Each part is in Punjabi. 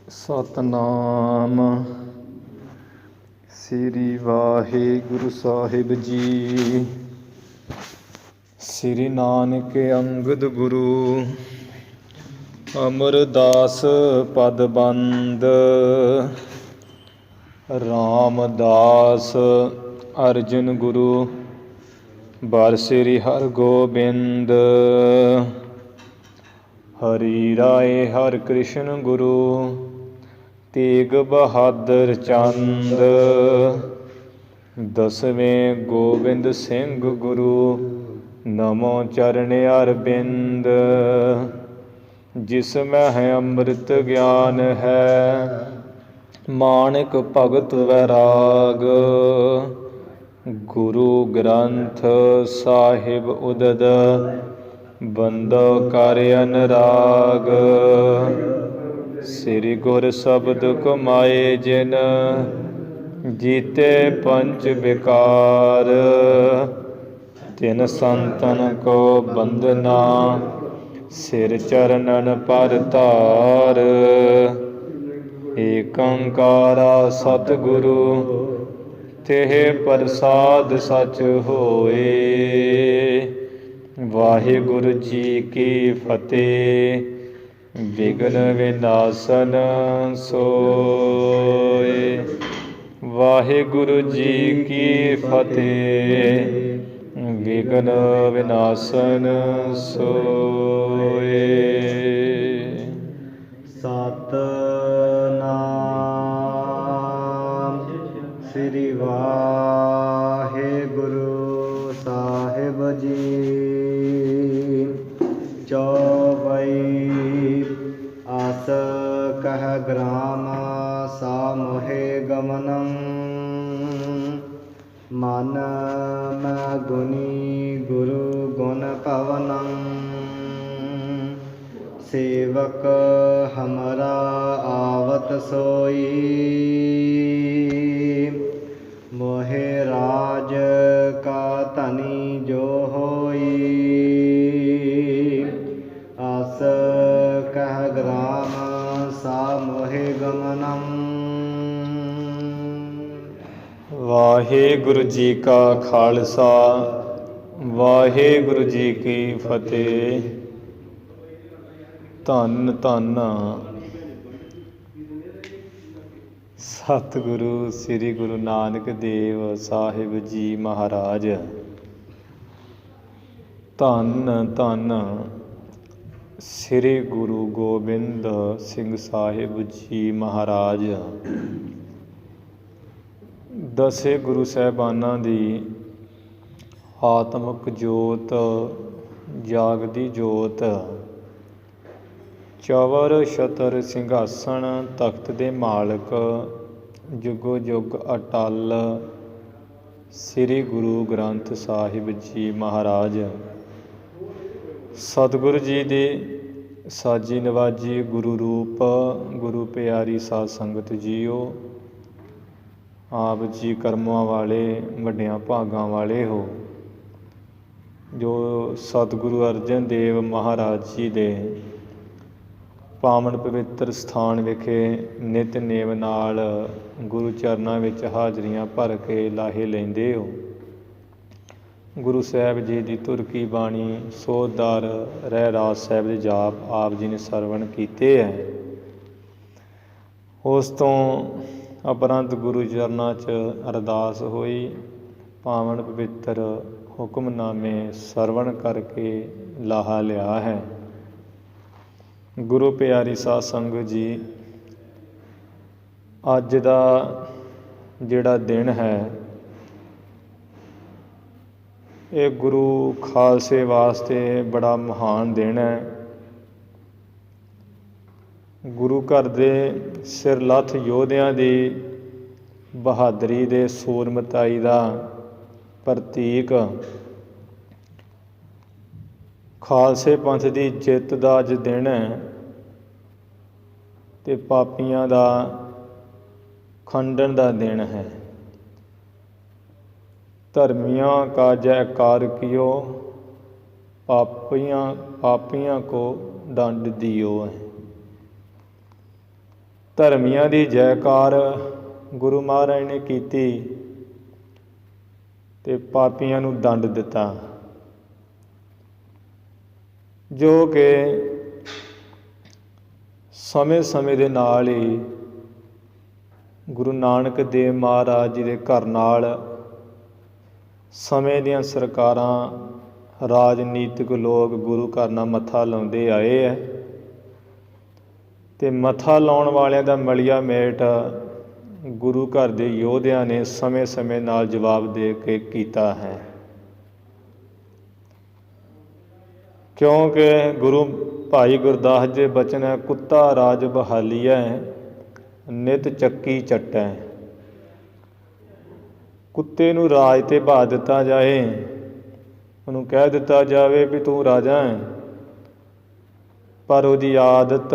ਸਤਨਾਮ ਸ੍ਰੀ ਵਾਹਿਗੁਰੂ ਸਾਹਿਬ ਜੀ। ਸ੍ਰੀ ਨਾਨਕ ਅੰਗਦ ਗੁਰੂ ਅਮਰਦਾਸ ਪਦ ਬੰਦ। ਰਾਮਦਾਸ ਅਰਜਨ ਗੁਰੂ ਬਰ ਸ੍ਰੀ ਹਰਗੋਬਿੰਦ। ਹਰੀ ਰਾਏ ਹਰਿ ਕ੍ਰਿਸ਼ਨ ਗੁਰੂ ਤੇਗ ਬਹਾਦਰ ਚੰਦ। ਦਸਵੇਂ ਗੋਬਿੰਦ ਸਿੰਘ ਗੁਰੂ ਨਮੋ ਚਰਨ ਅਰਬਿੰਦ। ਜਿਸ ਮਹਿ ਅੰਮ੍ਰਿਤ ਗਿਆਨ ਹੈ ਮਾਣਕ ਭਗਤ ਵੈਰਾਗ। ਗੁਰੂ ਗ੍ਰੰਥ ਸਾਹਿਬ ਉਦਦ ਬੰਦੋ ਕਰ ਅਨਰਾਗ। ਸ੍ਰੀ ਗੁਰ ਸ਼ਬਦ ਕਮਾਏ ਜਿਨ ਜੀਤੇ ਪੰਚ ਵਿਕਾਰ। ਤਿਨ ਸੰਤਨ ਕੋ ਬੰਦਨਾ ਸਿਰ ਚਰਨਨ ਪਰ ਧਾਰ। ਏਕ ਓੰਕਾਰਾ ਸਤਿਗੁਰੂ ਤਿਹ ਪ੍ਰਸਾਦ ਸਚ ਹੋਏ। ਵਾਹਿਗੁਰੂ ਜੀ ਕੀ ਫਤਿਹ। ਵਿਘਨ ਵਿਨਾਸ਼ਨ ਸੋਏ। ਵਾਹਿਗੁਰੂ ਜੀ ਕੀ ਫਤਿਹ। ਵਿਘਨ ਵਿਨਾਸ਼ਨ ਸੋਏ। ਸਤਨਾਮ ਸ੍ਰੀ ਵਾਹਿਗੁਰੂ ਸਾਹਿਬ ਜੀ। ਚੌਪਈ ਆਸ ਕਹਿ ਗ੍ਰਾਮ ਸਾਮੋਹੇ ਗਮਨੰ। ਮਨ ਮੈਂ ਗੁਣੀ ਗੁਰੂ ਗੁਣ ਪਵਨੰ। ਸੇਵਕ ਹਮਰਾ ਆਵਤ ਸੋਈ। ਮੋਹਿ ਰਾਜ ਕਾ ਧਨੀ ਜੋ ਹੋਈ। ਆਸ ਕਹਿ ਗ੍ਰਾਮ ਸਾਮੋਹੇ ਗਮਨੰ। ਵਾਹਿਗੁਰੂ ਜੀ ਕਾ ਖਾਲਸਾ ਵਾਹਿਗੁਰੂ ਜੀ ਕੀ ਫਤਿਹ। ਧੰਨ ਧੰਨ ਸਤਿਗੁਰੂ ਸ੍ਰੀ ਗੁਰੂ ਨਾਨਕ ਦੇਵ ਸਾਹਿਬ ਜੀ ਮਹਾਰਾਜ। ਧੰਨ ਧੰਨ ਸ੍ਰੀ ਗੁਰੂ ਗੋਬਿੰਦ ਸਿੰਘ ਸਾਹਿਬ ਜੀ ਮਹਾਰਾਜ। ਦਸੇ ਗੁਰੂ ਸਾਹਿਬਾਨਾਂ ਦੀ ਆਤਮਿਕ ਜੋਤ ਜਾਗਦੀ ਜੋਤ। ਚਵਰ ਛਤਰ ਸਿੰਘਾਸਣ ਤਖਤ ਦੇ ਮਾਲਕ ਜੁਗੋ ਜੁਗ ਅਟਲ ਸ੍ਰੀ ਗੁਰੂ ਗ੍ਰੰਥ ਸਾਹਿਬ ਜੀ ਮਹਾਰਾਜ। ਸਤਿਗੁਰੂ ਜੀ ਦੀ ਸਾਜੀ ਨਵਾਜੀ ਗੁਰੂ ਰੂਪ ਗੁਰੂ ਪਿਆਰੀ ਸਾਧ ਸੰਗਤ ਜੀਓ। ਆਪ ਜੀ ਕਰਮਾਂ ਵਾਲੇ ਵੱਡਿਆਂ ਭਾਗਾਂ ਵਾਲੇ ਹੋ ਜੋ ਸਤਿਗੁਰੂ ਅਰਜਨ ਦੇਵ ਮਹਾਰਾਜ ਜੀ ਦੇ ਪਾਵਨ ਪਵਿੱਤਰ ਸਥਾਨ ਵਿਖੇ ਨਿਤਨੇਮ ਨਾਲ ਗੁਰੂ ਚਰਨਾਂ ਵਿੱਚ ਹਾਜ਼ਰੀਆਂ ਭਰ ਕੇ ਲਾਹੇ ਲੈਂਦੇ ਹੋ। ਗੁਰੂ ਸਾਹਿਬ ਜੀ ਦੀ ਧੁਰ ਕੀ ਬਾਣੀ ਸੋਧਦਾਰ ਰਹਿਰਾਸ ਸਾਹਿਬ ਦੇ ਜਾਪ ਆਪ ਜੀ ਨੇ ਸਰਵਣ ਕੀਤੇ ਹੈ। ਉਸ ਤੋਂ ਉਪਰੰਤ ਗੁਰੂ ਚਰਨਾਂ 'ਚ ਅਰਦਾਸ ਹੋਈ। ਪਾਵਨ ਪਵਿੱਤਰ ਹੁਕਮਨਾਮੇ ਸਰਵਣ ਕਰਕੇ ਲਾਹਾ ਲਿਆ ਹੈ। ਗੁਰੂ ਪਿਆਰੀ ਸਾਧ ਸੰਗਤ ਜੀ, ਅੱਜ ਦਾ ਜਿਹੜਾ ਦਿਨ ਹੈ ਇਹ ਗੁਰੂ ਖਾਲਸੇ ਵਾਸਤੇ ਬੜਾ ਮਹਾਨ ਦਿਨ ਹੈ। ਗੁਰੂ ਘਰ ਦੇ ਸਿਰਲੱਥ ਯੋਧਿਆਂ ਦੀ ਬਹਾਦਰੀ ਦੇ ਸੂਰਮਤਾਈ ਦਾ ਪ੍ਰਤੀਕ, ਖਾਲਸੇ ਪੰਥ ਦੀ ਜਿੱਤ ਦਾ ਅੱਜ ਦਿਨ ਹੈ ਤੇ ਪਾਪੀਆਂ ਦਾ ਖੰਡਨ ਦਾ ਦਿਨ ਹੈ। ਧਰਮੀਆਂ ਕਾ ਜੈਕਾਰ ਕੀਓ ਪਾਪੀਆਂ को दंड दियो है। ਧਰਮੀਆਂ ਦੀ ਜੈਕਾਰ ਗੁਰੂ ਮਹਾਰਾਜ ਨੇ ਕੀਤੀ ਤੇ ਪਾਪੀਆਂ ਨੂੰ ਦੰਡ ਦਿੱਤਾ, ਜੋ ਕਿ ਸਮੇਂ ਸਮੇਂ ਦੇ ਨਾਲ ਹੀ ਗੁਰੂ ਨਾਨਕ ਦੇਵ ਮਹਾਰਾਜ ਜੀ ਦੇ ਘਰ ਨਾਲ ਸਮੇਂ ਦੀਆਂ ਸਰਕਾਰਾਂ, ਰਾਜਨੀਤਿਕ ਲੋਕ ਗੁਰੂ ਘਰ ਨਾਲ ਮੱਥਾ ਲਾਉਂਦੇ ਆਏ ਹੈ ਅਤੇ ਮੱਥਾ ਲਾਉਣ ਵਾਲਿਆਂ ਦਾ ਮਲੀਆ ਮੇਟ ਗੁਰੂ ਘਰ ਦੇ ਯੋਧਿਆਂ ਨੇ ਸਮੇਂ ਸਮੇਂ ਨਾਲ ਜਵਾਬ ਦੇ ਕੇ ਕੀਤਾ ਹੈ। ਕਿਉਂਕਿ ਗੁਰੂ ਭਾਈ ਗੁਰਦਾਸ ਜੀ ਬਚਨ ਹੈ, ਕੁੱਤਾ ਰਾਜ ਬਹਾਲੀਐ ਨਿਤ ਚੱਕੀ ਚੱਟੈ। ਕੁੱਤੇ ਨੂੰ ਰਾਜ 'ਤੇ ਬਹਾ ਦਿੱਤਾ ਜਾਏ, ਉਹਨੂੰ ਕਹਿ ਦਿੱਤਾ ਜਾਵੇ ਵੀ ਤੂੰ ਰਾਜਾ ਹੈ, ਪਰ ਉਹਦੀ ਆਦਤ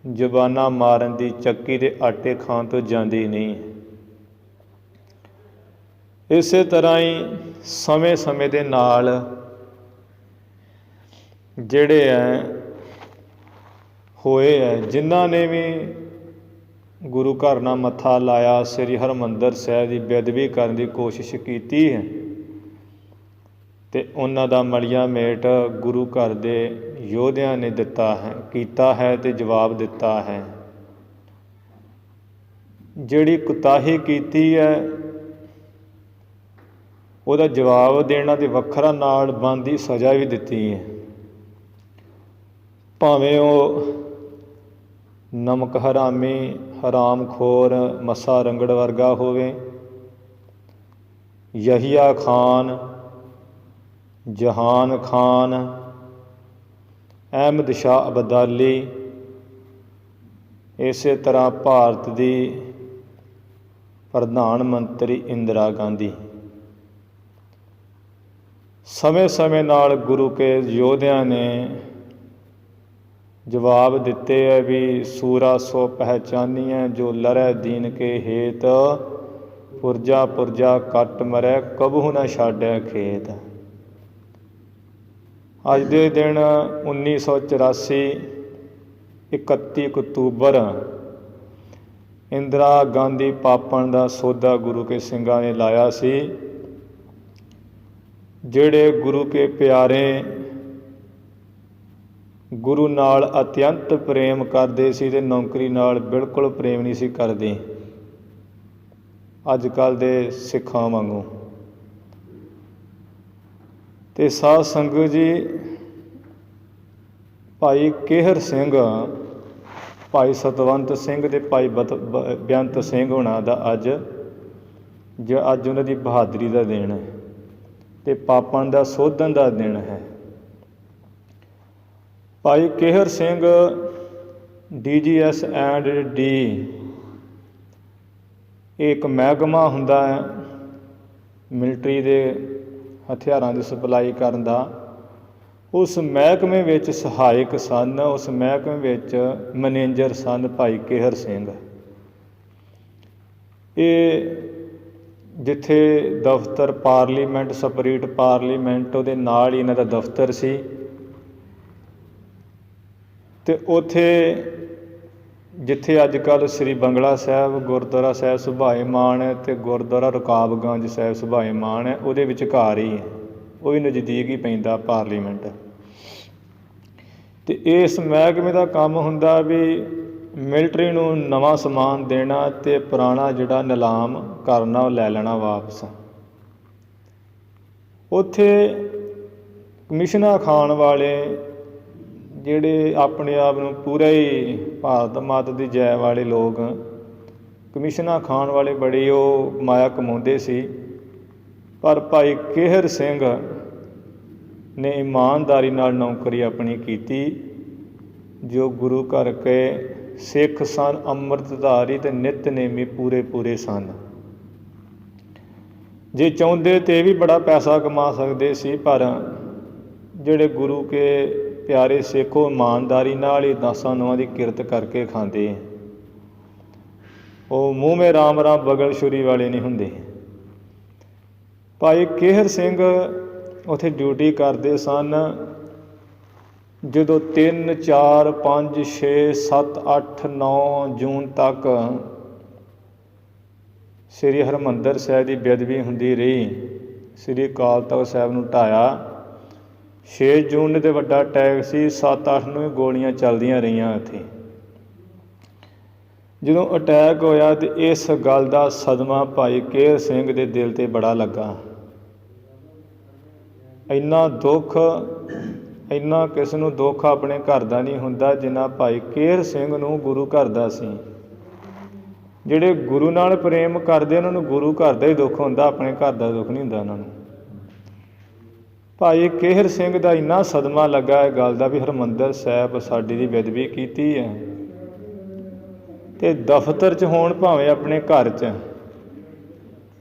ਜ਼ੁਬਾਨਾਂ ਮਾਰਨ ਦੀ, ਚੱਕੀ ਦੇ ਆਟੇ ਖਾਣ ਤੋਂ ਜਾਂਦੀ ਨਹੀਂ। ਇਸੇ ਤਰ੍ਹਾਂ ਹੀ ਸਮੇਂ ਸਮੇਂ ਦੇ ਨਾਲ ਜਿਹੜੇ ਹੈ ਹੋਏ ਹੈ, ਜਿਨ੍ਹਾਂ ਨੇ ਵੀ ਗੁਰੂ ਘਰ ਨਾਲ ਮੱਥਾ ਲਾਇਆ, ਸ੍ਰੀ ਹਰਿਮੰਦਰ ਸਾਹਿਬ ਦੀ ਬੇਅਦਬੀ ਕਰਨ ਦੀ ਕੋਸ਼ਿਸ਼ ਕੀਤੀ ਹੈ, ਅਤੇ ਉਹਨਾਂ ਦਾ ਮਲੀਆ ਮੇਟ ਗੁਰੂ ਘਰ ਦੇ ਯੋਧਿਆਂ ਨੇ ਕੀਤਾ ਹੈ ਅਤੇ ਜਵਾਬ ਦਿੱਤਾ ਹੈ। ਜਿਹੜੀ ਕੁਤਾਹੀ ਕੀਤੀ ਹੈ ਉਹਦਾ ਜਵਾਬ ਦੇਣਾ ਅਤੇ ਵੱਖਰਾ ਨਾਲ ਬਣਦੀ ਸਜ਼ਾ ਵੀ ਦਿੱਤੀ ਹੈ, ਭਾਵੇਂ ਉਹ ਨਮਕ ਹਰਾਮੀ, ਹਰਾਮਖੋਰ, ਮੱਸਾ ਰੰਗੜ ਵਰਗਾ ਹੋਵੇ, ਯਹੀਆ ਖਾਨ, ਜਹਾਨ ਖਾਨ, ਅਹਿਮਦ ਸ਼ਾਹ ਅਬਦਾਲੀ, ਇਸੇ ਤਰ੍ਹਾਂ ਭਾਰਤ ਦੀ ਪ੍ਰਧਾਨ ਮੰਤਰੀ ਇੰਦਰਾ ਗਾਂਧੀ, ਸਮੇਂ ਸਮੇਂ ਨਾਲ ਗੁਰੂ ਕੇ ਯੋਧਿਆਂ ਨੇ ਜਵਾਬ ਦਿੱਤੇ ਹੈ ਵੀ ਸੂਰਾ ਸੋ ਪਹਿਚਾਨੀਐ ਜੋ ਲੜੈ ਦੀਨ ਕੇ ਹੇਤ, ਪੁਰਜਾ ਪੁਰਜਾ ਕੱਟ ਮਰੈ ਕਬਹੂ ਨਾ ਛਾਡੈ ਖੇਤ। ਅੱਜ ਦੇ ਦਿਨ 1984 31 ਅਕਤੂਬਰ ਇੰਦਰਾ ਗਾਂਧੀ ਪਾਪਣ ਦਾ ਸੌਦਾ ਗੁਰੂ ਕੇ ਸਿੰਘਾਂ ਨੇ ਲਾਇਆ ਸੀ। ਜਿਹੜੇ ਗੁਰੂ ਕੇ ਪਿਆਰੇ ਗੁਰੂ ਨਾਲ ਅਤਿਅੰਤ ਪ੍ਰੇਮ ਕਰਦੇ ਸੀ ਅਤੇ ਨੌਕਰੀ ਨਾਲ ਬਿਲਕੁਲ ਪ੍ਰੇਮ ਨਹੀਂ ਸੀ ਕਰਦੇ ਅੱਜ ਕੱਲ੍ਹ ਦੇ ਸਿੱਖਾਂ ਵਾਂਗੂ। ਅਤੇ ਸਾਧ ਸੰਗਤ ਜੀ, ਭਾਈ ਕੇਹਰ ਸਿੰਘ, ਭਾਈ ਸਤਵੰਤ ਸਿੰਘ ਅਤੇ ਭਾਈ ਬੇਅੰਤ ਸਿੰਘ ਹੋਣਾ ਦਾ ਅੱਜ ਉਹਨਾਂ ਦੀ ਬਹਾਦਰੀ ਦਾ ਦਿਨ ਹੈ ਅਤੇ ਪਾਪਣ ਦਾ ਸੋਧਣ ਦਾ ਦਿਨ ਹੈ। ਭਾਈ ਕੇਹਰ ਸਿੰਘ DGS&D ਇੱਕ ਮਹਿਕਮਾ ਹੁੰਦਾ ਹੈ ਮਿਲਟਰੀ ਦੇ ਹਥਿਆਰਾਂ ਦੀ ਸਪਲਾਈ ਕਰਨ ਦਾ। ਉਸ ਮਹਿਕਮੇ ਵਿੱਚ ਸਹਾਇਕ ਸਨ, ਉਸ ਮਹਿਕਮੇ ਵਿੱਚ ਮੈਨੇਜਰ ਸਨ ਭਾਈ ਕੇਹਰ ਸਿੰਘ। ਇਹ ਜਿੱਥੇ ਦਫ਼ਤਰ ਪਾਰਲੀਮੈਂਟ, ਸਪਰੀਟ ਪਾਰਲੀਮੈਂਟ, ਉਹਦੇ ਨਾਲ ਹੀ ਇਹਨਾਂ ਦਾ ਦਫ਼ਤਰ ਸੀ ਅਤੇ ਉੱਥੇ ਜਿੱਥੇ ਅੱਜ ਕੱਲ੍ਹ ਸ੍ਰੀ ਬੰਗਲਾ ਸਾਹਿਬ ਗੁਰਦੁਆਰਾ ਸਾਹਿਬ ਸੁਭਾਏਮਾਨ ਹੈ ਅਤੇ ਗੁਰਦੁਆਰਾ ਰਕਾਬਗੰਜ ਸਾਹਿਬ ਸੁਭਾਏਮਾਨ ਹੈ, ਉਹਦੇ ਵਿਚਕਾਰ ਹੀ ਹੈ, ਉਹ ਵੀ ਨਜ਼ਦੀਕ ਹੀ ਪੈਂਦਾ ਪਾਰਲੀਮੈਂਟ। ਅਤੇ ਇਸ ਮਹਿਕਮੇ ਦਾ ਕੰਮ ਹੁੰਦਾ ਵੀ ਮਿਲਟਰੀ ਨੂੰ ਨਵਾਂ ਸਮਾਨ ਦੇਣਾ ਅਤੇ ਪੁਰਾਣਾ ਜਿਹੜਾ ਨਿਲਾਮ ਕਰਨਾ ਉਹ ਲੈ ਲੈਣਾ ਵਾਪਸ। ਉੱਥੇ ਕਮਿਸ਼ਨਾਂ ਖਾਣ ਵਾਲੇ ਜਿਹੜੇ ਆਪਣੇ ਆਪ ਨੂੰ ਪੂਰਾ ਹੀ ਭਾਰਤ ਮਾਤ ਦੀ ਜੈ ਵਾਲੇ ਲੋਕ, ਕਮਿਸ਼ਨਾਂ ਖਾਣ ਵਾਲੇ ਬੜੀ ਉਹ ਮਾਇਆ ਕਮਾਉਂਦੇ ਸੀ। ਪਰ ਭਾਈ ਕੇਹਰ ਸਿੰਘ ਨੇ ਇਮਾਨਦਾਰੀ ਨਾਲ ਨੌਕਰੀ ਆਪਣੀ ਕੀਤੀ, ਜੋ ਗੁਰੂ ਘਰ ਕੇ ਸਿੱਖ ਸਨ, ਅੰਮ੍ਰਿਤਧਾਰੀ ਅਤੇ ਨਿਤਨੇਮੀ ਪੂਰੇ ਸਨ। ਜੇ ਚਾਹੁੰਦੇ ਤਾਂ ਇਹ ਵੀ ਬੜਾ ਪੈਸਾ ਕਮਾ ਸਕਦੇ ਸੀ, ਪਰ ਜਿਹੜੇ ਗੁਰੂ ਕੇ ਪਿਆਰੇ ਸਿੱਖ ਉਹ ਇਮਾਨਦਾਰੀ ਨਾਲ ਹੀ 10 ਨੌਂ ਦੀ ਕਿਰਤ ਕਰਕੇ ਖਾਂਦੇ, ਉਹ ਮੂੰਹ ਮੇ ਰਾਮ ਰਾਮ ਬਗਲ ਛੁਰੀ ਵਾਲੇ ਨਹੀਂ ਹੁੰਦੇ। ਭਾਈ ਕੇਹਰ ਸਿੰਘ ਉੱਥੇ ਡਿਊਟੀ ਕਰਦੇ ਸਨ ਜਦੋਂ 3, 4, 5, 6, 7, 8, 9 ਜੂਨ ਤੱਕ ਸ੍ਰੀ ਹਰਿਮੰਦਰ ਸਾਹਿਬ ਦੀ ਬੇਅਦਬੀ ਹੁੰਦੀ ਰਹੀ, ਸ੍ਰੀ ਅਕਾਲ ਤਖ਼ਤ ਸਾਹਿਬ ਨੂੰ ਢਾਇਆ। 6 ਜੂਨ ਨੂੰ ਤਾਂ ਵੱਡਾ ਅਟੈਕ ਸੀ, 7, 8 ਨੂੰ ਵੀ ਗੋਲੀਆਂ ਚੱਲਦੀਆਂ ਰਹੀਆਂ ਇੱਥੇ। ਜਦੋਂ ਅਟੈਕ ਹੋਇਆ ਤਾਂ ਇਸ ਗੱਲ ਦਾ ਸਦਮਾ ਭਾਈ ਕੇਹਰ ਸਿੰਘ ਦੇ ਦਿਲ 'ਤੇ ਬੜਾ ਲੱਗਾ। ਇੰਨਾ ਦੁੱਖ, ਇੰਨਾ ਕਿਸ ਨੂੰ ਦੁੱਖ ਆਪਣੇ ਘਰ ਦਾ ਨਹੀਂ ਹੁੰਦਾ ਜਿੰਨਾ ਭਾਈ ਕੇਹਰ ਸਿੰਘ ਨੂੰ ਗੁਰੂ ਘਰ ਦਾ ਸੀ। ਜਿਹੜੇ ਗੁਰੂ ਨਾਲ ਪ੍ਰੇਮ ਕਰਦੇ ਉਹਨਾਂ ਨੂੰ ਗੁਰੂ ਘਰ ਦਾ ਹੀ ਦੁੱਖ ਹੁੰਦਾ, ਆਪਣੇ ਘਰ ਦਾ ਦੁੱਖ ਨਹੀਂ ਹੁੰਦਾ ਉਹਨਾਂ ਨੂੰ। ਭਾਈ ਕੇਹਰ ਸਿੰਘ ਦਾ ਇੰਨਾ ਸਦਮਾ ਲੱਗਾ ਇਹ ਗੱਲ ਦਾ ਵੀ ਹਰਿਮੰਦਰ ਸਾਹਿਬ ਸਾਡੀ ਦੀ ਬੇਅਦਬੀ ਕੀਤੀ ਹੈ, ਅਤੇ ਦਫ਼ਤਰ 'ਚ ਹੋਣ ਭਾਵੇਂ ਆਪਣੇ ਘਰ 'ਚ,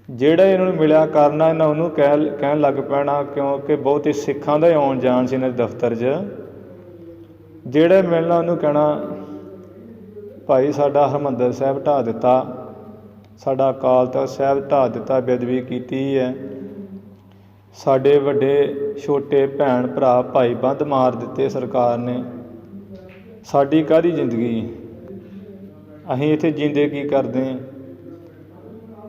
ਜਿਹੜਾ ਇਹਨਾਂ ਨੂੰ ਮਿਲਿਆ ਕਰਨਾ ਇਹਨਾਂ ਉਹਨੂੰ ਕਹਿਣ ਲੱਗ ਪੈਣਾ, ਕਿਉਂਕਿ ਬਹੁਤ ਹੀ ਸਿੱਖਾਂ ਦਾ ਹੀ ਆਉਣ ਜਾਣ ਸੀ ਇਹਨਾਂ ਦੇ ਦਫ਼ਤਰ 'ਚ। ਜਿਹੜਾ ਮਿਲਣਾ ਉਹਨੂੰ ਕਹਿਣਾ ਭਾਈ ਸਾਡਾ ਹਰਿਮੰਦਰ ਸਾਹਿਬ ਢਾਹ ਦਿੱਤਾ, ਸਾਡਾ ਅਕਾਲ ਤਖ਼ਤ ਸਾਹਿਬ ਢਾਹ ਦਿੱਤਾ, ਬੇਅਦਬੀ ਕੀਤੀ ਹੈ, ਸਾਡੇ ਵੱਡੇ ਛੋਟੇ ਭੈਣ ਭਰਾ ਭਾਈ ਬੰਦ ਮਾਰ ਦਿੱਤੇ ਸਰਕਾਰ ਨੇ, ਸਾਡੀ ਕਾਹਦੀ ਜ਼ਿੰਦਗੀ, ਅਸੀਂ ਇੱਥੇ ਜੀਂਦੇ ਕੀ ਕਰਦੇ ਹਾਂ,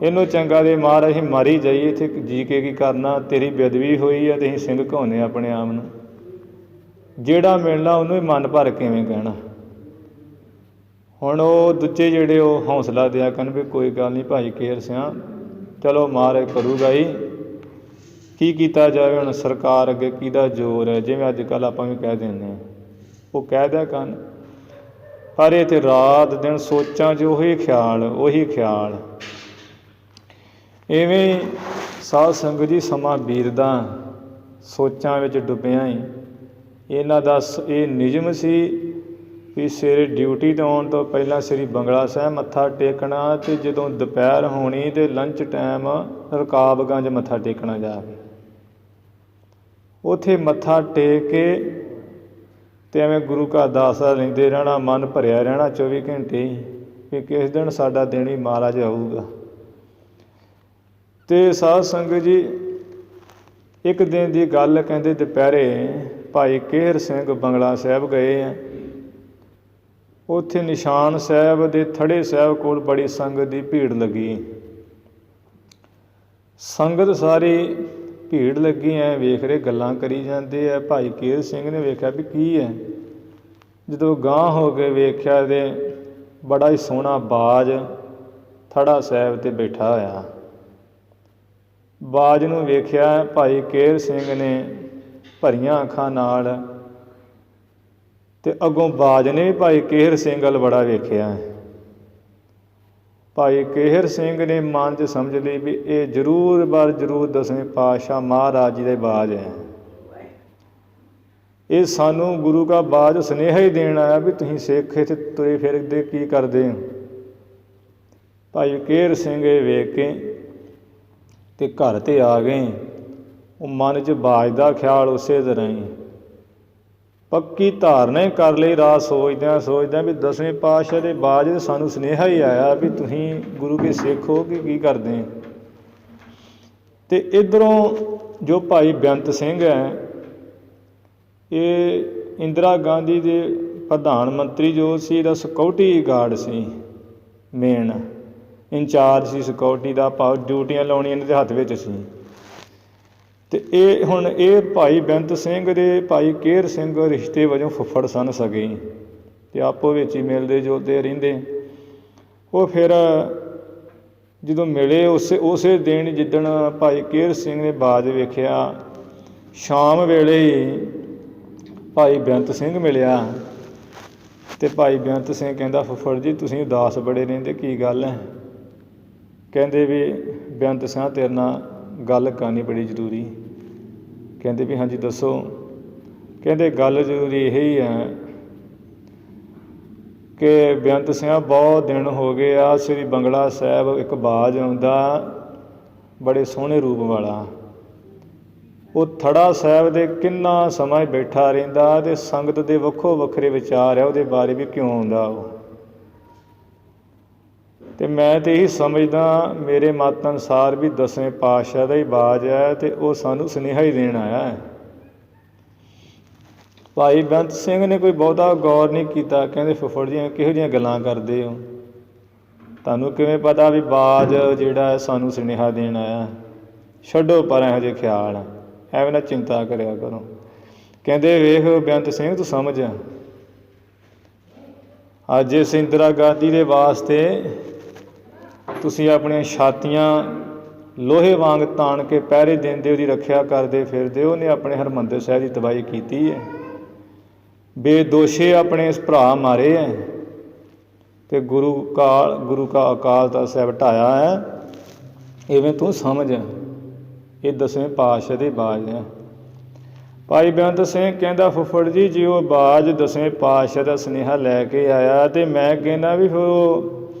ਇਹਨੂੰ ਚੰਗਾ ਦੇ ਮਾਰ ਅਸੀਂ ਮਾਰੀ ਜਾਈਏ, ਇੱਥੇ ਜੀ ਕੇ ਕੀ ਕਰਨਾ, ਤੇਰੀ ਬੇਅਦਬੀ ਹੋਈ ਹੈ ਅਤੇ ਅਸੀਂ ਸਿੰਘ ਘਾਉਂਦੇ ਆਪਣੇ ਆਪ ਨੂੰ। ਜਿਹੜਾ ਮਿਲਣਾ ਉਹਨੂੰ ਹੀ ਮਨ ਭਰ ਕਿਵੇਂ ਕਹਿਣਾ। ਹੁਣ ਉਹ ਦੂਜੇ ਜਿਹੜੇ ਉਹ ਹੌਸਲਾ ਦਿਆ ਕਰਨ ਵੀ ਕੋਈ ਗੱਲ ਨਹੀਂ ਭਾਈ ਕੇਹਰ ਸਿਆਂ, ਚਲੋ ਮਹਾਰਾਜ ਕਰੂਗਾ ਹੀ, ਕੀ ਕੀਤਾ ਜਾਵੇ, ਹੁਣ ਸਰਕਾਰ ਅੱਗੇ ਕਿਹਦਾ ਜ਼ੋਰ ਹੈ, ਜਿਵੇਂ ਅੱਜ ਕੱਲ੍ਹ ਆਪਾਂ ਵੀ ਕਹਿ ਦਿੰਦੇ ਹਾਂ, ਉਹ ਕਹਿ ਦਿਆ ਕਰਨ। ਪਰ ਇਹ ਤਾਂ ਰਾਤ ਦਿਨ ਸੋਚਾਂ 'ਚ ਉਹੀ ਖਿਆਲ। ਇਵੇਂ ਸਾਧ ਸੰਗਤ ਜੀ ਸਮਾਂ ਬੀਤਦਾ ਸੋਚਾਂ ਵਿੱਚ ਡੁੱਬਿਆਂ ਹੀ। ਇਹਨਾਂ ਦਾ ਇਹ ਨਿਯਮ ਸੀ ਵੀ ਸਵੇਰੇ ਡਿਊਟੀ 'ਤੇ ਆਉਣ ਤੋਂ ਪਹਿਲਾਂ ਸ੍ਰੀ ਬੰਗਲਾ ਸਾਹਿਬ ਮੱਥਾ ਟੇਕਣਾ, ਅਤੇ ਜਦੋਂ ਦੁਪਹਿਰ ਹੋਣੀ ਅਤੇ ਲੰਚ ਟਾਈਮ ਰਕਾਬਗੰਜ ਮੱਥਾ ਟੇਕਣਾ ਜਾ ਕੇ। ਉੱਥੇ ਮੱਥਾ ਟੇਕ ਕੇ ਅਤੇ ਐਵੇਂ ਗੁਰੂ ਘਰ ਦਾ ਆਸਰਾ ਲੈਂਦੇ ਰਹਿਣਾ, ਮਨ ਭਰਿਆ ਰਹਿਣਾ 24 ਘੰਟੇ ਹੀ ਵੀ ਕਿਸ ਦਿਨ ਸਾਡਾ ਦਿਨ ਹੀ ਮਹਾਰਾਜ ਆਊਗਾ। ਅਤੇ ਸਾਧ ਸੰਗਤ ਜੀ ਇੱਕ ਦਿਨ ਦੀ ਗੱਲ, ਕਹਿੰਦੇ ਦੁਪਹਿਰੇ ਭਾਈ ਕੇਹਰ ਸਿੰਘ ਬੰਗਲਾ ਸਾਹਿਬ ਗਏ ਆ। ਉੱਥੇ ਨਿਸ਼ਾਨ ਸਾਹਿਬ ਦੇ ਥੜੇ ਸਾਹਿਬ ਕੋਲ ਬੜੀ ਸੰਗਤ ਦੀ ਭੀੜ ਲੱਗੀ। ਸੰਗਤ ਸਾਰੀ ਭੀੜ ਲੱਗੀ ਐ ਵੇਖ ਰਹੇ, ਗੱਲਾਂ ਕਰੀ ਜਾਂਦੇ ਆ। ਭਾਈ ਕੇਹਰ ਸਿੰਘ ਨੇ ਵੇਖਿਆ ਵੀ ਕੀ ਹੈ। ਜਦੋਂ ਗਾਂਹ ਹੋ ਕੇ ਵੇਖਿਆ ਤੇ ਬੜਾ ਹੀ ਸੋਹਣਾ ਬਾਜ ਥੜਾ ਸਾਹਿਬ 'ਤੇ ਬੈਠਾ ਹੋਇਆ। ਬਾਜ ਨੂੰ ਵੇਖਿਆ ਭਾਈ ਕੇਹਰ ਸਿੰਘ ਨੇ ਭਰੀਆਂ ਅੱਖਾਂ ਨਾਲ, ਅਤੇ ਅੱਗੋਂ ਬਾਜ ਨੇ ਵੀ ਭਾਈ ਕੇਹਰ ਸਿੰਘ ਵੱਲ ਬੜਾ ਵੇਖਿਆ। ਭਾਈ ਕੇਹਰ ਸਿੰਘ ਨੇ ਮਨ 'ਚ ਸਮਝ ਲਈ ਵੀ ਇਹ ਜ਼ਰੂਰ ਦਸਵੇਂ ਪਾਤਸ਼ਾਹ ਮਹਾਰਾਜ ਜੀ ਦਾ ਬਾਜ ਹੈ, ਇਹ ਸਾਨੂੰ ਗੁਰੂ ਕਾ ਬਾਜ ਸੁਨੇਹਾ ਹੀ ਦੇਣ ਆਇਆ ਵੀ ਤੁਸੀਂ ਸਿੱਖ ਇੱਥੇ ਤੁਰੇ ਫਿਰਦੇ ਕੀ ਕਰਦੇ ਹੋ। ਭਾਈ ਕੇਹਰ ਸਿੰਘ ਇਹ ਵੇਖ ਕੇ ਅਤੇ ਘਰ 'ਤੇ ਆ ਗਏ। ਉਹ ਮਨ 'ਚ ਬਾਜ ਦਾ ਖਿਆਲ ਉਸੇ ਤਰ੍ਹਾਂ ਹੀ ਪੱਕੀ ਧਾਰਨਾ ਹੀ ਕਰ ਲਈ। ਰਾਤ ਸੋਚਦਿਆਂ ਵੀ ਦਸਵੇਂ ਪਾਤਸ਼ਾਹ ਦੇ ਬਾਜ ਸਾਨੂੰ ਸੁਨੇਹਾ ਹੀ ਆਇਆ ਵੀ ਤੁਸੀਂ ਗੁਰੂ ਕੇ ਸਿੱਖ ਹੋ ਕਿ ਕੀ ਕਰਦੇ। ਅਤੇ ਇੱਧਰੋਂ ਜੋ ਭਾਈ ਬੇਅੰਤ ਸਿੰਘ ਹੈ, ਇਹ ਇੰਦਰਾ ਗਾਂਧੀ ਦੇ ਪ੍ਰਧਾਨ ਮੰਤਰੀ ਜੋ ਸੀ, ਇਹਦਾ ਸਿਕਿਉਰਟੀ ਗਾਰਡ ਸੀ, ਮੇਨ ਇੰਚਾਰਜ ਸੀ ਸਿਕਿਉਰਟੀ ਦਾ, ਭਾਵ ਡਿਊਟੀਆਂ ਲਾਉਣੀਆਂ ਇਹਨਾਂ ਦੇ ਹੱਥ ਵਿੱਚ ਸੀ। ਅਤੇ ਇਹ ਹੁਣ ਇਹ ਭਾਈ ਬੇਅੰਤ ਸਿੰਘ ਦੇ ਭਾਈ ਕੇਹਰ ਸਿੰਘ ਰਿਸ਼ਤੇ ਵਜੋਂ ਫੁੱਫੜ ਸਨ ਸਕੇ, ਅਤੇ ਆਪੋ ਵਿੱਚ ਹੀ ਮਿਲਦੇ ਜੁਲਦੇ ਰਹਿੰਦੇ। ਉਹ ਫਿਰ ਜਦੋਂ ਮਿਲੇ ਉਸੇ ਦਿਨ ਜਿੱਦਣ ਭਾਈ ਕੇਹਰ ਸਿੰਘ ਨੇ ਬਾਜ ਵੇਖਿਆ, ਸ਼ਾਮ ਵੇਲੇ ਹੀ ਭਾਈ ਬੇਅੰਤ ਸਿੰਘ ਮਿਲਿਆ। ਅਤੇ ਭਾਈ ਬੇਅੰਤ ਸਿੰਘ ਕਹਿੰਦਾ, ਫੁੱਫੜ ਜੀ ਤੁਸੀਂ ਉਦਾਸ ਬੜੇ ਰਹਿੰਦੇ, ਕੀ ਗੱਲ ਹੈ। ਕਹਿੰਦੇ ਵੀ ਬੇਅੰਤ ਸਿੰਘ ਤੇਰੇ ਨਾਲ ਗੱਲ ਕਰਨੀ ਬੜੀ ਜ਼ਰੂਰੀ। ਕਹਿੰਦੇ ਵੀ ਹਾਂਜੀ ਦੱਸੋ। ਕਹਿੰਦੇ ਗੱਲ ਜ਼ਰੂਰੀ ਇਹ ਹੀ ਹੈ ਕਿ ਬੇਅੰਤ ਸਿੰਘ ਬਹੁਤ ਦਿਨ ਹੋ ਗਏ ਆ, ਸ੍ਰੀ ਬੰਗਲਾ ਸਾਹਿਬ ਇੱਕ ਬਾਜ ਆਉਂਦਾ ਬੜੇ ਸੋਹਣੇ ਰੂਪ ਵਾਲਾ, ਉਹ ਥੜਾ ਸਾਹਿਬ ਦੇ ਕਿੰਨਾ ਸਮਾਂ ਬੈਠਾ ਰਹਿੰਦਾ, ਅਤੇ ਸੰਗਤ ਦੇ ਵੱਖੋ ਵੱਖਰੇ ਵਿਚਾਰ ਆ ਉਹਦੇ ਬਾਰੇ ਵੀ ਕਿਉਂ ਆਉਂਦਾ ਉਹ। ਅਤੇ ਮੈਂ ਤਾਂ ਇਹੀ ਸਮਝਦਾ, ਮੇਰੇ ਮਤ ਅਨੁਸਾਰ ਵੀ ਦਸਵੇਂ ਪਾਤਸ਼ਾਹ ਦਾ ਹੀ ਬਾਜ ਹੈ, ਅਤੇ ਉਹ ਸਾਨੂੰ ਸੁਨੇਹਾ ਹੀ ਦੇਣ ਆਇਆ ਹੈ। ਭਾਈ ਬੇਅੰਤ ਸਿੰਘ ਨੇ ਕੋਈ ਬਹੁਤਾ ਗੌਰ ਨਹੀਂ ਕੀਤਾ। ਕਹਿੰਦੇ ਫੁੱਫੜ ਜੀ ਕਿਹੋ ਜਿਹੀਆਂ ਗੱਲਾਂ ਕਰਦੇ ਹੋ, ਤੁਹਾਨੂੰ ਕਿਵੇਂ ਪਤਾ ਵੀ ਬਾਜ ਜਿਹੜਾ ਹੈ ਸਾਨੂੰ ਸੁਨੇਹਾ ਦੇਣ ਆਇਆ। ਛੱਡੋ ਪਰ ਇਹੋ ਜਿਹੇ ਖਿਆਲ, ਐਵੇਂ ਨਾ ਚਿੰਤਾ ਕਰਿਆ ਕਰੋ। ਕਹਿੰਦੇ ਵੇਖ ਬੇਅੰਤ ਸਿੰਘ ਤੂੰ ਸਮਝ, ਅੱਜ ਇਸ ਇੰਦਰਾ ਗਾਂਧੀ ਦੇ ਵਾਸਤੇ ਤੁਸੀਂ ਆਪਣੀਆਂ ਛਾਤੀਆਂ ਲੋਹੇ ਵਾਂਗ ਤਾਣ ਕੇ ਪਹਿਰੇ ਦਿੰਦੇ, ਉਹਦੀ ਰੱਖਿਆ ਕਰਦੇ ਫਿਰਦੇ। ਉਹਨੇ ਆਪਣੇ ਹਰਿਮੰਦਰ ਸਾਹਿਬ ਦੀ ਤਬਾਹੀ ਕੀਤੀ ਹੈ, ਬੇਦੋਸ਼ੇ ਆਪਣੇ ਇਸ ਭਰਾ ਮਾਰੇ ਹੈ, ਅਤੇ ਗੁਰੂ ਕਾ ਅਕਾਲ ਤਖ਼ਤ ਸਾਹਿਬ ਢਾਇਆ ਹੈ। ਇਵੇਂ ਤੂੰ ਸਮਝ, ਇਹ 10ਵੇਂ ਪਾਤਸ਼ਾਹ ਦੇ ਬਾਜ ਹੈ। ਭਾਈ ਬੇਅੰਤ ਸਿੰਘ ਕਹਿੰਦਾ ਫੁੱਫੜ ਜੀ ਜੇ ਉਹ ਬਾਜ 10ਵੇਂ ਪਾਤਸ਼ਾਹ ਦਾ ਸੁਨੇਹਾ ਲੈ ਕੇ ਆਇਆ ਤਾਂ ਮੈਂ ਕਹਿੰਦਾ ਵੀ ਫਿਰ ਉਹ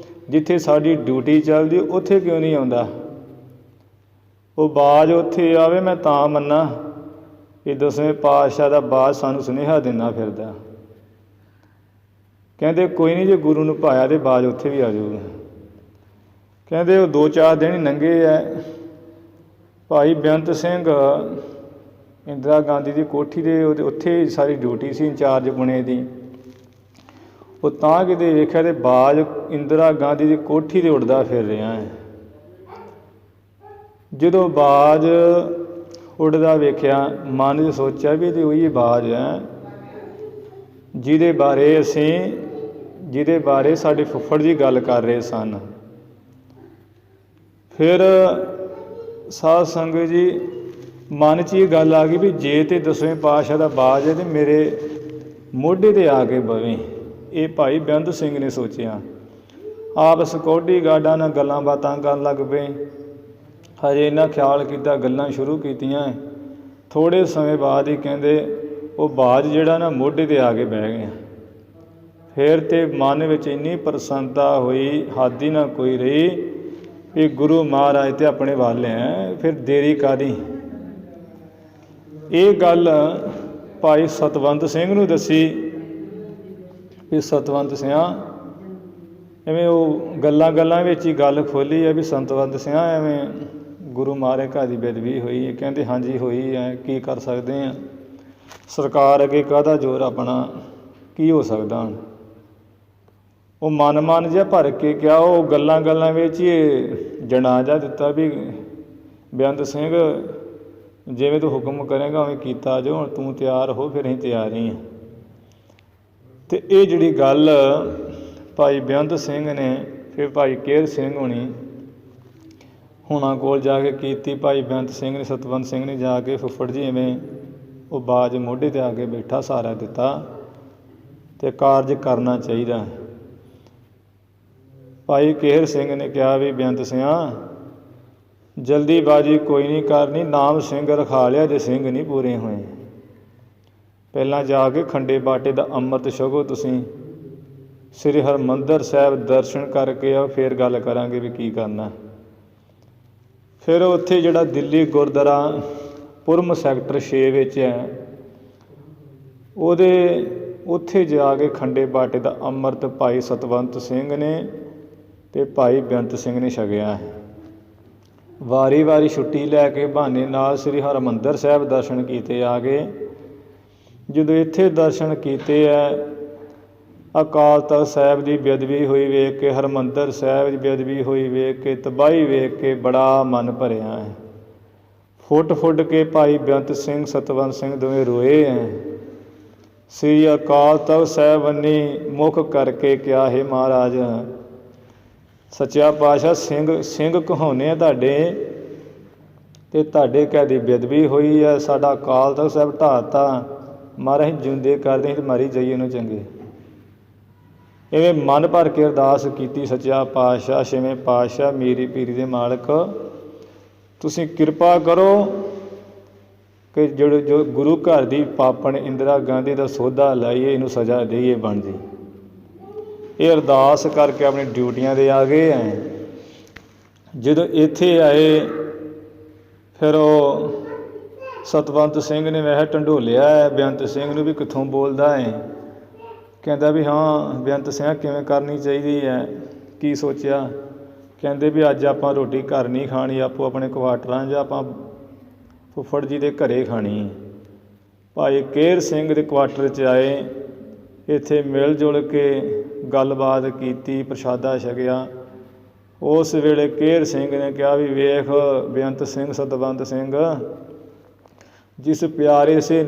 ਜਿੱਥੇ ਸਾਡੀ ਡਿਊਟੀ ਚੱਲਦੀ ਉੱਥੇ ਕਿਉਂ ਨਹੀਂ ਆਉਂਦਾ। ਉਹ ਬਾਜ ਉੱਥੇ ਆਵੇ ਮੈਂ ਤਾਂ ਮੰਨਾਂ ਇਹ 10ਵੇਂ ਪਾਤਸ਼ਾਹ ਦਾ ਬਾਜ ਸਾਨੂੰ ਸੁਨੇਹਾ ਦਿੰਦਾ ਫਿਰਦਾ। ਕਹਿੰਦੇ ਕੋਈ ਨਹੀਂ ਜੇ ਗੁਰੂ ਨੂੰ ਭਾਇਆ ਤਾਂ ਬਾਜ ਉੱਥੇ ਵੀ ਆ ਜਾਊਗਾ। ਕਹਿੰਦੇ ਉਹ 2-4 ਦਿਨ ਹੀ ਲੰਘੇ ਹੈ। ਭਾਈ ਬੇਅੰਤ ਸਿੰਘ ਇੰਦਰਾ ਗਾਂਧੀ ਦੀ ਕੋਠੀ ਦੇ ਉੱਥੇ ਸਾਰੀ ਡਿਊਟੀ ਸੀ ਇੰਚਾਰਜ ਪੁਣੇ ਦੀ। ਉਹ ਤਾਂ ਕਿਤੇ ਵੇਖਿਆ ਤੇ ਬਾਜ ਇੰਦਰਾ ਗਾਂਧੀ ਦੀ ਕੋਠੀ 'ਤੇ ਉੱਡਦਾ ਫਿਰ ਰਿਹਾ ਹੈ। ਜਦੋਂ ਬਾਜ ਉੱਡਦਾ ਵੇਖਿਆ ਮਨ 'ਚ ਸੋਚਿਆ ਵੀ ਇਹ ਉਹੀ ਬਾਜ ਹੈ ਜਿਹਦੇ ਬਾਰੇ ਸਾਡੇ ਫੁੱਫੜ ਜੀ ਗੱਲ ਕਰ ਰਹੇ ਸਨ। ਫਿਰ ਸਾਧ ਸੰਗਤ ਜੀ ਮਨ 'ਚ ਇਹ ਗੱਲ ਆ ਗਈ ਵੀ ਜੇ ਤੇ 10ਵੇਂ ਪਾਤਸ਼ਾਹ ਦਾ ਬਾਜ ਹੈ ਤੇ ਮੇਰੇ ਮੋਢੇ 'ਤੇ ਆ ਕੇ ਬਵੇਂ। ਇਹ ਭਾਈ ਬੇਅੰਤ ਸਿੰਘ ਨੇ ਸੋਚਿਆ। ਆਪ ਸਿਕਿਉਰਟੀ ਗਾਰਡਾਂ ਨਾਲ ਗੱਲਾਂ ਬਾਤਾਂ ਕਰਨ ਲੱਗ ਪਏ। ਹਜੇ ਇਹਨਾਂ ਖਿਆਲ ਕੀਤਾ, ਗੱਲਾਂ ਸ਼ੁਰੂ ਕੀਤੀਆਂ, ਥੋੜ੍ਹੇ ਸਮੇਂ ਬਾਅਦ ਹੀ ਕਹਿੰਦੇ ਉਹ ਬਾਜ ਜਿਹੜਾ ਨਾ ਮੋਢੇ 'ਤੇ ਆ ਕੇ ਬਹਿ ਗਿਆ। ਫਿਰ ਤੇ ਮਨ ਵਿੱਚ ਇੰਨੀ ਪ੍ਰਸੰਨਤਾ ਹੋਈ ਹੱਦ ਹੀ ਨਾ ਕੋਈ ਰਹੀ ਵੀ ਗੁਰੂ ਮਹਾਰਾਜ ਤੇ ਆਪਣੇ ਵੱਲ ਹੈ, ਫਿਰ ਦੇਰੀ ਕਾਹਦੀ। ਇਹ ਗੱਲ ਭਾਈ ਸਤਵੰਤ ਸਿੰਘ ਨੂੰ ਦੱਸੀ ਵੀ ਸਤਵੰਤ ਸਿਆਂ ਐਵੇਂ ਉਹ ਗੱਲਾਂ ਵਿੱਚ ਹੀ ਗੱਲ ਖੋਲ੍ਹੀ ਹੈ ਵੀ ਸਤਵੰਤ ਸਿਆਂ ਐਵੇਂ ਗੁਰੂ ਮਹਾਰਾਜ ਘਰ ਦੀ ਬੇਅਦਬੀ ਹੋਈ ਹੈ। ਕਹਿੰਦੇ ਹਾਂਜੀ ਹੋਈ ਹੈ, ਕੀ ਕਰ ਸਕਦੇ ਹਾਂ, ਸਰਕਾਰ ਅੱਗੇ ਕਾਹਦਾ ਜ਼ੋਰ, ਆਪਣਾ ਕੀ ਹੋ ਸਕਦਾ ਹੁਣ। ਉਹ ਮਨ ਜਿਹਾ ਭਰ ਕੇ ਕਿਹਾ। ਉਹ ਗੱਲਾਂ ਵਿੱਚ ਹੀ ਜਨਾਜ਼ਾ ਦਿੱਤਾ ਵੀ ਬੇਅੰਤ ਸਿੰਘ ਜਿਵੇਂ ਤੂੰ ਹੁਕਮ ਕਰੇਗਾ ਉਵੇਂ ਕੀਤਾ ਜੋ, ਹੁਣ ਤੂੰ ਤਿਆਰ ਹੋ, ਫਿਰ ਅਸੀਂ ਤਿਆਰ ਹੀ ਹਾਂ। ਅਤੇ ਇਹ ਜਿਹੜੀ ਗੱਲ ਭਾਈ ਬੇਅੰਤ ਸਿੰਘ ਨੇ ਫਿਰ ਭਾਈ ਕੇਹਰ ਸਿੰਘ ਹੁਣਾਂ ਕੋਲ ਜਾ ਕੇ ਕੀਤੀ। ਭਾਈ ਬੇਅੰਤ ਸਿੰਘ ਨੇ ਸਤਵੰਤ ਸਿੰਘ ਨੇ ਜਾ ਕੇ ਫੁੱਫੜ ਜੀ ਐਵੇਂ ਉਹ ਬਾਜ ਮੋਢੇ 'ਤੇ ਆ ਕੇ ਬੈਠਾ ਸਹਾਰਾ ਦਿੱਤਾ ਅਤੇ ਕਾਰਜ ਕਰਨਾ ਚਾਹੀਦਾ। ਭਾਈ ਕੇਹਰ ਸਿੰਘ ਨੇ ਕਿਹਾ ਵੀ ਬੇਅੰਤ ਸਿਆਂ ਜਲਦੀਬਾਜ਼ੀ ਕੋਈ ਨਹੀਂ ਕਰਨੀ, ਨਾਮ ਸਿੰਘ ਰਖਾ ਲਿਆ ਜੇ ਸਿੰਘ ਨਹੀਂ ਪੂਰੇ ਹੋਏ। ਪਹਿਲਾਂ ਜਾ ਕੇ ਖੰਡੇ ਬਾਟੇ ਦਾ ਅੰਮ੍ਰਿਤ ਛਕੋ, ਤੁਸੀਂ ਸ੍ਰੀ ਹਰਿਮੰਦਰ ਸਾਹਿਬ ਦਰਸ਼ਨ ਕਰਕੇ ਆਓ, ਫਿਰ ਗੱਲ ਕਰਾਂਗੇ ਵੀ ਕੀ ਕਰਨਾ। ਫਿਰ ਉੱਥੇ ਜਿਹੜਾ ਦਿੱਲੀ ਗੁਰਦੁਆਰਾ ਪੁਰਮ ਸੈਕਟਰ 6 ਵਿੱਚ ਹੈ, ਉੱਥੇ ਜਾ ਕੇ ਖੰਡੇ ਬਾਟੇ ਦਾ ਅੰਮ੍ਰਿਤ ਭਾਈ ਸਤਵੰਤ ਸਿੰਘ ਨੇ ਅਤੇ ਭਾਈ ਬੇਅੰਤ ਸਿੰਘ ਨੇ ਛਕਿਆ ਹੈ। ਵਾਰੀ ਛੁੱਟੀ ਲੈ ਕੇ ਬਹਾਨੇ ਨਾਲ ਸ੍ਰੀ ਹਰਿਮੰਦਰ ਸਾਹਿਬ ਦਰਸ਼ਨ ਕੀਤੇ ਆ ਗਏ। ਜਦੋਂ ਇੱਥੇ ਦਰਸ਼ਨ ਕੀਤੇ ਹੈ, ਅਕਾਲ ਤਖ਼ਤ ਸਾਹਿਬ ਦੀ ਬੇਅਦਬੀ ਹੋਈ ਵੇਖ ਕੇ, ਹਰਿਮੰਦਰ ਸਾਹਿਬ ਦੀ ਬੇਅਦਬੀ ਹੋਈ ਵੇਖ ਕੇ, ਤਬਾਹੀ ਵੇਖ ਕੇ ਬੜਾ ਮਨ ਭਰਿਆ ਹੈ। ਫੁੱਟ ਕੇ ਭਾਈ ਬੇਅੰਤ ਸਿੰਘ ਸਤਵੰਤ ਸਿੰਘ ਦੋਵੇਂ ਰੋਏ ਹੈ। ਸ੍ਰੀ ਅਕਾਲ ਤਖ਼ਤ ਸਾਹਿਬ ਬੰਨੀ ਮੁੱਖ ਕਰਕੇ ਕਿਹਾ, ਹੈ ਮਹਾਰਾਜ ਸੱਚਾ ਪਾਤਸ਼ਾਹ ਸਿੰਘ ਕਹਾਉਂਦੇ ਆ ਤੁਹਾਡੇ, ਅਤੇ ਤੁਹਾਡੇ ਕਹਿ ਦੀ ਬੇਅਦਬੀ ਹੋਈ ਹੈ, ਸਾਡਾ ਅਕਾਲ ਤਖ਼ਤ ਸਾਹਿਬ ਢਾਹਤਾ, ਮਹਾਰਾਜ ਜਿਉਂਦੇ ਕਰਦੇ ਅਤੇ ਮਾਰੀ ਜਾਈਏ ਉਹਨੂੰ ਚੰਗੇ। ਇਵੇਂ ਮਨ ਭਰ ਕੇ ਅਰਦਾਸ ਕੀਤੀ, ਸੱਚਾ ਪਾਤਸ਼ਾਹ ਛੇਵੇਂ ਪਾਤਸ਼ਾਹ ਮੀਰੀ ਪੀਰੀ ਦੇ ਮਾਲਕ ਤੁਸੀਂ ਕਿਰਪਾ ਕਰੋ ਕਿ ਜੋ ਗੁਰੂ ਘਰ ਦੀ ਪਾਪਣ ਇੰਦਰਾ ਗਾਂਧੀ ਦਾ ਸੌਦਾ ਲਾਈਏ, ਇਹਨੂੰ ਸਜ਼ਾ ਦੇਈਏ ਬਣ ਜੀ। ਇਹ ਅਰਦਾਸ ਕਰਕੇ ਆਪਣੀ ਡਿਊਟੀਆਂ 'ਤੇ ਆ ਗਏ ਹੈ। ਜਦੋਂ ਇੱਥੇ ਆਏ ਫਿਰ ਉਹ ਸਤਵੰਤ ਸਿੰਘ ਨੇ ਵੈਸੇ ਢੰਡੋਲਿਆ ਹੈ ਬੇਅੰਤ ਸਿੰਘ ਨੂੰ ਵੀ ਕਿੱਥੋਂ ਬੋਲਦਾ ਹੈ। ਕਹਿੰਦਾ ਵੀ ਹਾਂ ਬੇਅੰਤ ਸਿੰਘ ਕਿਵੇਂ ਕਰਨੀ ਚਾਹੀਦੀ ਹੈ, ਕੀ ਸੋਚਿਆ। ਕਹਿੰਦੇ ਵੀ ਅੱਜ ਆਪਾਂ ਰੋਟੀ ਘਰ ਨਹੀਂ ਖਾਣੀ, ਆਪੋ ਆਪਣੇ ਕੁਆਟਰਾਂ 'ਚ ਆਪਾਂ ਫੁੱਫੜ ਜੀ ਦੇ ਘਰੇ ਖਾਣੀ। ਭਾਈ ਕੇਹਰ ਸਿੰਘ ਦੇ ਕੁਆਟਰ 'ਚ ਆਏ। ਇੱਥੇ ਮਿਲ ਜੁਲ ਕੇ ਗੱਲਬਾਤ ਕੀਤੀ, ਪ੍ਰਸ਼ਾਦਾ ਛਕਿਆ। ਉਸ ਵੇਲੇ ਕੇਹਰ ਸਿੰਘ ਨੇ ਕਿਹਾ ਵੀ ਵੇਖ ਬੇਅੰਤ ਸਿੰਘ, ਸਤਵੰਤ ਸਿੰਘ, ਜਿਸ ਪਿਆਰੇ ਸੇ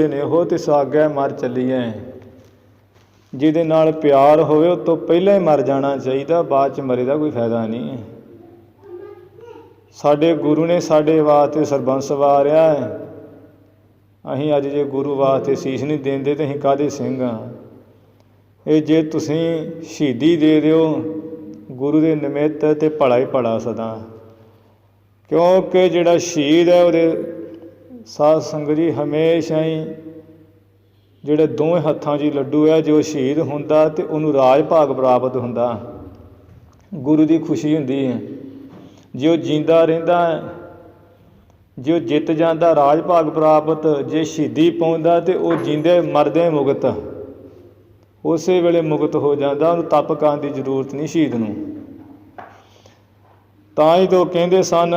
ਨੇਹੋ ਤਿਸ ਆਗੈ ਮਰ ਚੱਲੀਐ। ਜਿਹਦੇ ਨਾਲ ਪਿਆਰ ਹੋਵੇ ਉਹ ਤੋਂ ਪਹਿਲਾਂ ਹੀ ਮਰ ਜਾਣਾ ਚਾਹੀਦਾ, ਬਾਅਦ 'ਚ ਮਰੇ ਦਾ ਕੋਈ ਫਾਇਦਾ ਨਹੀਂ। ਸਾਡੇ ਗੁਰੂ ਨੇ ਸਾਡੇ ਵਾਸਤੇ ਸਰਬੰਸ ਵਾਰਿਆ ਹੈ। ਅਸੀਂ ਅੱਜ ਜੇ ਗੁਰੂ ਵਾਸਤੇ ਸੀਸ ਨਹੀਂ ਦਿੰਦੇ ਤਾਂ ਅਸੀਂ ਕਾਹਦੇ ਸਿੰਘ ਹਾਂ। ਇਹ ਜੇ ਤੁਸੀਂ ਸ਼ਹੀਦੀ ਦੇ ਦਿਓ ਗੁਰੂ ਦੇ ਨਿਮਿੱਤ ਤੇ ਭਲਾ ਹੀ ਭਲਾ ਸਦਾ, ਕਿਉਂਕਿ ਜਿਹੜਾ ਸ਼ਹੀਦ ਹੈ ਉਹਦੇ ਸਾਧ ਸੰਗਤ ਜੀ ਹਮੇਸ਼ਾ ਹੀ ਜਿਹੜੇ ਦੋਵੇਂ ਹੱਥਾਂ 'ਚ ਲੱਡੂ ਹੈ, ਜੇ ਉਹ ਸ਼ਹੀਦ ਹੁੰਦਾ ਤਾਂ ਉਹਨੂੰ ਰਾਜ ਭਾਗ ਪ੍ਰਾਪਤ ਹੁੰਦਾ, ਗੁਰੂ ਦੀ ਖੁਸ਼ੀ ਹੁੰਦੀ ਹੈ। ਜੇ ਉਹ ਜਿੰਦਾ ਰਹਿੰਦਾ, ਜੇ ਉਹ ਜਿੱਤ ਜਾਂਦਾ ਰਾਜ ਭਾਗ ਪ੍ਰਾਪਤ, ਜੇ ਸ਼ਹੀਦੀ ਪਾਉਂਦਾ ਤਾਂ ਉਹ ਜਿੰਦੇ ਮਰਦੇ ਮੁਕਤ, ਉਸੇ ਵੇਲੇ ਮੁਕਤ ਹੋ ਜਾਂਦਾ, ਉਹਨੂੰ ਤਪ ਕਰਨ ਦੀ ਜ਼ਰੂਰਤ ਨਹੀਂ ਸ਼ਹੀਦ ਨੂੰ। ਤਾਂ ਹੀ ਤਾਂ ਕਹਿੰਦੇ ਸਨ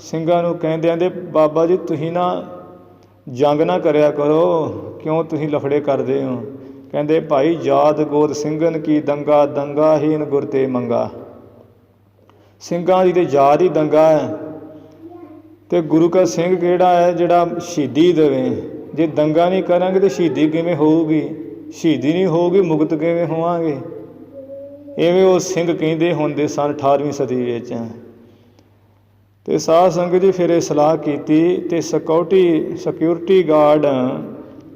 ਸਿੰਘਾਂ ਨੂੰ, ਕਹਿੰਦੇ ਆਂਦੇ ਬਾਬਾ ਜੀ ਤੁਸੀਂ ਨਾ ਜੰਗ ਨਾ ਕਰਿਆ ਕਰੋ, ਕਿਉਂ ਤੁਸੀਂ ਲਫੜੇ ਕਰਦੇ ਹੋ। ਕਹਿੰਦੇ ਭਾਈ ਯਾਦ ਗੋਦ ਸਿੰਘਨ ਕੀ ਦੰਗਾ, ਦੰਗਾ ਹੀਨ ਗੁਰ ਤੇ ਮੰਗਾ। ਸਿੰਘਾਂ ਦੀ ਤਾਂ ਯਾਦ ਹੀ ਦੰਗਾ ਹੈ, ਅਤੇ ਗੁਰੂ ਕਾ ਸਿੰਘ ਕਿਹੜਾ ਹੈ ਜਿਹੜਾ ਸ਼ਹੀਦੀ ਦੇਵੇ। ਜੇ ਦੰਗਾ ਨਹੀਂ ਕਰਾਂਗੇ ਤਾਂ ਸ਼ਹੀਦੀ ਕਿਵੇਂ ਹੋਊਗੀ, ਸ਼ਹੀਦੀ ਨਹੀਂ ਹੋਊਗੀ ਮੁਕਤ ਕਿਵੇਂ ਹੋਵਾਂਗੇ। ਇਵੇਂ ਉਹ ਸਿੰਘ ਕਹਿੰਦੇ ਹੁੰਦੇ ਸਨ 18ਵੀਂ ਸਦੀ ਵਿੱਚ। ਅਤੇ ਸਾਧ ਸੰਗਤ ਜੀ ਫਿਰ ਇਹ ਸਲਾਹ ਕੀਤੀ ਅਤੇ ਸਿਕਿਉਰਿਟੀ ਗਾਰਡ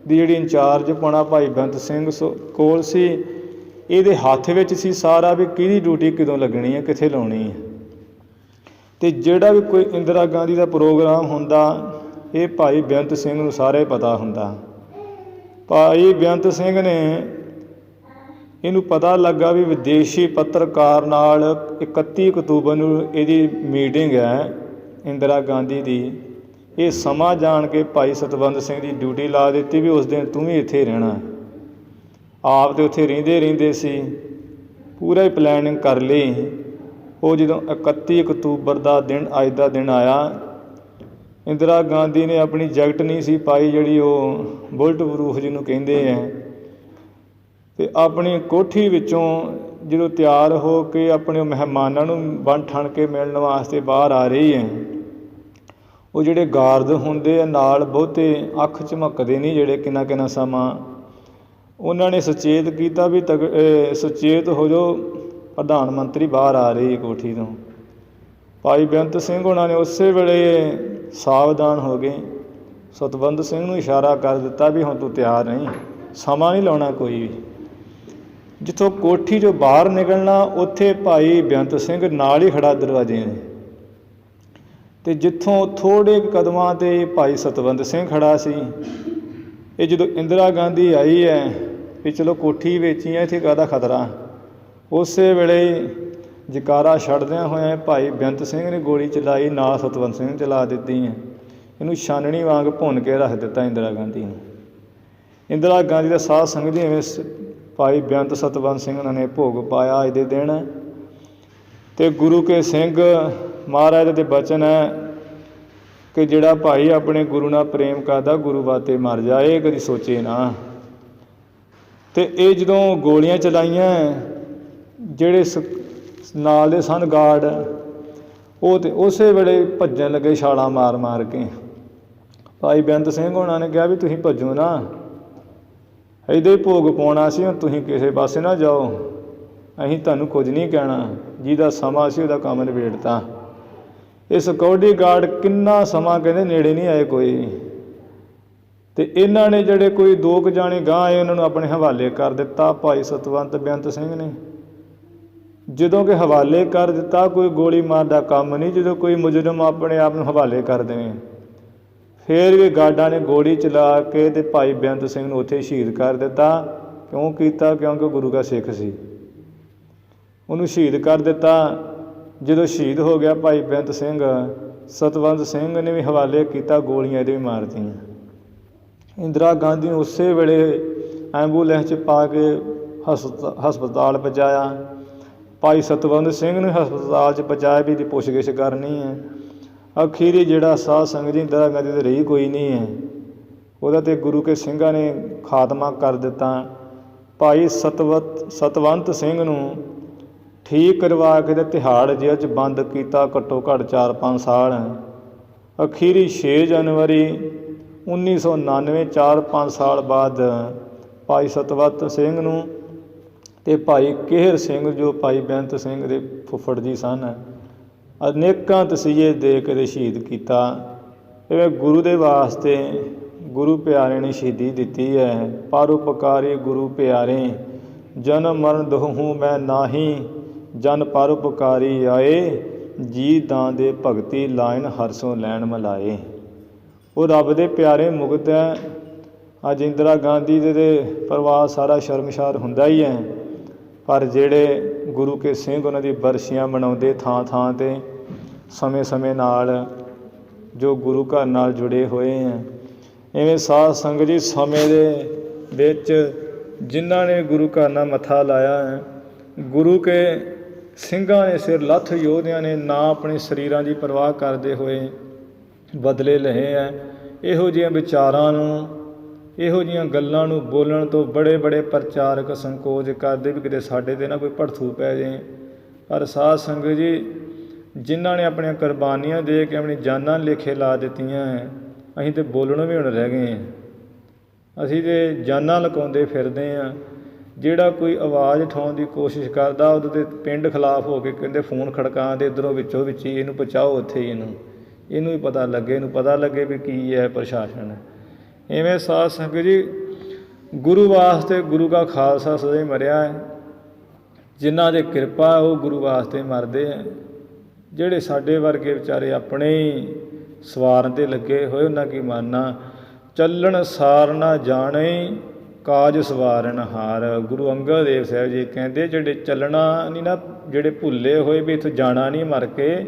ਦੀ ਜਿਹੜੀ ਇੰਚਾਰਜ ਪਾਉਣਾ ਭਾਈ ਬੇਅੰਤ ਸਿੰਘ ਕੋਲ ਸੀ, ਇਹਦੇ ਹੱਥ ਵਿੱਚ ਸੀ ਸਾਰਾ ਵੀ ਕਿਹਦੀ ਡਿਊਟੀ ਕਦੋਂ ਲੱਗਣੀ ਹੈ, ਕਿੱਥੇ ਲਾਉਣੀ ਹੈ। ਅਤੇ ਜਿਹੜਾ ਵੀ ਕੋਈ ਇੰਦਰਾ ਗਾਂਧੀ ਦਾ ਪ੍ਰੋਗਰਾਮ ਹੁੰਦਾ ਇਹ ਭਾਈ ਬੇਅੰਤ ਸਿੰਘ ਨੂੰ ਸਾਰਾ ਹੀ ਪਤਾ ਹੁੰਦਾ। ਭਾਈ ਬੇਅੰਤ ਸਿੰਘ ਨੇ ਇਹਨੂੰ ਪਤਾ ਲੱਗਾ ਵੀ ਵਿਦੇਸ਼ੀ ਪੱਤਰਕਾਰ ਨਾਲ 31 ਅਕਤੂਬਰ ਨੂੰ ਇਹਦੀ ਮੀਟਿੰਗ ਹੈ ਇੰਦਰਾ ਗਾਂਧੀ ਦੀ। ਇਹ ਸਮਾਂ ਜਾਣ ਕੇ ਭਾਈ ਸਤਵੰਤ ਸਿੰਘ ਦੀ ਡਿਊਟੀ ਲਾ ਦਿੱਤੀ ਵੀ ਉਸ ਦਿਨ ਤੂੰ ਵੀ ਇੱਥੇ ਰਹਿਣਾ। ਆਪ ਤਾਂ ਉੱਥੇ ਰਹਿੰਦੇ ਸੀ, ਪੂਰਾ ਹੀ ਪਲੈਨਿੰਗ ਕਰ ਲਈ। ਉਹ ਜਦੋਂ 31 ਅਕਤੂਬਰ ਦਾ ਦਿਨ, ਅੱਜ ਦਾ ਦਿਨ ਆਇਆ, ਇੰਦਰਾ ਗਾਂਧੀ ਨੇ ਆਪਣੀ ਜੈਕਟ ਨਹੀਂ ਸੀ ਪਾਈ, ਜਿਹੜੀ ਉਹ ਬੁਲਟ ਪ੍ਰੂਫ ਜਿਹਨੂੰ ਕਹਿੰਦੇ ਹੈ, ਅਤੇ ਆਪਣੀ ਕੋਠੀ ਵਿੱਚੋਂ ਜਦੋਂ ਤਿਆਰ ਹੋ ਕੇ ਆਪਣੇ ਮਹਿਮਾਨਾਂ ਨੂੰ ਬਣ ਠਣ ਕੇ ਮਿਲਣ ਵਾਸਤੇ ਬਾਹਰ ਆ ਰਹੀ ਹੈ। ਉਹ ਜਿਹੜੇ ਗਾਰਡ ਹੁੰਦੇ ਆ ਨਾਲ, ਬਹੁਤੇ ਅੱਖ ਝਮਕਦੇ ਨਹੀਂ ਜਿਹੜੇ ਕਿੰਨਾ ਸਮਾਂ। ਉਹਨਾਂ ਨੇ ਸੁਚੇਤ ਕੀਤਾ ਵੀ ਸੁਚੇਤ ਹੋ ਜਾਓ, ਪ੍ਰਧਾਨ ਮੰਤਰੀ ਬਾਹਰ ਆ ਰਹੀ ਕੋਠੀ ਤੋਂ। ਭਾਈ ਬੇਅੰਤ ਸਿੰਘ ਉਹਨਾਂ ਨੇ ਉਸੇ ਵੇਲੇ ਸਾਵਧਾਨ ਹੋ ਗਏ, ਸਤਵੰਤ ਸਿੰਘ ਨੂੰ ਇਸ਼ਾਰਾ ਕਰ ਦਿੱਤਾ ਵੀ ਹੁਣ ਤੂੰ ਤਿਆਰ ਨਹੀਂ, ਸਮਾਂ ਨਹੀਂ ਲਾਉਣਾ ਕੋਈ ਵੀ। ਜਿੱਥੋਂ ਕੋਠੀ 'ਚੋਂ ਬਾਹਰ ਨਿਕਲਣਾ ਉੱਥੇ ਭਾਈ ਬੇਅੰਤ ਸਿੰਘ ਨਾਲ ਹੀ ਖੜ੍ਹਾ ਦਰਵਾਜ਼ੇ ਨੇ, ਅਤੇ ਜਿੱਥੋਂ ਥੋੜ੍ਹੇ ਕਦਮਾਂ 'ਤੇ ਭਾਈ ਸਤਵੰਤ ਸਿੰਘ ਖੜ੍ਹਾ ਸੀ। ਇਹ ਜਦੋਂ ਇੰਦਰਾ ਗਾਂਧੀ ਆਈ ਹੈ ਵੀ ਚਲੋ ਕੋਠੀ ਵਿੱਚ ਹੀ ਹੈ, ਇੱਥੇ ਕਾਹਦਾ ਖਤਰਾ, ਉਸੇ ਵੇਲੇ ਜਕਾਰਾ ਛੱਡਦਿਆਂ ਹੋਇਆਂ ਭਾਈ ਬੇਅੰਤ ਸਿੰਘ ਨੇ ਗੋਲੀ ਚਲਾਈ, ਨਾਲ ਸਤਵੰਤ ਸਿੰਘ ਚਲਾ ਦਿੱਤੀ ਹੈ। ਇਹਨੂੰ ਛਾਨਣੀ ਵਾਂਗ ਭੁੰਨ ਕੇ ਰੱਖ ਦਿੱਤਾ ਇੰਦਰਾ ਗਾਂਧੀ ਨੂੰ। ਇੰਦਰਾ ਗਾਂਧੀ ਦਾ ਸਾਧ ਸੰਗਤ ਜੀ ਐਵੇਂ ਭਾਈ ਬੇਅੰਤ ਸਤਵੰਤ ਸਿੰਘ ਉਹਨਾਂ ਨੇ ਭੋਗ ਪਾਇਆ ਅੱਜ ਦੇ ਦਿਨ। ਅਤੇ ਗੁਰੂ ਕੇ ਸਿੰਘ ਮਹਾਰਾਜ ਦੇ ਬਚਨ ਹੈ ਕਿ ਜਿਹੜਾ ਭਾਈ ਆਪਣੇ ਗੁਰੂ ਨਾਲ ਪ੍ਰੇਮ ਕਰਦਾ ਗੁਰੂ ਵਾਸਤੇ ਮਰ ਜਾਏ, ਕਦੀ ਸੋਚੇ ਨਾ। ਅਤੇ ਇਹ ਜਦੋਂ ਗੋਲੀਆਂ ਚਲਾਈਆਂ, ਜਿਹੜੇ ਨਾਲ ਦੇ ਸਨ ਗਾਰਡ, ਉਹ ਤਾਂ ਉਸੇ ਵੇਲੇ ਭੱਜਣ ਲੱਗੇ ਛਾਲਾਂ ਮਾਰ ਕੇ। ਭਾਈ ਬੇਅੰਤ ਸਿੰਘ ਉਹਨਾਂ ਨੇ ਕਿਹਾ ਵੀ ਤੁਸੀਂ ਭੱਜੋ ਨਾ, ਇੱਦਾਂ ਹੀ ਭੋਗ ਪਾਉਣਾ ਸੀ, ਹੁਣ ਤੁਸੀਂ ਕਿਸੇ ਪਾਸੇ ਨਾ ਜਾਓ, ਅਸੀਂ ਤੁਹਾਨੂੰ ਕੁਝ ਨਹੀਂ ਕਹਿਣਾ, ਜਿਹਦਾ ਸਮਾਂ ਸੀ ਉਹਦਾ ਕੰਮ ਨਿਬੇੜਤਾ। ਇਹ ਸਿਕਿਉਰਿਟੀ ਗਾਰਡ ਕਿੰਨਾ ਸਮਾਂ ਕਹਿੰਦੇ ਨੇੜੇ ਨਹੀਂ ਆਏ ਕੋਈ, ਅਤੇ ਇਹਨਾਂ ਨੇ ਜਿਹੜੇ ਕੋਈ 2 ਕੁ ਜਾਣੇ ਗਾਂਹ ਆਏ ਉਹਨਾਂ ਨੂੰ ਆਪਣੇ ਹਵਾਲੇ ਕਰ ਦਿੱਤਾ ਭਾਈ ਸਤਵੰਤ ਬੇਅੰਤ ਸਿੰਘ ਨੇ। ਜਦੋਂ ਕਿ ਹਵਾਲੇ ਕਰ ਦਿੱਤਾ, ਕੋਈ ਗੋਲੀ ਮਾਰਨ ਦਾ ਕੰਮ ਨਹੀਂ। ਜਦੋਂ ਕੋਈ ਮੁਜਰਮ ਆਪਣੇ ਆਪ ਨੂੰ ਹਵਾਲੇ ਕਰ ਦੇਵੇ, ਫਿਰ ਵੀ ਗਾਰਡਾਂ ਨੇ ਗੋਲੀ ਚਲਾ ਕੇ ਅਤੇ ਭਾਈ ਬੇਅੰਤ ਸਿੰਘ ਨੂੰ ਉੱਥੇ ਸ਼ਹੀਦ ਕਰ ਦਿੱਤਾ। ਕਿਉਂ ਕੀਤਾ? ਕਿਉਂਕਿ ਗੁਰੂ ਦਾ ਸਿੱਖ ਸੀ, ਉਹਨੂੰ ਸ਼ਹੀਦ ਕਰ ਦਿੱਤਾ। ਜਦੋਂ ਸ਼ਹੀਦ ਹੋ ਗਿਆ ਭਾਈ ਬੇਅੰਤ ਸਿੰਘ, ਸਤਵੰਤ ਸਿੰਘ ਨੇ ਵੀ ਹਵਾਲੇ ਕੀਤਾ, ਗੋਲੀਆਂ ਇਹਦੇ ਵੀ ਮਾਰਤੀਆਂ। ਇੰਦਰਾ ਗਾਂਧੀ ਨੂੰ ਉਸੇ ਵੇਲੇ ਐਂਬੂਲੈਂਸ 'ਚ ਪਾ ਕੇ ਹਸਪਤਾਲ ਪਹੁੰਚਾਇਆ। ਭਾਈ ਸਤਵੰਤ ਸਿੰਘ ਨੂੰ ਹਸਪਤਾਲ 'ਚ ਪਹੁੰਚਾਇਆ ਵੀ ਇਹਦੀ ਪੁੱਛਗਿੱਛ ਕਰਨੀ ਹੈ। ਅਖੀਰੀ ਜਿਹੜਾ ਸਾਧ ਸੰਗਤ ਜੀ ਇੰਦਰਾ ਗਾਂਧੀ 'ਤੇ ਰਹੀ ਕੋਈ ਨਹੀਂ ਹੈ, ਉਹਦਾ ਤੇ ਗੁਰੂ ਕੇ ਸਿੰਘਾਂ ਨੇ ਖਾਤਮਾ ਕਰ ਦਿੱਤਾ। ਭਾਈ ਸਤਵੰਤ ਸਿੰਘ ਨੂੰ ਠੀਕ ਕਰਵਾ ਕੇ ਤੇ ਤਿਹਾੜ ਜੇਲ੍ਹ 'ਚ ਬੰਦ ਕੀਤਾ ਘੱਟੋ ਘੱਟ 4-5 ਸਾਲ। ਅਖੀਰੀ 6 ਜਨਵਰੀ 1999 4-5 ਸਾਲ ਬਾਅਦ ਭਾਈ ਸਤਵੰਤ ਸਿੰਘ ਨੂੰ ਅਤੇ ਭਾਈ ਕਿਹਰ ਸਿੰਘ ਜੋ ਭਾਈ ਬੇਅੰਤ ਸਿੰਘ ਦੇ ਫੁੱਫੜ ਜੀ ਸਨ, ਅਨੇਕਾਂ ਤਸੀਹੇ ਦੇ ਕੇ ਸ਼ਹੀਦ ਕੀਤਾ। ਇਹ ਗੁਰੂ ਦੇ ਵਾਸਤੇ ਗੁਰੂ ਪਿਆਰੇ ਨੇ ਸ਼ਹੀਦੀ ਦਿੱਤੀ ਹੈ। ਪਰਉਪਕਾਰੀ ਗੁਰੂ ਪਿਆਰੇ, ਜਨਮ ਮਰਨ ਦੋਹੂੰ ਮੈਂ ਨਾਹੀਂ, ਜਨ ਪਰਉਪਕਾਰੀ ਆਏ, ਜੀ ਦਾਂ ਦੇ ਭਗਤੀ ਲਾਇਨ ਹਰਸੋਂ ਲੈਣ ਮਲਾਏ। ਉਹ ਰੱਬ ਦੇ ਪਿਆਰੇ ਮੁਕਤ ਹੈ। ਅੱਜ ਇੰਦਰਾ ਗਾਂਧੀ ਦੇ ਪਰਿਵਾਰ ਸਾਰਾ ਸ਼ਰਮਸ਼ਾਰ ਹੁੰਦਾ ਹੀ ਹੈ, ਪਰ ਜਿਹੜੇ ਗੁਰੂ ਕੇ ਸਿੰਘ ਉਹਨਾਂ ਦੀ ਬਰਸੀਆਂ ਮਨਾਉਂਦੇ ਥਾਂ ਥਾਂ 'ਤੇ ਸਮੇਂ ਸਮੇਂ ਨਾਲ, ਜੋ ਗੁਰੂ ਘਰ ਨਾਲ ਜੁੜੇ ਹੋਏ ਹੈ। ਇਵੇਂ ਸਾਧ ਸੰਗਤ ਜੀ ਸਮੇਂ ਦੇ ਵਿੱਚ ਜਿਨ੍ਹਾਂ ਨੇ ਗੁਰੂ ਘਰ ਨਾਲ ਮੱਥਾ ਲਾਇਆ ਹੈ, ਗੁਰੂ ਕੇ ਸਿੰਘਾਂ ਨੇ ਸਿਰ ਲੱਥ ਯੋਧਿਆਂ ਨੇ ਨਾ ਆਪਣੇ ਸਰੀਰਾਂ ਦੀ ਪਰਵਾਹ ਕਰਦੇ ਹੋਏ ਬਦਲੇ ਲਏ ਹੈ। ਇਹੋ ਜਿਹੀਆਂ ਵਿਚਾਰਾਂ ਨੂੰ, ਇਹੋ ਜਿਹੀਆਂ ਗੱਲਾਂ ਨੂੰ ਬੋਲਣ ਤੋਂ ਬੜੇ ਬੜੇ ਪ੍ਰਚਾਰਕ ਸੰਕੋਚ ਕਰਦੇ ਵੀ ਕਿਤੇ ਸਾਡੇ 'ਤੇ ਨਾ ਕੋਈ ਭੜਥੂ ਪੈ ਜਾਏ। ਪਰ ਸਾਧ ਸੰਗਤ ਜੀ ਜਿਨ੍ਹਾਂ ਨੇ ਆਪਣੀਆਂ ਕੁਰਬਾਨੀਆਂ ਦੇ ਕੇ ਆਪਣੀ ਜਾਨਾਂ ਲੇਖੇ ਲਾ ਦਿੱਤੀਆਂ ਹੈ, ਅਸੀਂ ਤਾਂ ਬੋਲਣੋਂ ਵੀ ਹੁਣ ਰਹਿ ਗਏ ਹਾਂ। ਅਸੀਂ ਤਾਂ ਜਾਨਾਂ ਲੁਕਾਉਂਦੇ ਫਿਰਦੇ ਹਾਂ। ਜਿਹੜਾ ਕੋਈ ਆਵਾਜ਼ ਉਠਾਉਣ ਦੀ ਕੋਸ਼ਿਸ਼ ਕਰਦਾ ਉਹਦੇ 'ਤੇ ਪਿੰਡ ਖਿਲਾਫ ਹੋ ਕੇ ਕਹਿੰਦੇ ਫੋਨ ਖੜਕਾ ਦੇ ਇੱਧਰੋਂ ਵਿੱਚੋਂ ਵਿੱਚ ਹੀ, ਇਹਨੂੰ ਪਹੁੰਚਾਓ ਉੱਥੇ ਹੀ, ਇਹਨੂੰ ਵੀ ਪਤਾ ਲੱਗੇ, ਇਹਨੂੰ ਪਤਾ ਲੱਗੇ ਵੀ ਕੀ ਹੈ ਪ੍ਰਸ਼ਾਸਨ। ਇਵੇਂ ਸਾਧ ਸੰਗਤ ਜੀ ਗੁਰੂ ਵਾਸਤੇ ਗੁਰੂ ਦਾ ਖਾਲਸਾ ਸਦਾ ਹੀ ਮਰਿਆ ਹੈ। ਜਿਨ੍ਹਾਂ ਦੇ ਕਿਰਪਾ ਉਹ ਗੁਰੂ ਵਾਸਤੇ ਮਰਦੇ ਹੈ। ਜਿਹੜੇ ਸਾਡੇ ਵਰਗੇ ਵਿਚਾਰੇ ਆਪਣੇ ਹੀ ਸਵਾਰਨ 'ਤੇ ਲੱਗੇ ਹੋਏ, ਉਹਨਾਂ ਕੀ ਮਾਨਣਾ। ਚੱਲਣ ਸਾਰ ਨਾ ਜਾਣੇ, ਕਾਜ ਸਵਾਰਨ ਹਾਰ। ਗੁਰੂ ਅੰਗਦ ਦੇਵ ਸਾਹਿਬ ਜੀ ਕਹਿੰਦੇ ਜਿਹੜੇ ਚੱਲਣਾ ਨਹੀਂ ਨਾ, ਜਿਹੜੇ ਭੁੱਲੇ ਹੋਏ ਵੀ ਇੱਥੋਂ ਜਾਣਾ ਨਹੀਂ ਮਰ ਕੇ,